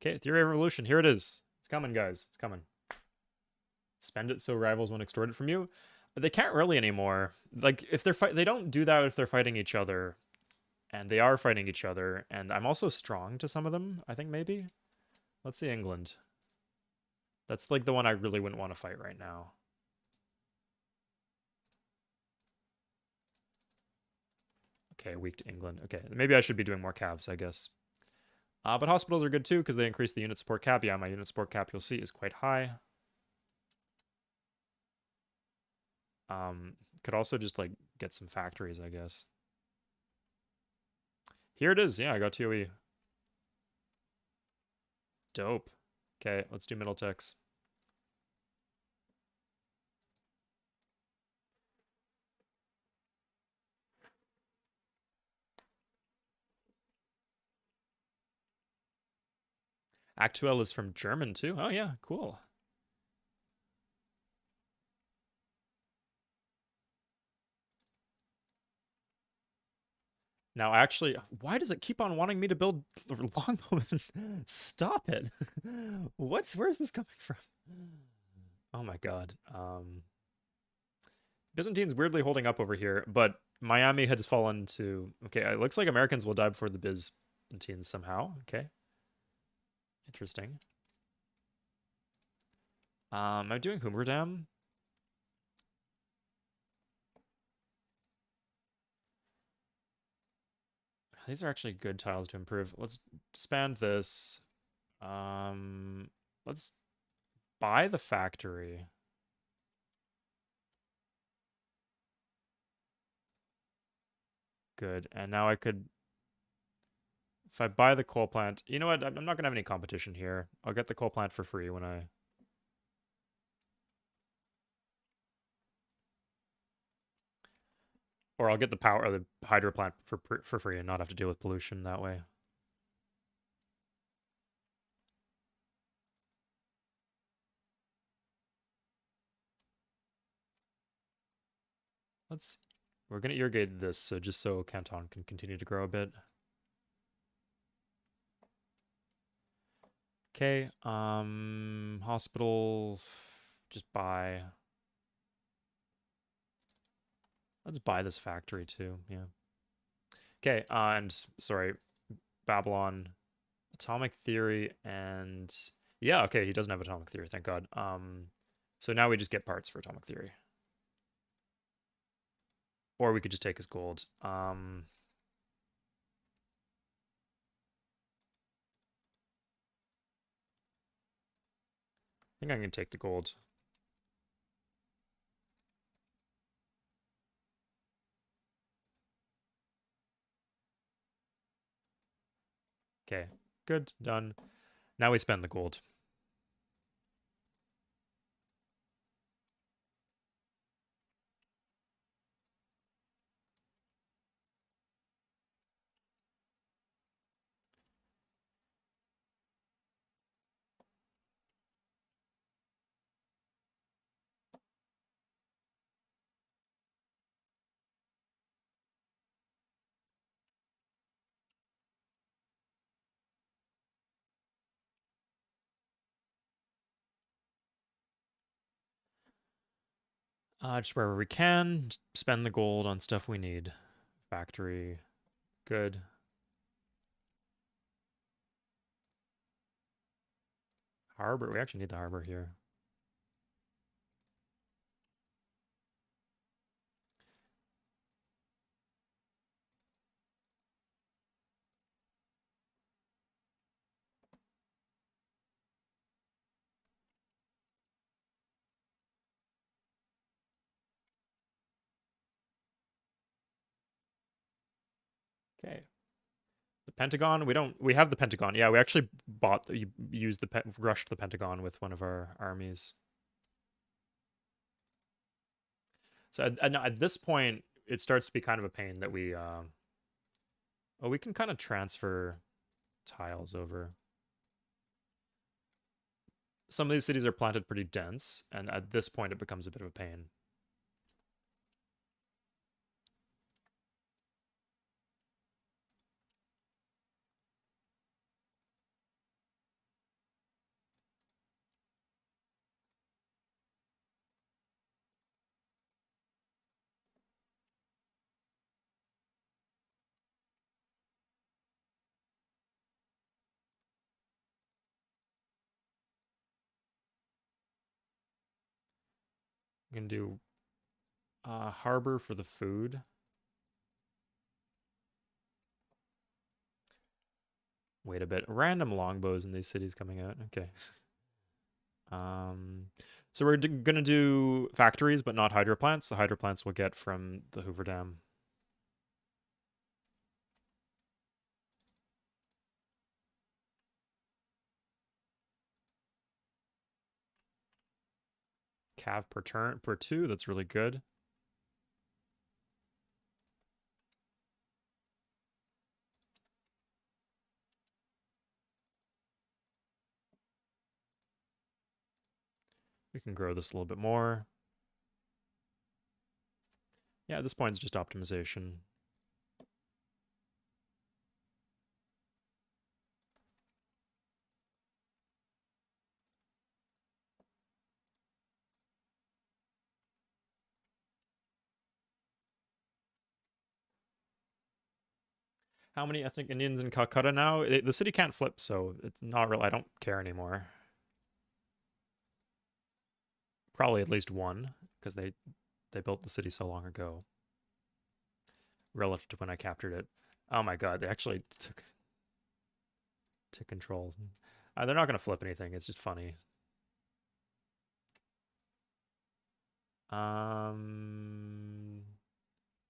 Okay, Theory of Revolution. Here it is. It's coming, guys. It's coming. Spend it so rivals won't extort it from you. They can't really anymore. Like, if they're they don't do that if they're fighting each other. And they are fighting each other. And I'm also strong to some of them, I think, maybe. Let's see England. That's, like, the one I really wouldn't want to fight right now. Okay, weak to England. Okay, maybe I should be doing more calves, I guess. But hospitals are good too because they increase the unit support cap. Yeah, my unit support cap, you'll see, is quite high. Could also just, like, get some factories, I guess. Here it is. Yeah, I got TOE. Dope. Okay, let's do middle techs. Actuel is from German too. Oh yeah, cool. Now, actually, why does it keep on wanting me to build longbowmen? Stop it. What? Where's this coming from? Oh my god. Byzantine's weirdly holding up over here, but Miami has fallen to... Okay, it looks like Americans will die before the Byzantines somehow. Okay. Interesting. I'm doing Hoover Dam. These are actually good tiles to improve. Let's disband this. Let's buy the factory. Good. And now I could... If I buy the coal plant... You know what? I'm not going to have any competition here. I'll get the coal plant for free when I... Or I'll get the power or the hydro plant for free and not have to deal with pollution that way. We're going to irrigate this so just so Canton can continue to grow a bit. Okay, hospital, just buy. Let's buy this factory too, yeah. Okay, and sorry, Babylon, atomic theory, and yeah, okay, he doesn't have atomic theory, thank God. So now we just get parts for atomic theory. Or we could just take his gold. I think I can take the gold. Okay, good, done. Now we spend the gold. Just wherever we can, spend the gold on stuff we need. Factory, good. Harbor, we actually need the harbor here. Okay. The Pentagon, we have the Pentagon. Yeah, we actually rushed the Pentagon with one of our armies. So at this point, it starts to be kind of a pain that we Oh, we can kind of transfer tiles over. Some of these cities are planted pretty dense, and at this point it becomes a bit of a pain. We can do harbor for the food. Wait a bit. Random longbows in these cities coming out. Okay. Um, so we're gonna do factories, but not hydro plants. The hydro plants we'll get from the Hoover Dam. Cav per turn per 2. That's really good. We can grow this a little bit more. Yeah, at this point it's just optimization. How many ethnic Indians in Calcutta now? The city can't flip, so it's not real. I don't care anymore. Probably at least one, because they built the city so long ago, relative to when I captured it. Oh my god, they actually took control. They're not gonna flip anything. It's just funny. Um,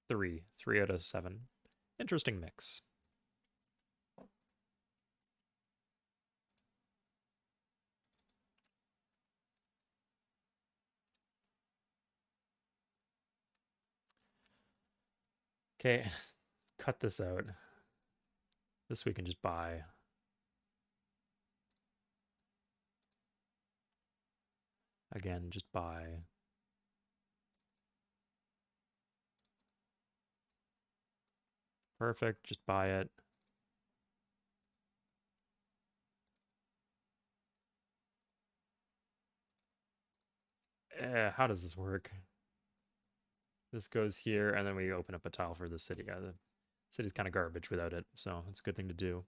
three out of 7. Interesting mix. Okay, cut this out. This we can just buy. Again, just buy. Perfect, just buy it. How does this work? This goes here, and then we open up a tile for the city. The city's kind of garbage without it, so it's a good thing to do.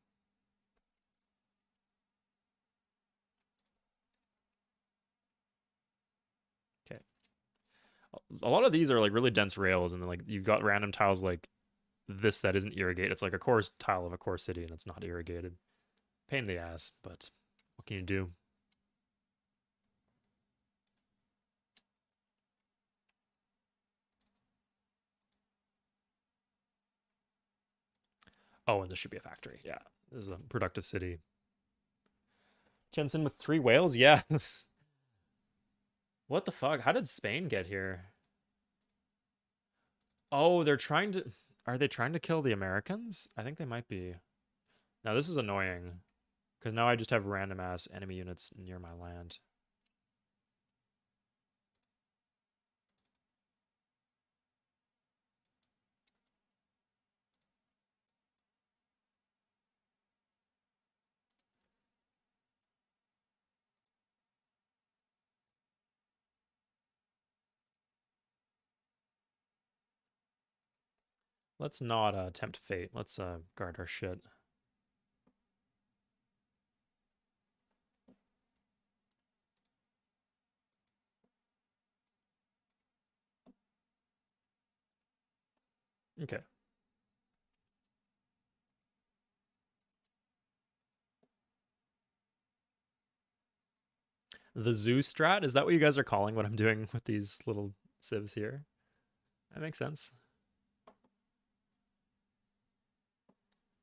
Okay. A lot of these are like really dense rails, and then like you've got random tiles like this that isn't irrigated. It's like a core tile of a core city, and it's not irrigated. Pain in the ass, but what can you do? Oh, and this should be a factory. Yeah, this is a productive city. Jensen with 3 whales? Yeah. What the fuck? How did Spain get here? Oh, they're trying to... Are they trying to kill the Americans? I think they might be. Now, this is annoying. Because now I just have random ass enemy units near my land. Let's not tempt fate. Let's guard our shit. Okay. The zoo strat? Is that what you guys are calling what I'm doing with these little civs here? That makes sense.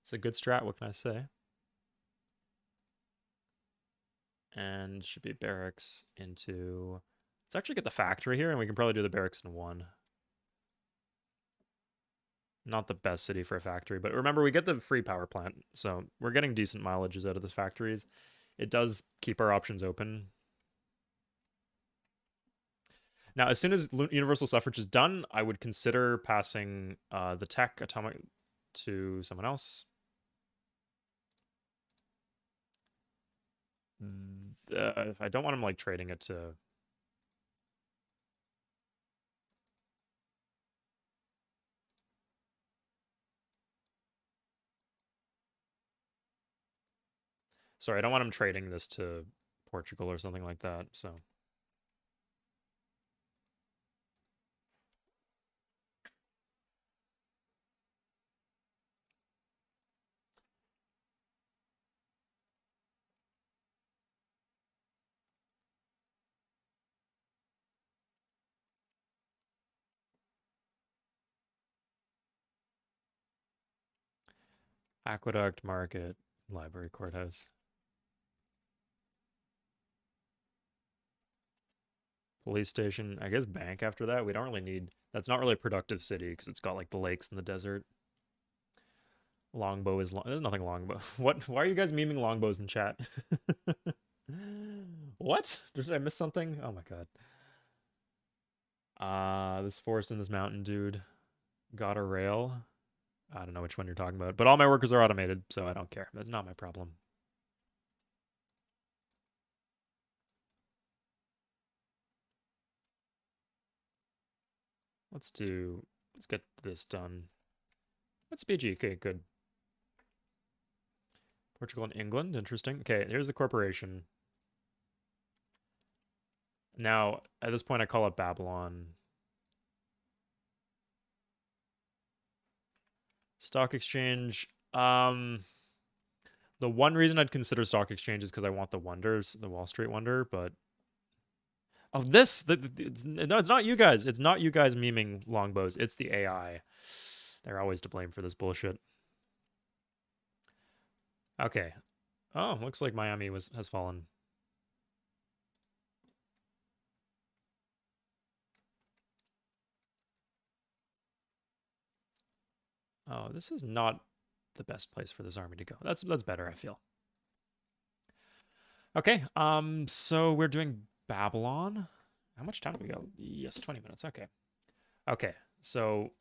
It's a good strat, what can I say? And should be barracks into... Let's actually get the factory here, and we can probably do the barracks in 1. Not the best city for a factory, but remember, we get the free power plant, so we're getting decent mileages out of the factories. It does keep our options open. Now, as soon as universal suffrage is done, I would consider passing the tech atomic to someone else. I don't want him like trading it to. Sorry, I don't want him trading this to Portugal or something like that. So aqueduct, market, library, courthouse, police station. I guess bank after that. We don't really need. That's not really a productive city because it's got like the lakes and the desert. Longbow is long. There's nothing longbow. What? Why are you guys memeing longbows in chat? What? Did I miss something? Oh my god. This forest and this mountain dude got a rail. I don't know which one you're talking about, but all my workers are automated, so I don't care. That's not my problem. Let's get this done. That's BG. Okay, good. Portugal and England, interesting. Okay, here's the corporation. Now, at this point, I call it Babylon. Stock exchange. The one reason I'd consider stock exchange is because I want the wonders, the Wall Street wonder, but oh, no, it's not you guys. It's not you guys memeing longbows. It's the AI. They're always to blame for this bullshit. Okay. Oh, looks like Miami has fallen. Oh, this is not the best place for this army to go. That's better, I feel. Okay. So we're doing Babylon. How much time do we got? Yes, 20 minutes. Okay. Okay. So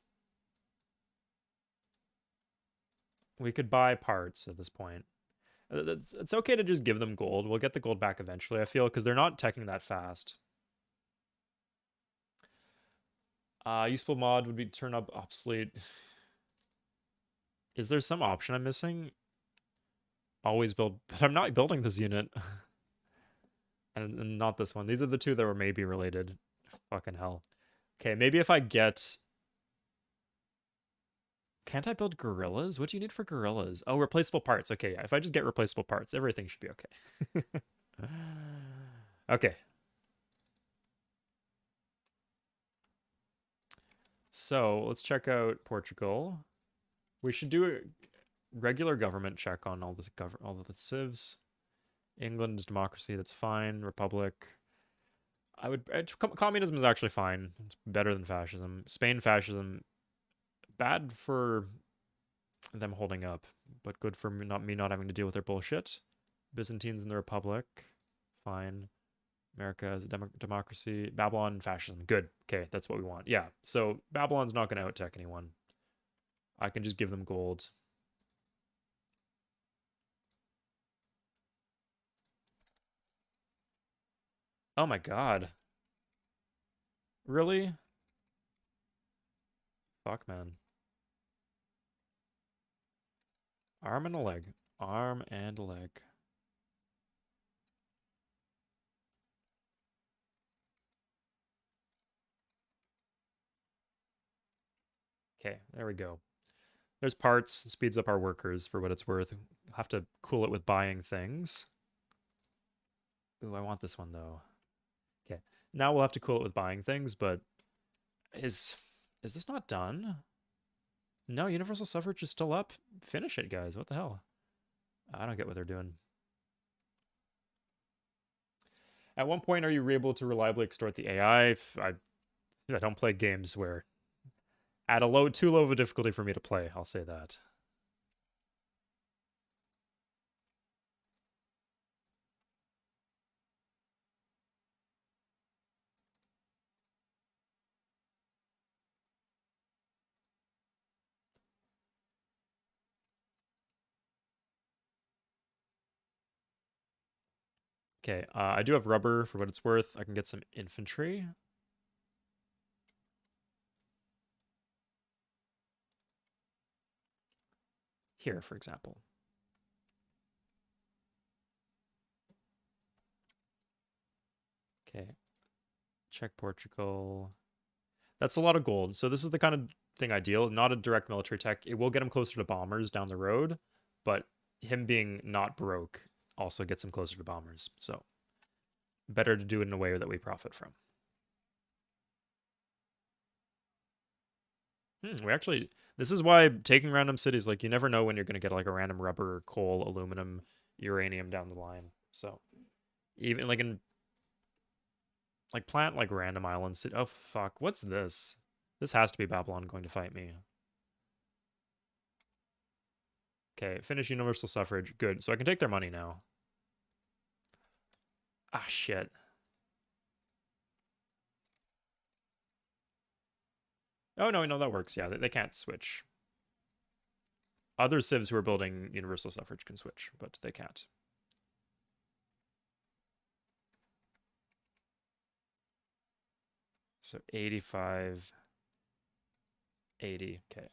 we could buy parts at this point. It's okay to just give them gold. We'll get the gold back eventually, I feel, because they're not teching that fast. Useful mod would be turn up obsolete. Is there some option I'm missing? Always build, but I'm not building this unit. and not this one. These are the two that were maybe related. Fucking hell. Okay, maybe if I get... Can't I build gorillas? What do you need for gorillas? Oh, replaceable parts. Okay, yeah, if I just get replaceable parts, everything should be okay. Okay. So, let's check out Portugal. We should do a regular government check on all all of the civs. England's democracy, that's fine. Republic. Communism is actually fine. It's better than fascism. Spain fascism, bad for them holding up, but good for me not having to deal with their bullshit. Byzantines in the Republic, fine. America as a democracy. Babylon fascism, good. Okay, that's what we want. Yeah, so Babylon's not going to out-tech anyone. I can just give them gold. Oh my god. Really? Fuck, man. Arm and a leg. Arm and a leg. Okay, there we go. There's parts, speeds up our workers for what it's worth. We'll have to cool it with buying things. Ooh, I want this one though. Okay, now we'll have to cool it with buying things, but is this not done? No, universal suffrage is still up. Finish it, guys. What the hell? I don't get what they're doing. At one point, are you able to reliably extort the AI? I don't play games where At too low of a difficulty for me to play, I'll say that. Okay, I do have rubber for what it's worth. I can get some infantry. Here, for example. Okay. Check Portugal. That's a lot of gold. So this is the kind of thing ideal. Not a direct military tech. It will get him closer to bombers down the road, but him being not broke also gets him closer to bombers. So better to do it in a way that we profit from. We actually, this is why taking random cities, like you never know when you're going to get like a random rubber, coal, aluminum, uranium down the line. So even like in like plant like random islands. Oh fuck, what's this? This has to be Babylon going to fight me. Okay, finish universal suffrage. Good. So I can take their money now. Ah, shit. Oh, no, no, that works. Yeah, they can't switch. Other civs who are building universal suffrage can switch, but they can't. So 85, 80. Okay.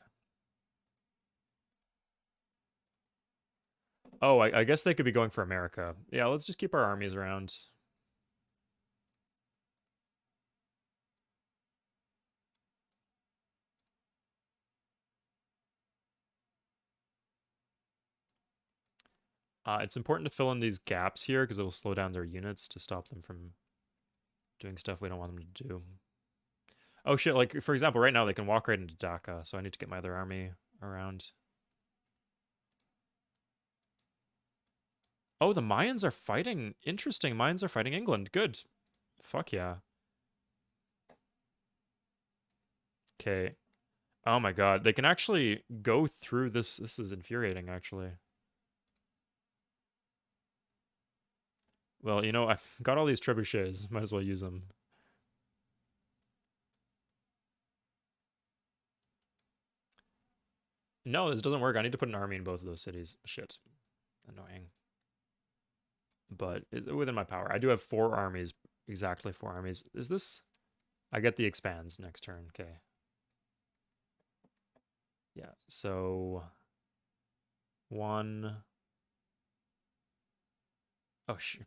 Oh, I guess they could be going for America. Yeah, let's just keep our armies around. It's important to fill in these gaps here because it will slow down their units to stop them from doing stuff we don't want them to do. Oh shit, like for example, right now they can walk right into Dhaka, so I need to get my other army around. Oh, the Mayans are fighting. Interesting. Mayans are fighting England. Good. Fuck yeah. Okay. Oh my god. They can actually go through this. This is infuriating, actually. Well, you know, I've got all these trebuchets. Might as well use them. No, this doesn't work. I need to put an army in both of those cities. Shit. Annoying. But it's within my power. I do have 4 armies. Exactly 4 armies. Is this... I get the expands next turn. Okay. Yeah, so... 1... Oh, shoot.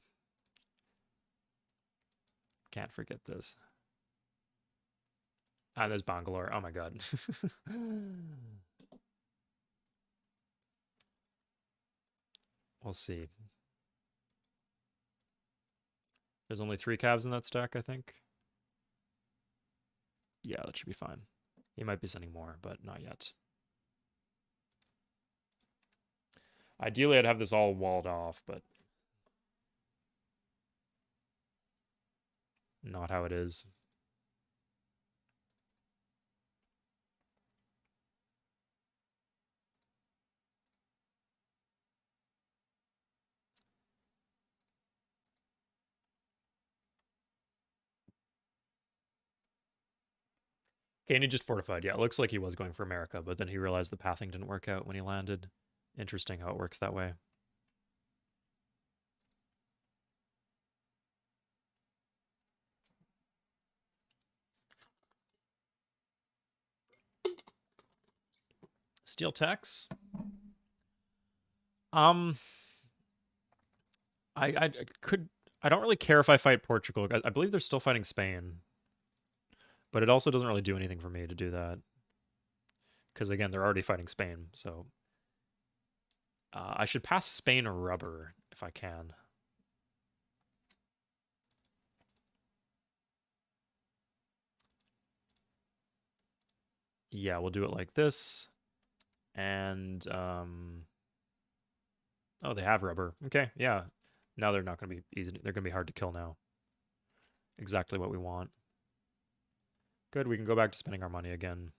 Can't forget this. Ah, there's Bangalore. Oh my god. We'll see. There's only 3 calves in that stack, I think. Yeah, that should be fine. He might be sending more, but not yet. Ideally, I'd have this all walled off, but not how it is. Okay, and he just fortified. Yeah, it looks like he was going for America, but then he realized the pathing didn't work out when he landed. Interesting how it works that way. Steel tax. Um, I could. I don't really care if I fight Portugal. I believe they're still fighting Spain, but it also doesn't really do anything for me to do that because again, they're already fighting Spain. So I should pass Spain or rubber if I can. Yeah, we'll do it like this. And oh, they have rubber. Okay, yeah. Now they're not going to be easy. They're going to be hard to kill now. Exactly what we want. Good, we can go back to spending our money again.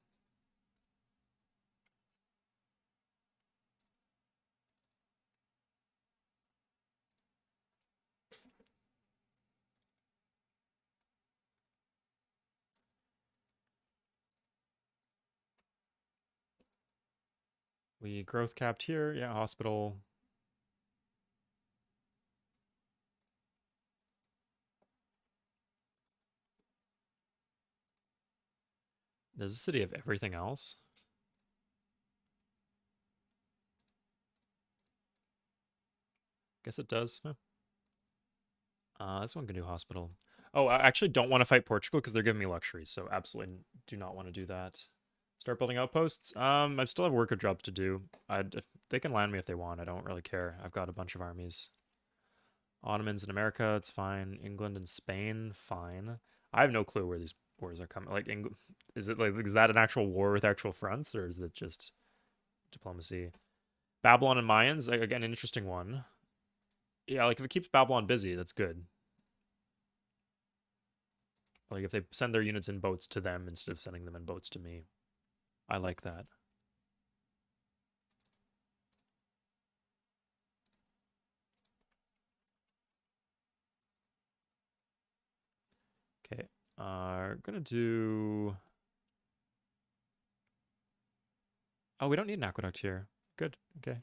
We growth capped here. Yeah, hospital. There's a city of everything else. Guess it does. Huh. This one can do hospital. Oh, I actually don't want to fight Portugal because they're giving me luxuries, so absolutely do not want to do that. Start building outposts. I still have worker jobs to do. If they can land me if they want. I don't really care. I've got a bunch of armies. Ottomans in America, it's fine. England and Spain, fine. I have no clue where these wars are coming. Like, is that an actual war with actual fronts, or is it just diplomacy? Babylon and Mayans, again, an interesting one. Yeah, like if it keeps Babylon busy, that's good. Like if they send their units in boats to them instead of sending them in boats to me. I like that. Okay. Gonna do. Oh, we don't need an aqueduct here. Good. Okay.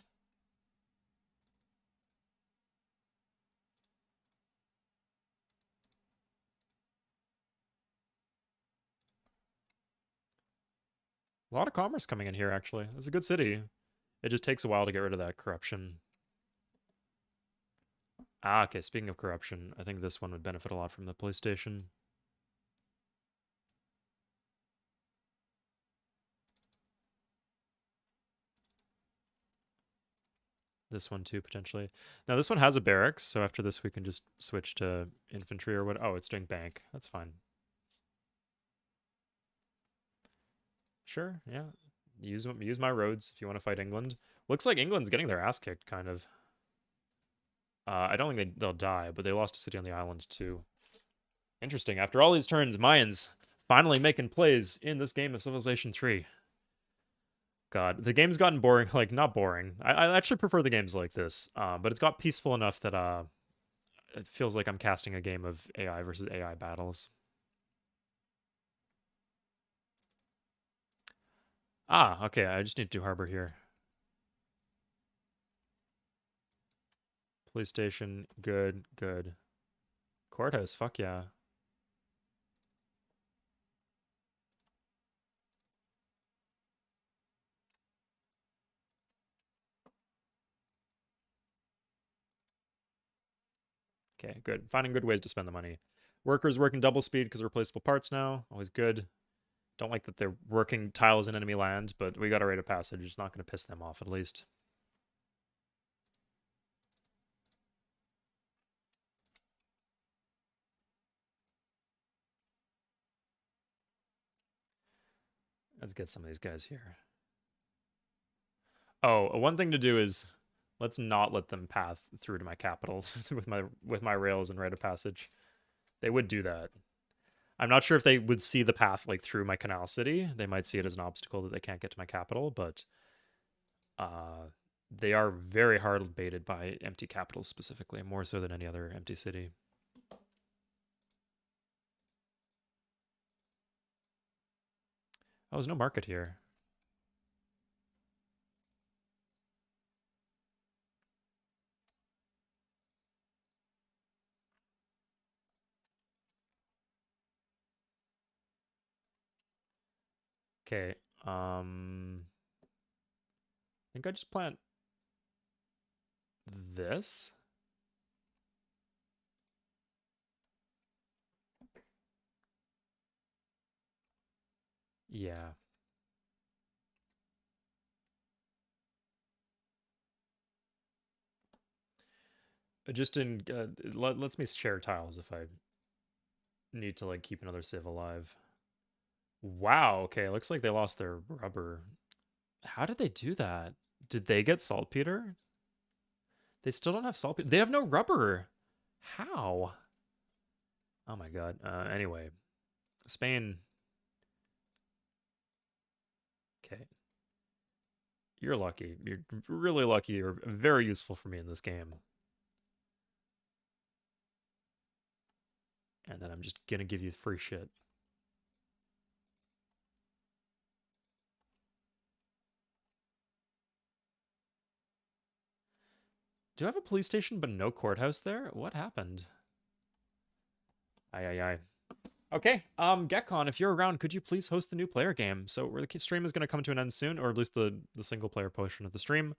A lot of commerce coming in here, actually. It's a good city. It just takes a while to get rid of that corruption. Ah, okay. Speaking of corruption, I think this one would benefit a lot from the police station. This one too, potentially. Now, this one has a barracks, so after this we can just switch to infantry or what. Oh, it's doing bank. That's fine. Sure, yeah. Use my roads if you want to fight England. Looks like England's getting their ass kicked, kind of. I don't think they'll die, but they lost a city on the island too. Interesting. After all these turns, Mayans finally making plays in this game of Civilization 3. God, the game's gotten boring. Like, not boring. I actually prefer the games like this, but it's got peaceful enough that it feels like I'm casting a game of AI versus AI battles. Ah, okay. I just need to do harbor here. Police station, good, good. Courthouse, fuck yeah. Okay, good. Finding good ways to spend the money. Workers working double speed because replaceable parts now. Always good. Don't like that they're working tiles in enemy land, but we got a rite of passage. It's not going to piss them off, at least. Let's get some of these guys here. Oh, one thing to do is let's not let them path through to my capital with my rails and rite of passage. They would do that. I'm not sure if they would see the path like through my canal city. They might see it as an obstacle that they can't get to my capital, but they are very hard baited by empty capitals specifically, more so than any other empty city. Oh, there's no market here. Okay. I think I just plant this. Yeah. Just in lets me share tiles if I need to like keep another civ alive. Wow. Okay. Looks like they lost their rubber. How did they do that? Did they get saltpeter? They still don't have saltpeter. They have no rubber. How? Oh my god. Anyway, Spain. Okay. You're lucky. You're really lucky. You're very useful for me in this game. And then I'm just gonna give you free shit. Do I have a police station but no courthouse there? What happened? Aye, aye, aye. Okay, Gekon, if you're around, could you please host the new player game? So the stream is going to come to an end soon, or at least the single player portion of the stream.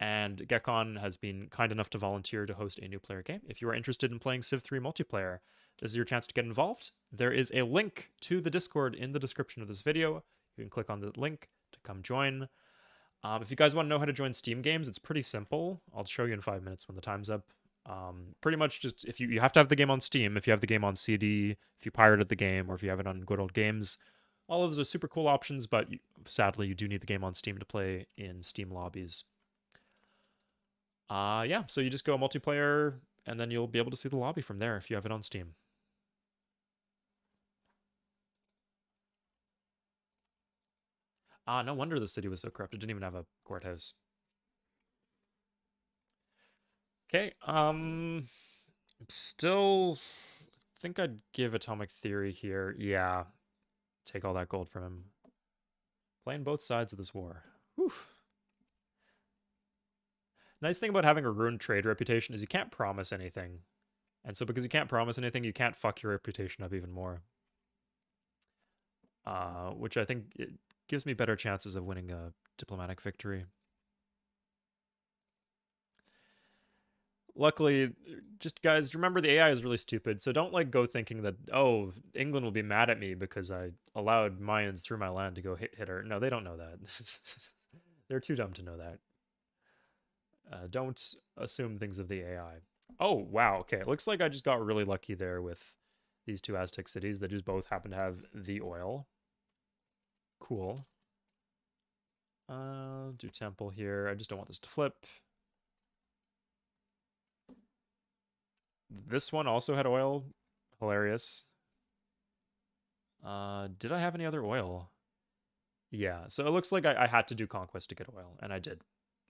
And Gekon has been kind enough to volunteer to host a new player game. If you are interested in playing Civ 3 multiplayer, this is your chance to get involved. There is a link to the Discord in the description of this video. You can click on the link to come join. If you guys want to know how to join Steam games, it's pretty simple. I'll show you in 5 minutes when the time's up. Pretty much just if you have to have the game on Steam, if you have the game on CD, if you pirated the game, or if you have it on good old games, all of those are super cool options, but sadly you do need the game on Steam to play in Steam lobbies. Yeah, so you just go multiplayer, and then you'll be able to see the lobby from there if you have it on Steam. No wonder the city was so corrupt. It didn't even have a courthouse. Okay, still think I'd give Atomic Theory here. Yeah, take all that gold from him. Playing both sides of this war. Whew. Nice thing about having a ruined trade reputation is you can't promise anything. And so because you can't promise anything, you can't fuck your reputation up even more. Which I think it gives me better chances of winning a diplomatic victory. Luckily, just guys, remember the AI is really stupid, so don't like go thinking that, oh, England will be mad at me because I allowed Mayans through my land to go hit her. No, they don't know that. They're too dumb to know that. Don't assume things of the AI. Oh, wow, okay. It looks like I just got really lucky there with these two Aztec cities that just both happen to have the oil. Cool. Do temple here. I just don't want this to flip. This one also had oil. Hilarious. Did I have any other oil? Yeah, so it looks like I had to do conquest to get oil, and I did.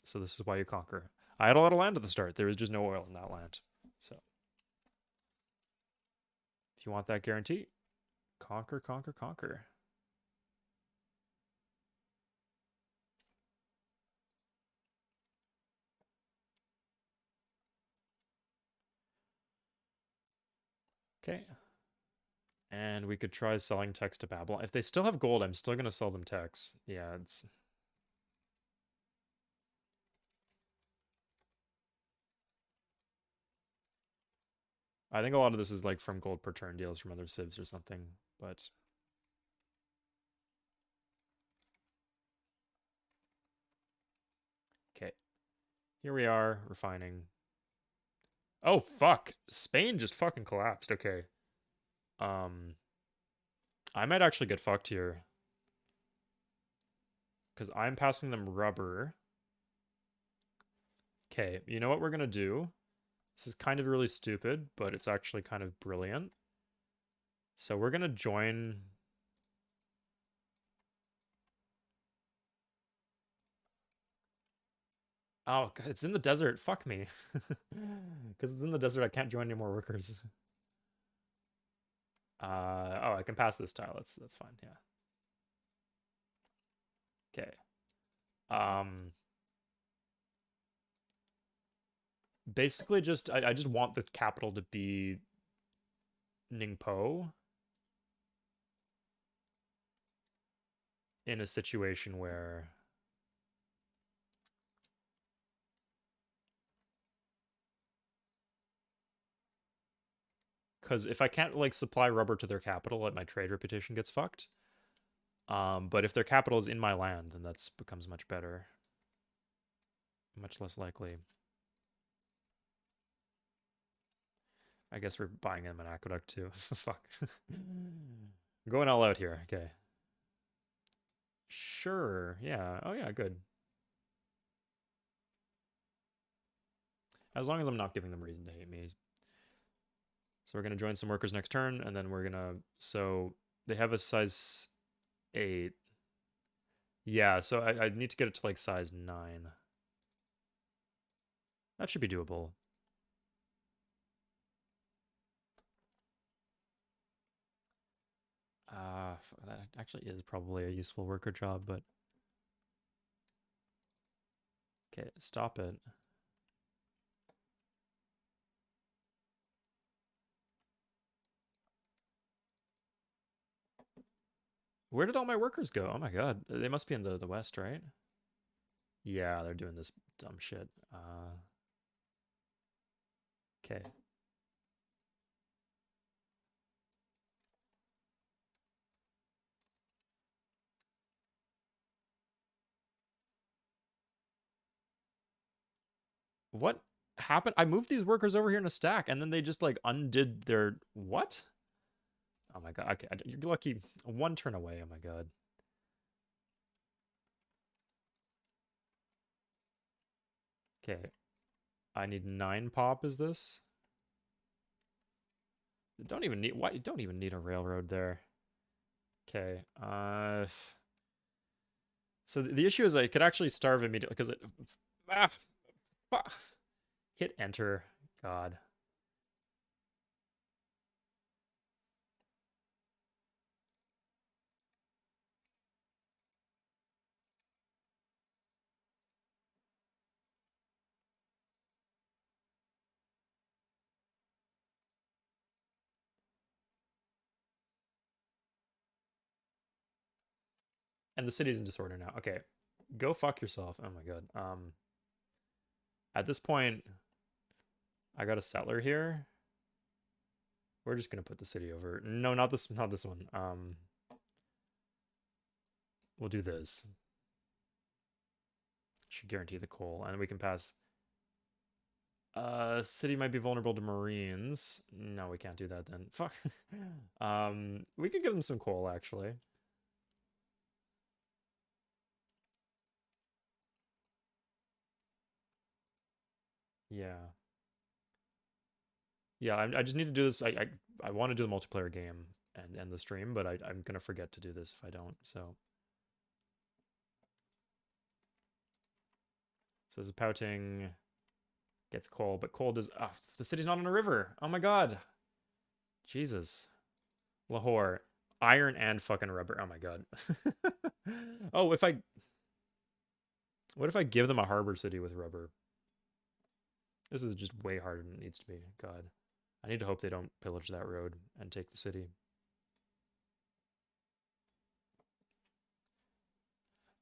So this is why you conquer. I had a lot of land at the start. There was just no oil in that land. So if you want that guarantee, conquer, conquer, conquer. Okay. And we could try selling techs to Babylon. If they still have gold, I'm still going to sell them techs. Yeah, it's... I think a lot of this is like from gold per turn deals from other civs or something, but... Okay. Here we are, refining. Oh, fuck. Spain just fucking collapsed. Okay. I might actually get fucked here. Because I'm passing them rubber. Okay, you know what we're going to do? This is kind of really stupid, but it's actually kind of brilliant. So we're going to join... Oh, God, it's in the desert. Fuck me. Because it's in the desert, I can't join any more workers. Oh, I can pass this tile. That's fine, yeah. Okay. Basically just, I just want the capital to be Ningpo in a situation where... Because if I can't, like, supply rubber to their capital, like, my trade reputation gets fucked. But if their capital is in my land, then that becomes much better. Much less likely. I guess we're buying them an aqueduct too. Fuck. I'm going all out here. Okay. Sure. Yeah. Oh yeah, good. As long as I'm not giving them reason to hate me. So we're going to join some workers next turn, and then we're going to... So they have a size 8. Yeah, so I need to get it to like size 9. That should be doable. That actually is probably a useful worker job, but... Okay, stop it. Where did all my workers go? Oh my god. They must be in the west, right? Yeah, they're doing this dumb shit. Okay. What happened? I moved these workers over here in a stack, and then they just like undid their what? Oh my god. Okay, you're lucky. One turn away. Oh my god. Okay. I need 9 pop. Is this? Don't even need. What? You don't even need a railroad there. Okay. So the issue is I could actually starve immediately because it. Ah, hit enter. God. And the city's in disorder now. Okay. Go fuck yourself. Oh my god. At this point, I got a settler here. We're just gonna put the city over. No, not this one. We'll do this. Should guarantee the coal, and we can pass. City might be vulnerable to Marines. No, we can't do that then. Fuck. We could give them some coal actually. Yeah. Yeah, I just need to do this. I want to do the multiplayer game and end the stream, but I'm gonna forget to do this if I don't. So this is pouting gets coal, but coal does. Oh, the city's not on a river. Oh my god. Jesus. Lahore, iron and fucking rubber. Oh my god. Oh, if I what if I give them a harbor city with rubber? This is just way harder than it needs to be. God. I need to hope they don't pillage that road and take the city.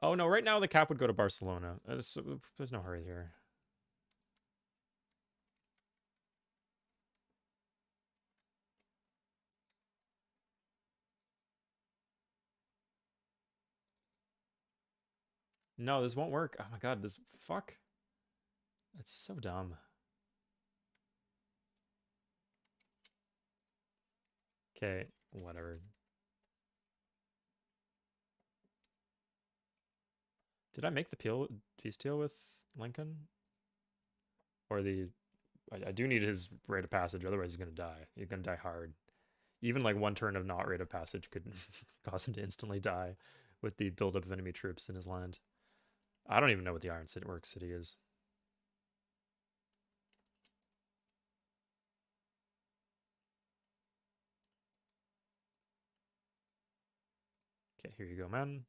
Oh no, right now the cap would go to Barcelona. There's no hurry here. No, this won't work. Oh my god, this fuck. That's so dumb. Okay, whatever. Did I make the peace deal with Lincoln? Or the I do need his rate of passage, otherwise he's gonna die. He's gonna die hard. Even like one turn of not rate of passage could cause him to instantly die with the buildup of enemy troops in his land. I don't even know what the Iron City Work City is. Okay, here you go, man.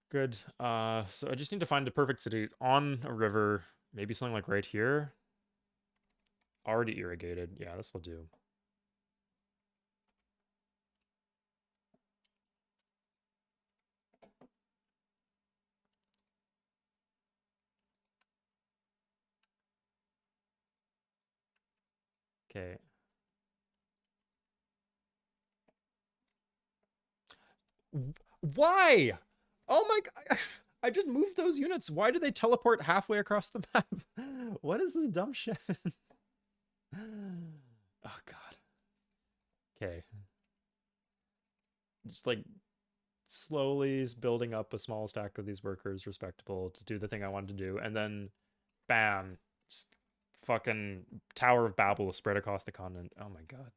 Good. So I just need to find the perfect city on a river. Maybe something like right here. Already irrigated. Yeah, this will do. Okay. Why? Oh my god. I just moved those units. Why do they teleport halfway across the map? What is this dumb shit? Oh god. Okay. Just like slowly building up a small stack of these workers respectable to do the thing I wanted to do, and then bam, fucking Tower of Babel spread across the continent. Oh my god.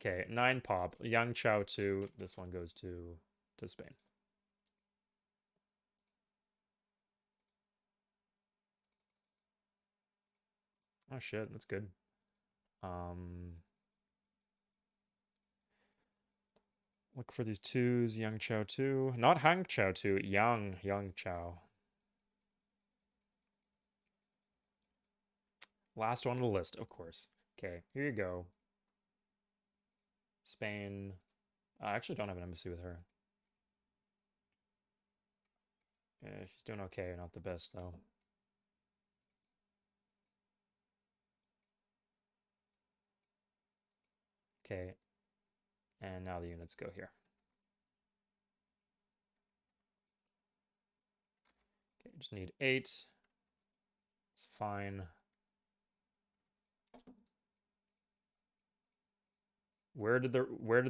Okay, 9 pop. Yang Chao 2. This one goes to Spain. Oh shit, that's good. Um Look for these twos. Yang Chao 2. Not Hang Chao 2. Yang Chao. Last one on the list, of course. Okay, here you go. Spain. I actually don't have an embassy with her. Yeah, she's doing okay, not the best though. Okay, and now the units go here. Okay, just need 8. It's fine. Where did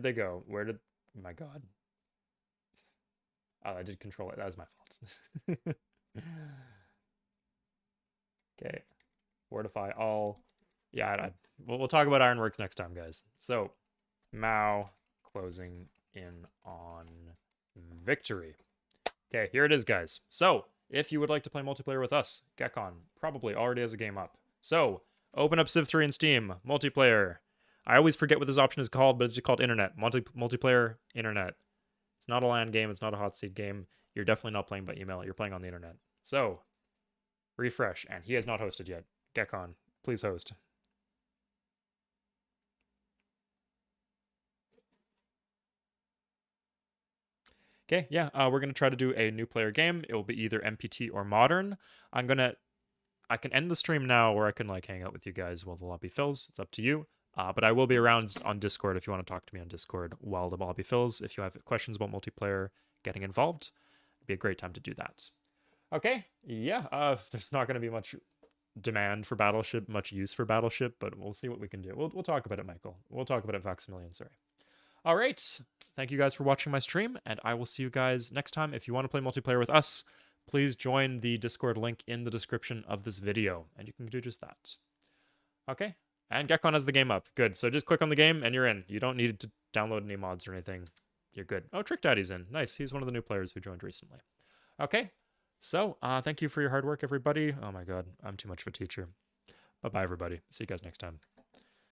they go? Oh my god. Oh, I did control it. That was my fault. Okay. Fortify all. Yeah, we'll talk about ironworks next time, guys. So, Mao closing in on victory. Okay, here it is, guys. So, if you would like to play multiplayer with us, Gekon probably already has a game up. So, open up Civ 3 in Steam, multiplayer. I always forget what this option is called, but it's just called Internet. Multiplayer Internet. It's not a LAN game, it's not a hot seat game. You're definitely not playing by email, you're playing on the internet. So, refresh, and he has not hosted yet. Gekon, please host. Okay, yeah, we're gonna try to do a new player game. It will be either MPT or modern. I can end the stream now, or I can like hang out with you guys while the lobby fills. It's up to you. But I will be around on Discord if you want to talk to me on Discord while the lobby fills. If you have questions about multiplayer, getting involved, it'd be a great time to do that. Okay, yeah. There's not gonna be much demand for Battleship, much use for Battleship, but we'll see what we can do. We'll talk about it, Michael. We'll talk about it, Vaximilian. Sorry. All right. Thank you guys for watching my stream, and I will see you guys next time. If you want to play multiplayer with us, please join the Discord link in the description of this video, and you can do just that. Okay. And Gekon has the game up. Good. So just click on the game, and you're in. You don't need to download any mods or anything. You're good. Oh, Trick Daddy's in. Nice. He's one of the new players who joined recently. Okay. So, thank you for your hard work, everybody. Oh my god, I'm too much of a teacher. Bye-bye, everybody. See you guys next time.